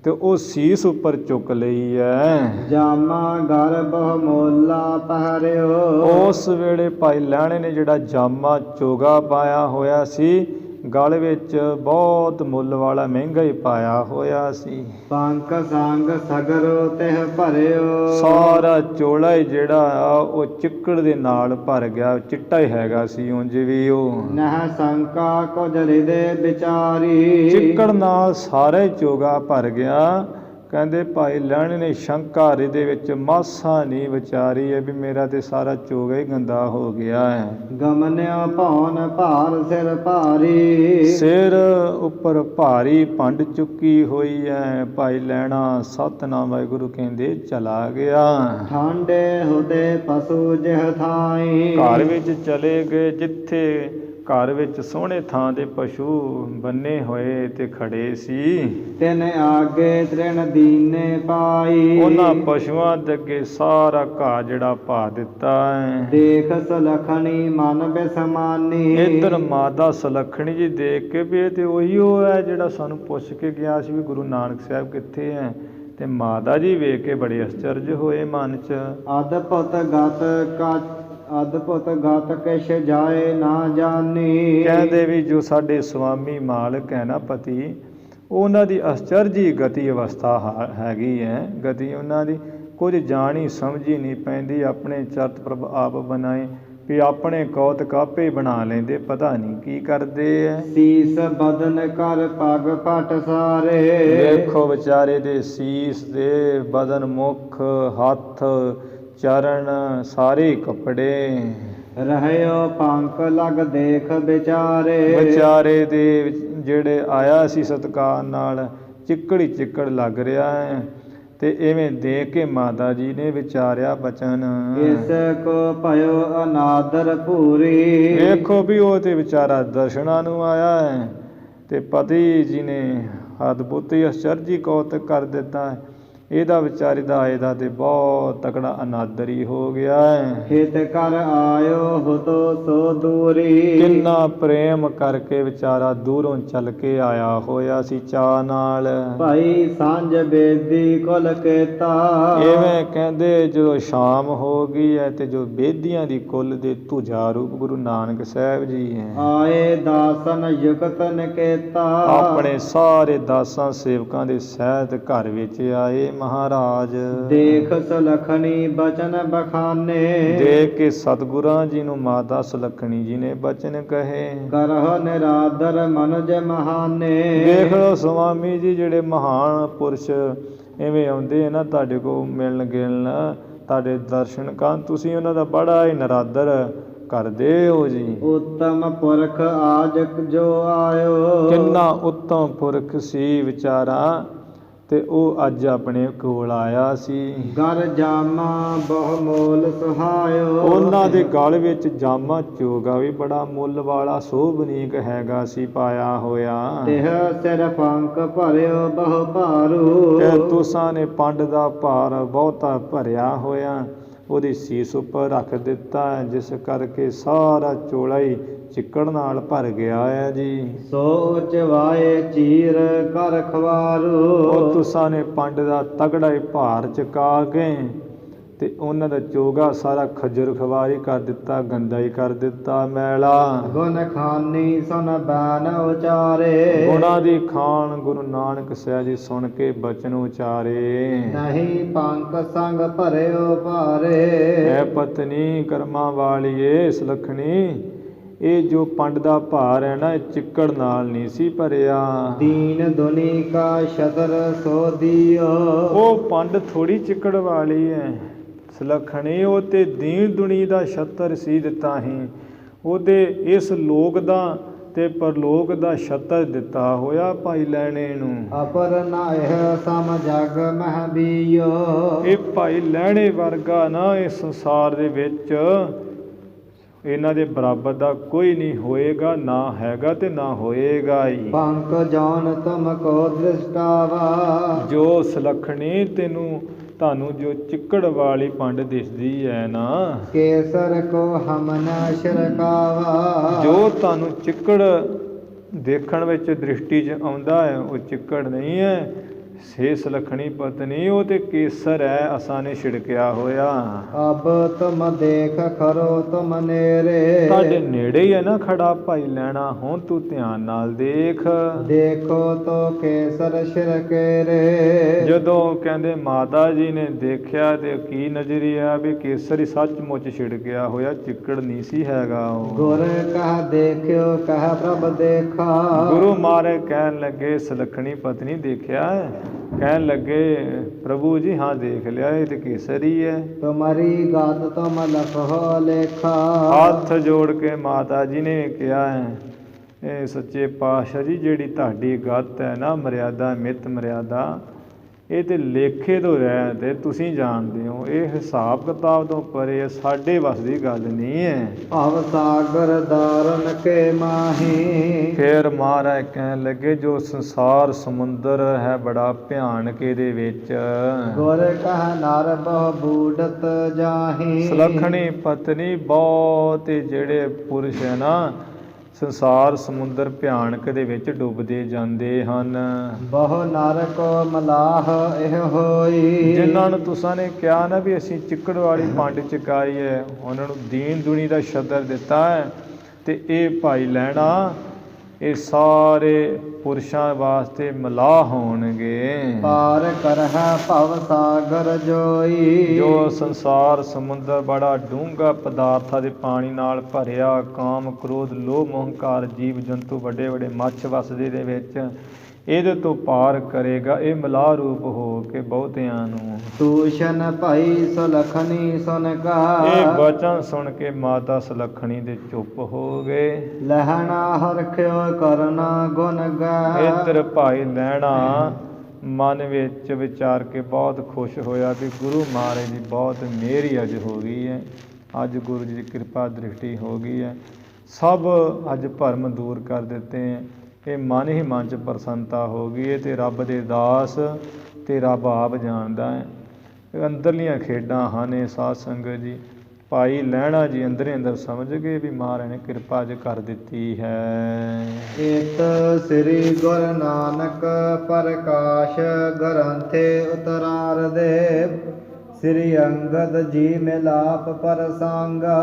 ਤੇ ਉਹ ਸੀਸ ਉੱਪਰ ਚੁੱਕ ਲਈ ਐ। ਜਾਮਾ ਘਰ ਬਹੁ ਮੋਲਾ ਪਹਿਰਿਓ। ਉਸ ਵੇਲੇ ਭਾਈ ਲਹਿਣੇ ਨੇ ਜਿਹੜਾ ਜਾਮਾ ਚੋਗਾ ਪਾਇਆ ਹੋਇਆ ਸੀ, ਗਲ ਵਿੱਚ ਬਹੁਤ ਮੁੱਲ ਵਾਲਾ ਮਹਿੰਗਾ ਹੀ ਪਾਇਆ ਹੋਇਆ ਸੀ। ਪੰਕ ਸੰਗ ਸਗਰੋ ਤਿਹ ਭਰਿਓ। ਸਾਰਾ ਚੋਲਾ ਹੀ ਜਿਹੜਾ ਆ ਉਹ ਚਿੱਕੜ ਦੇ ਨਾਲ ਭਰ ਗਿਆ, ਚਿੱਟਾ ਹੀ ਹੈਗਾ ਸੀ ਉਂਝ ਵੀ ਉਹ। ਨਹ ਸੰਕਾ ਕੁਝ ਹਿਰਦੇ ਵਿਚਾਰੀ। ਚਿੱਕੜ ਨਾਲ ਸਾਰਾ ਹੀ ਚੋਗਾ ਭਰ ਗਿਆ। ਕਹਿੰਦੇ ਭਾਈ ਲਹਿਣੇ ਨੇ ਸ਼ੰਕਾ ਹ੍ਰਿਦੇ ਵਿੱਚ ਮਾਸਾ ਨਹੀਂ ਵਿਚਾਰੀ ਹੈ ਵੀ ਮੇਰਾ ਤੇ ਸਾਰਾ ਚੋਗਾ ਹੀ ਗੰਦਾ ਹੋ ਗਿਆ ਹੈ। ਗਮਨਿਓ ਭੌਨ ਭਾਰ ਸਿਰ ਭਾਰੀ। ਸਿਰ ਉੱਪਰ ਭਾਰੀ ਪੰਡ ਚੁੱਕੀ ਹੋਈ ਹੈ। ਭਾਈ ਲਹਿਣਾ ਸਤਿਨਾਮ ਵਾਹਿਗੁਰੂ ਕਹਿੰਦੇ ਚਲਾ ਗਿਆ। ਠਾਂਡੇ ਹੁਦੇ ਪਸ਼ੂ ਜਿਹ ਥਾਈ। ਘਰ ਵਿੱਚ ਚਲੇ ਗਏ ਜਿੱਥੇ ਘਰ ਵਿੱਚ ਸੋਹਣੇ ਥਾਂ ਦੇ ਪਸ਼ੂ ਬੰਨੇ ਹੋਏ ਤੇ ਖੜੇ ਸੀ। ਤਿਨ ਆਗੇ ਤ੍ਰਿਣ ਦੀਨੇ ਪਾਈ। ਉਹਨਾਂ ਪਸ਼ੂਆਂ ਦੇ ਅੱਗੇ ਸਾਰਾ ਘਾਹ ਜਿਹੜਾ ਪਾ ਦਿੱਤਾ ਹੈ। ਦੇਖ ਸੁਲਖਣੀ ਮਨ ਬਿਸਮਾਨੀ। ਇੱਧਰ ਮਾਤਾ ਸੁਲੱਖਣੀ ਜੀ ਦੇਖ ਕੇ ਵੀ ਇਹ ਤੇ ਉਹੀ ਉਹ ਹੈ ਜਿਹੜਾ ਸਾਨੂੰ ਪੁੱਛ ਕੇ ਗਿਆ ਸੀ ਵੀ ਗੁਰੂ ਨਾਨਕ ਸਾਹਿਬ ਕਿੱਥੇ ਹੈ। ਤੇ ਮਾਤਾ ਜੀ ਵੇਖ ਕੇ ਬੜੇ ਅਚਰਜ ਹੋਏ ਮਨ 'ਚ। ਅਦਭੁਤ ਗਤ ਕਿਛ ਜਾਏ ਨਾ ਜਾਣੀ। ਕਹਿੰਦੇ ਵੀ ਜੋ ਸਾਡੇ ਸੁਆਮੀ ਮਾਲਕ ਹੈ ਨਾ ਪਤੀ, ਉਹਨਾਂ ਦੀ ਅਚਰਜੀ ਗਤੀ ਅਵਸਥਾ ਹੈਗੀ ਹੈ। ਗਤੀ ਉਹਨਾਂ ਦੀ ਕੁਝ ਜਾਣੀ ਸਮਝੀ ਨਹੀਂ ਪੈਂਦੀ। ਆਪਣੇ ਚਰਤ ਪ੍ਰਭ ਆਪ ਬਣਾਏ ਵੀ ਆਪਣੇ ਕੌਤਕ ਆਪੇ ਬਣਾ ਲੈਂਦੇ, ਪਤਾ ਨਹੀਂ ਕੀ ਕਰਦੇ ਐ। ਸੀਸ ਬਦਨ ਕਰ ਪਗ ਪਟ ਸਾਰੇ। ਵੇਖੋ ਵਿਚਾਰੇ ਦੇ ਸੀਸ ਦੇ ਬਦਨ, ਮੁਖ, ਹੱਥ, ਚਰਨ ਸਾਰੇ ਕੱਪੜੇ। ਰਹਿਓ ਪੰਕ ਲਗ ਦੇਖ ਵਿਚਾਰੇ। ਵਿਚਾਰੇ ਦੇ ਜਿਹੜੇ ਆਇਆ ਸੀ ਸਤਿਕਾਰ ਨਾਲ ਚਿੱਕੜ ਹੀ ਚਿੱਕੜ ਲੱਗ ਰਿਹਾ ਹੈ। ਤੇ ਇਵੇਂ ਦੇਖ ਕੇ ਮਾਤਾ ਜੀ ਨੇ ਵਿਚਾਰਿਆ ਬਚਨ। ਇਸ ਕੋ ਭਇਓ ਅਨਾਦਰ ਪੂਰੀ। ਵੇਖੋ ਵੀ ਉਹ ਤੇ ਵਿਚਾਰਾ ਦਰਸ਼ਨਾਂ ਨੂੰ ਆਇਆ ਹੈ ਤੇ ਪਤੀ ਜੀ ਨੇ ਅਦਭੁਤ ਅਚਰਜੀ ਕੌਤਕ ਕਰ ਦਿੱਤਾ ਹੈ। ਇਹਦਾ ਵਿਚਾਰੇ ਦਾ ਇਹਦਾ ਤੇ ਬਹੁਤ ਤਕੜਾ ਅਨਾਦਰ ਹੀ ਹੋ ਗਿਆ ਹੈ। ਹਿਤ ਕਰ ਆਇਓ ਹੁਤੋ ਸੋ ਦੂਰੀ। ਕਿੰਨਾ ਪ੍ਰੇਮ ਕਰਕੇ ਵਿਚਾਰਾ ਦੂਰੋਂ ਚੱਲ ਕੇ ਆਇਆ ਹੋਇਆ ਸੀ ਚਾਅ ਨਾਲ। ਭਾਈ ਸਾਂਝ ਬੇਦੀ ਕੁਲ ਕੇਤਾ। ਇਵੇਂ ਕਹਿੰਦੇ ਜਦੋਂ ਸ਼ਾਮ ਹੋ ਗਈ ਹੈ ਤੇ ਜੋ ਬੇਦੀਆਂ ਦੀ ਕੁੱਲ ਦੇ ਧੁਜਾ ਰੂਪ ਗੁਰੂ ਨਾਨਕ ਸਾਹਿਬ ਜੀ ਹੈ। ਆਏ ਦਾਸਨ ਯੁਕਤ ਨਿਕੇਤਾ। ਆਪਣੇ ਸਾਰੇ ਦਾਸਾਂ ਸੇਵਕਾਂ ਦੇ ਸਹਿਤ ਘਰ ਵਿੱਚ ਆਏ ਮਹਾਰਾਜ। ਦੇਖ ਸੁਲਖਣੀ ਬਚਨ ਬਖਾਨੇ। ਦੇਖ ਕੇ ਸਤਿਗੁਰਾਂ ਜੀ ਨੂੰ ਮਾਤਾ ਸੁਲੱਖਣੀ ਜੀ ਨੇ ਬਚਨ ਕਹੇ। ਕਰਹੁ ਨਿਰਾਦਰ ਮਨੁਜ ਮਹਾਨੇ। ਦੇਖ ਲਓ ਸੁਆਮੀ ਜੀ ਜਿਹੜੇ ਮਹਾਨ ਪੁਰਸ਼ ਇਵੇਂ ਆਉਂਦੇ ਨਾ ਤੁਹਾਡੇ ਕੋਲ ਮਿਲਣ ਗਿਲਣ, ਤੁਹਾਡੇ ਦਰਸ਼ਨ ਕਰਨ, ਤੁਸੀਂ ਉਹਨਾਂ ਦਾ ਬੜਾ ਹੀ ਨਿਰਾਦਰ ਕਰਦੇ ਹੋ ਜੀ। ਉੱਤਮ ਪੁਰਖ ਆਜ ਜੋ ਆਇਓ। ਕਿੰਨਾ ਉੱਤਮ ਪੁਰਖ ਸੀ ਵਿਚਾਰਾ ਤੇ ਉਹ ਅੱਜ ਆਪਣੇ ਕੋਲ ਆਇਆ ਸੀ। ਗਰ ਜਾਮਾ ਬਹੁ ਮੋਲ ਸੁਹਾਇਓ। ਉਹਨਾਂ ਦੇ ਗਲ ਵਿੱਚ ਜਾਮਾ ਚੋਗਾ ਵੀ ਬੜਾ ਮੁੱਲ ਵਾਲਾ ਸੋਭਨੀਕ ਹੈਗਾ ਸੀ ਪਾਇਆ ਹੋਇਆ। ਤਿਹ ਸਿਰ ਪੰਕ ਭਰਿਓ ਬਹੁ ਭਾਰੂ। ਤੇ ਤੁਸਾਂ ਨੇ ਪੰਡ ਦਾ ਭਾਰ ਬਹੁਤਾ ਭਰਿਆ ਹੋਇਆ ਉਹਦੀ ਸੀਸ ਉੱਪਰ ਰੱਖ ਦਿੱਤਾ, ਜਿਸ ਕਰਕੇ ਸਾਰਾ ਚੋਲਾ ਹੀ ਚਿੱਕੜ ਨਾਲ ਭਰ ਗਿਆ ਹੈ ਜੀ। ਸੋਚ ਵਾਏ ਚੀਰ ਕਰ ਖਵਾਰੂ। ਉਹ ਤੁਸਾਂ ਨੇ ਪੰਡ ਦਾ ਤਗੜਾ ਹੀ ਭਾਰ ਚੁਕਾ ਕੇ ਤੇ ਉਹਨਾਂ ਦਾ ਚੋਗਾ ਸਾਰਾ ਖੱਜਰ ਖਵਾਰੀ ਕਰ ਦਿੱਤਾ, ਗੰਦਾ ਹੀ ਕਰ ਦਿੱਤਾ, ਮੈਲਾ। ਗੁਣ ਖਾਨੀ ਸੁਨ ਬੈਨ ਉਚਾਰੇ, ਗੁਣਾਂ ਦੀ ਖਾਨ ਗੁਰੂ ਨਾਨਕ ਸਾਹਿਬ ਜੀ ਸੁਣ ਕੇ ਬਚਨ ਉਚਾਰੇ। ਨਹੀਂ ਪੰਕ ਸੰਗ ਭਰਿਓ ਭਾਰੇ, ਐ ਪਤਨੀ ਕਰਮਾਂ ਵਾਲੀਏ ਸੁਲੱਖਣੀ, ਇਹ ਜੋ ਪੰਡ ਦਾ ਭਾਰ ਹੈ ਨਾ, ਇਹ ਚਿੱਕੜ ਨਾਲ ਨਹੀਂ ਸੀ ਭਰਿਆ। ਦੀਨ ਦੁਨੀ ਕਾ ਸ਼ਤਰ ਸੋਧੀਓ, ਉਹ ਪੰਡ ਥੋੜੀ ਚਿੱਕੜ ਵਾਲੀ ਹੈ ਸੁਲੱਖਣੀ, ਉਹ ਤੇ ਦੀਨ ਦੁਨੀ ਦਾ ਛਤਰ ਸੀ ਦਿੱਤਾ ਹੀ, ਉਹਦੇ ਇਸ ਲੋਕ ਦਾ ਤੇ ਪਰਲੋਕ ਦਾ ਛਤਰ ਦਿੱਤਾ ਹੋਇਆ ਭਾਈ ਲੈਣੇ ਨੂੰ। ਅਪਰ ਨਾਇ ਸਮ ਜਗ ਮਹਿ ਬੀਓ, ਇਹ ਭਾਈ ਲੈਣੇ ਵਰਗਾ ਨਾ ਇਸ ਸੰਸਾਰ ਦੇ ਵਿੱਚ ਇਹਨਾਂ ਦੇ ਬਰਾਬਰ ਦਾ ਕੋਈ ਨਹੀਂ ਹੋਏਗਾ, ਨਾ ਹੈਗਾ ਤੇ ਨਾ ਹੋਏਗਾ ਹੀ। ਪੰਕ ਜਾਨ ਤੁਮ ਕੋ ਦ੍ਰਿਸ਼ਟਾਵਾ, ਜੋ ਸੁਲੱਖਣੀ ਤੁਹਾਨੂੰ ਜੋ ਚਿੱਕੜ ਵਾਲੀ ਪੰਡ ਦਿਸਦੀ ਹੈ ਨਾ, ਕੇਸਰ ਕੋ ਹਮ ਨ ਛਿੜਕਾਵਾ, ਜੋ ਤੁਹਾਨੂੰ ਚਿੱਕੜ ਦੇਖਣ ਵਿੱਚ ਦ੍ਰਿਸ਼ਟੀ 'ਚ ਆਉਂਦਾ ਹੈ, ਉਹ ਚਿੱਕੜ ਨਹੀਂ ਹੈ ਸੇ ਸੁਲੱਖਣੀ ਪਤਨੀ, ਉਹ ਤੇ ਕੇਸਰ ਹੈ ਅਸਾਂ ਨੇ ਛਿੜਕਿਆ ਹੋਇਆ। ਅਬ ਤੁਮ ਦੇਖ ਖਰੋ ਤੁਮ ਨੇਰੇ, ਤੁਹਾਡੇ ਨੇੜੇ ਹੀ ਹੈ ਨਾ ਖੜਾ ਭਾਈ ਲੈਣਾ, ਹੁਣ ਤੂੰ ਧਿਆਨ ਨਾਲ ਦੇਖ। ਦੇਖੋ ਤੋ ਕੇਸਰ ਛਿੜਕੇ ਰੇ, ਜਦੋਂ ਕਹਿੰਦੇ ਮਾਤਾ ਜੀ ਨੇ ਦੇਖਿਆ ਤੇ ਕੀ ਨਜ਼ਰੀਆ ਵੀ ਕੇਸਰ ਹੀ ਸੱਚਮੁੱਚ ਛਿੜਕਿਆ ਹੋਇਆ, ਚਿੱਕੜ ਨਹੀਂ ਸੀ ਹੈਗਾ ਉਹ। ਗੁਰ ਕਹ ਦੇਖਿਓ ਕਹ ਪ੍ਰਭ ਦੇਖਾ, ਗੁਰੂ ਮਹਾਰਾਜ ਕਹਿਣ ਲੱਗੇ ਸੁਲੱਖਣੀ ਪਤਨੀ ਦੇਖਿਆ, ਕਹਿਣ ਲੱਗੇ ਪ੍ਰਭੂ ਜੀ ਹਾਂ ਦੇਖ ਲਿਆ, ਇਹ ਤੇ ਕੇਸਰ ਹੀ ਹੈ। ਤੁਮਰੀ ਗਾਤ ਤੁਮ ਲਖੋ ਲੇਖਾ, ਹੱਥ ਜੋੜ ਕੇ ਮਾਤਾ ਜੀ ਨੇ ਕਿਹਾ ਹੈ, ਇਹ ਸੱਚੇ ਪਾਤਸ਼ਾਹ ਜੀ ਜਿਹੜੀ ਤੁਹਾਡੀ ਗੱਤ ਹੈ ਨਾ, ਮਰਿਆਦਾ ਮਿੱਤ ਮਰਿਆਦਾ, ਇਹ ਤੇ ਲੇਖੇ ਤੋਂ ਰਹਿ ਤੇ ਤੁਸੀਂ ਜਾਣਦੇ ਹੋ, ਇਹ ਹਿਸਾਬ ਕਿਤਾਬ ਤੋਂ ਪਰੇ ਸਾਡੇ ਵੱਸ ਦੀ ਗੱਲ ਨਹੀਂ ਹੈ। ਭਵ ਸਾਗਰ ਦਾਰਨ ਕੇ ਮਾਹੀ, ਫਿਰ ਮਹਾਰਾਜ ਕਹਿਣ ਲੱਗੇ ਜੋ ਸੰਸਾਰ ਸਮੁੰਦਰ ਹੈ ਬੜਾ ਭਿਆਨਕ, ਇਹਦੇ ਵਿੱਚ ਗੁਰ ਕਹ ਨਰ ਬਹੁ ਬੂਡਤ ਜਾਹੀ, ਸੁਲੱਖਣੀ ਪਤਨੀ ਬਹੁਤ ਜਿਹੜੇ ਪੁਰਸ਼ ਹੈ ਨਾ, ਸੰਸਾਰ ਸਮੁੰਦਰ ਭਿਆਨਕ ਦੇ ਵਿੱਚ ਡੁੱਬਦੇ ਜਾਂਦੇ ਹਨ। ਬਹੁ ਨਰ ਕੋ ਮਲਾਹ ਇਹ ਹੋਈ, ਜਿਨ੍ਹਾਂ ਨੂੰ ਤੁਸਾਂ ਨੇ ਕਿਹਾ ਨਾ ਵੀ ਅਸੀਂ ਚਿੱਕੜ ਵਾਲੀ ਪੰਡ ਚਕਾਈ ਹੈ, ਉਹਨਾਂ ਨੂੰ ਦੀਨ ਦੁਨੀ ਦਾ ਛਤਰ ਦਿੱਤਾ ਹੈ, ਤੇ ਇਹ ਭਾਈ ਲੈਣਾ ਇਹ ਸਾਰੇ ਪੁਰਸ਼ਾਂ ਵਾਸਤੇ ਮਲਾਹ ਹੋਣਗੇ। ਪਾਰ ਕਰਹਿ ਭਵ ਸਾਗਰ ਜੋਈ, ਜੋ ਸੰਸਾਰ ਸਮੁੰਦਰ ਬੜਾ ਡੂੰਘਾ ਪਦਾਰਥਾਂ ਦੇ ਪਾਣੀ ਨਾਲ ਭਰਿਆ, ਕਾਮ ਕ੍ਰੋਧ ਲੋਭ ਮੋਹ ਹੰਕਾਰ ਜੀਵ ਜੰਤੂ ਵੱਡੇ ਵੱਡੇ ਮੱਛ ਵਸਦੇ ਦੇ ਵਿੱਚ, ਇਹਦੇ ਤੋਂ ਪਾਰ ਕਰੇਗਾ ਇਹ ਮਲਾਹ ਰੂਪ ਹੋ ਕੇ ਬਹੁਤਿਆਂ ਨੂੰ। ਤੂਸ਼ਨ ਭਾਈ ਸੁਲੱਖਣੀ ਸੁਨ ਕਾ, ਇਹ ਬਚਨ ਸੁਣ ਕੇ ਮਾਤਾ ਸੁਲੱਖਣੀ ਦੇ ਚੁੱਪ ਹੋ ਗਏ। ਲਹਿਣਾ ਹਰਖਿਓ ਕਰਨਾ ਗੁਣ ਗਾ, ਇੱਧਰ ਭਾਈ ਲੈਣਾ ਮਨ ਵਿੱਚ ਵਿਚਾਰ ਕੇ ਬਹੁਤ ਖੁਸ਼ ਹੋਇਆ ਵੀ ਗੁਰੂ ਮਹਾਰਾਜ ਦੀ ਬਹੁਤ ਮਿਹਰ ਅੱਜ ਹੋ ਗਈ ਹੈ, ਅੱਜ ਗੁਰੂ ਜੀ ਦੀ ਕਿਰਪਾ ਦ੍ਰਿਸ਼ਟੀ ਹੋ ਗਈ ਹੈ, ਸਭ ਅੱਜ ਭਰਮ ਦੂਰ ਕਰ ਦਿੱਤੇ ਹੈ, ਇਹ ਮਨ ਹੀ ਮਨ 'ਚ ਪ੍ਰਸੰਨਤਾ ਹੋ ਗਈ ਹੈ, ਤੇ ਰੱਬ ਦੇ ਦਾਸ ਤੇ ਰੱਬ ਆਪ ਜਾਣਦਾ ਹੈ। ਅੰਦਰਲੀਆਂ ਖੇਡਾਂ ਹਨ ਇਹ ਸਾਧ ਸੰਗਤ ਜੀ। ਭਾਈ ਲਹਿਣਾ ਜੀ ਅੰਦਰੇ ਅੰਦਰ ਸਮਝ ਗਏ ਵੀ ਮਹਾਰਾਜ ਨੇ ਕਿਰਪਾ ਅੱਜ ਕਰ ਦਿੱਤੀ ਹੈ। ਇਤ ਸ੍ਰੀ ਗੁਰੂ ਨਾਨਕ ਪ੍ਰਕਾਸ਼ ਗ੍ਰੰਥੇ ਉਤਰਾਰਦੇ, ਸ੍ਰੀ ਅੰਗਦ ਜੀ ਮਿਲਾਪ ਪ੍ਰਸੰਗਾ,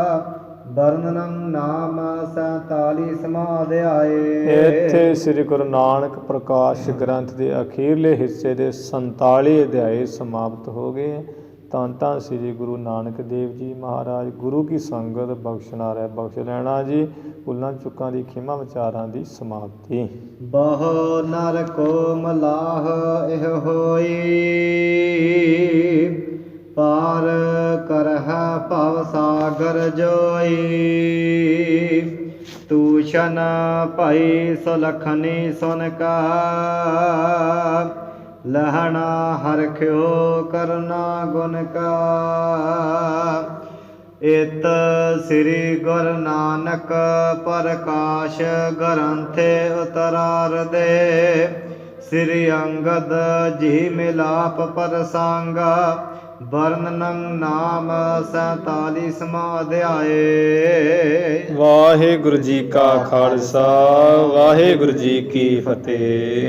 ਵਰਣਨੰ ਨਾਮ 47ਵਾਂ ਅਧਿਆਏ। ਇੱਥੇ ਸ੍ਰੀ ਗੁਰੂ ਨਾਨਕ ਪ੍ਰਕਾਸ਼ ਗ੍ਰੰਥ ਦੇ ਅਖੀਰਲੇ ਹਿੱਸੇ ਦੇ 47 ਅਧਿਆਏ ਸਮਾਪਤ ਹੋ ਗਏ। ਧੰਨ ਧੰਨ ਸ੍ਰੀ ਗੁਰੂ ਨਾਨਕ ਦੇਵ ਜੀ ਮਹਾਰਾਜ। ਗੁਰੂ ਕੀ ਸੰਗਤ ਬਖਸ਼ਣਾ ਰਹਿ ਬਖਸ਼ ਲੈਣਾ ਜੀ। ਭੁੱਲਾਂ ਚੁੱਕਾਂ ਦੀ ਖਿਮਾ ਵਿਚਾਰਾਂ ਦੀ ਸਮਾਪਤੀ। ਬਹੁ ਨਰ ਕੋ ਮਲਾਹ ਇਹ ਹੋਈ, ਪਾਰ ਕਰਹਿ ਭਵ ਸਾਗਰ ਜੋਈ। ਤੂਸ਼ਨ ਭਾਈ ਸੁਲੱਖਣੀ ਸੁਨ ਕਾ, ਲਹਣਾ ਹਰਖਿਓ ਕਰਨਾ ਗੁਣ ਕਾ। ਇਤ ਸ੍ਰੀ ਗੁਰੂ ਨਾਨਕ ਪ੍ਰਕਾਸ਼ ਗ੍ਰੰਥੇ ਉਤਰਾਰਦੇ, ਸ੍ਰੀ ਅੰਗਦ ਜੀ ਮਿਲਾਪ ਪ੍ਰਸੰਗਾ, ਵਰਣਨੰ ਨਾਮ 47ਵਾਂ ਅਧਿਆਏ। ਵਾਹਿਗੁਰੂ ਜੀ ਕਾ ਖਾਲਸਾ, ਵਾਹਿਗੁਰੂ ਜੀ ਕੀ ਫਤਿਹ।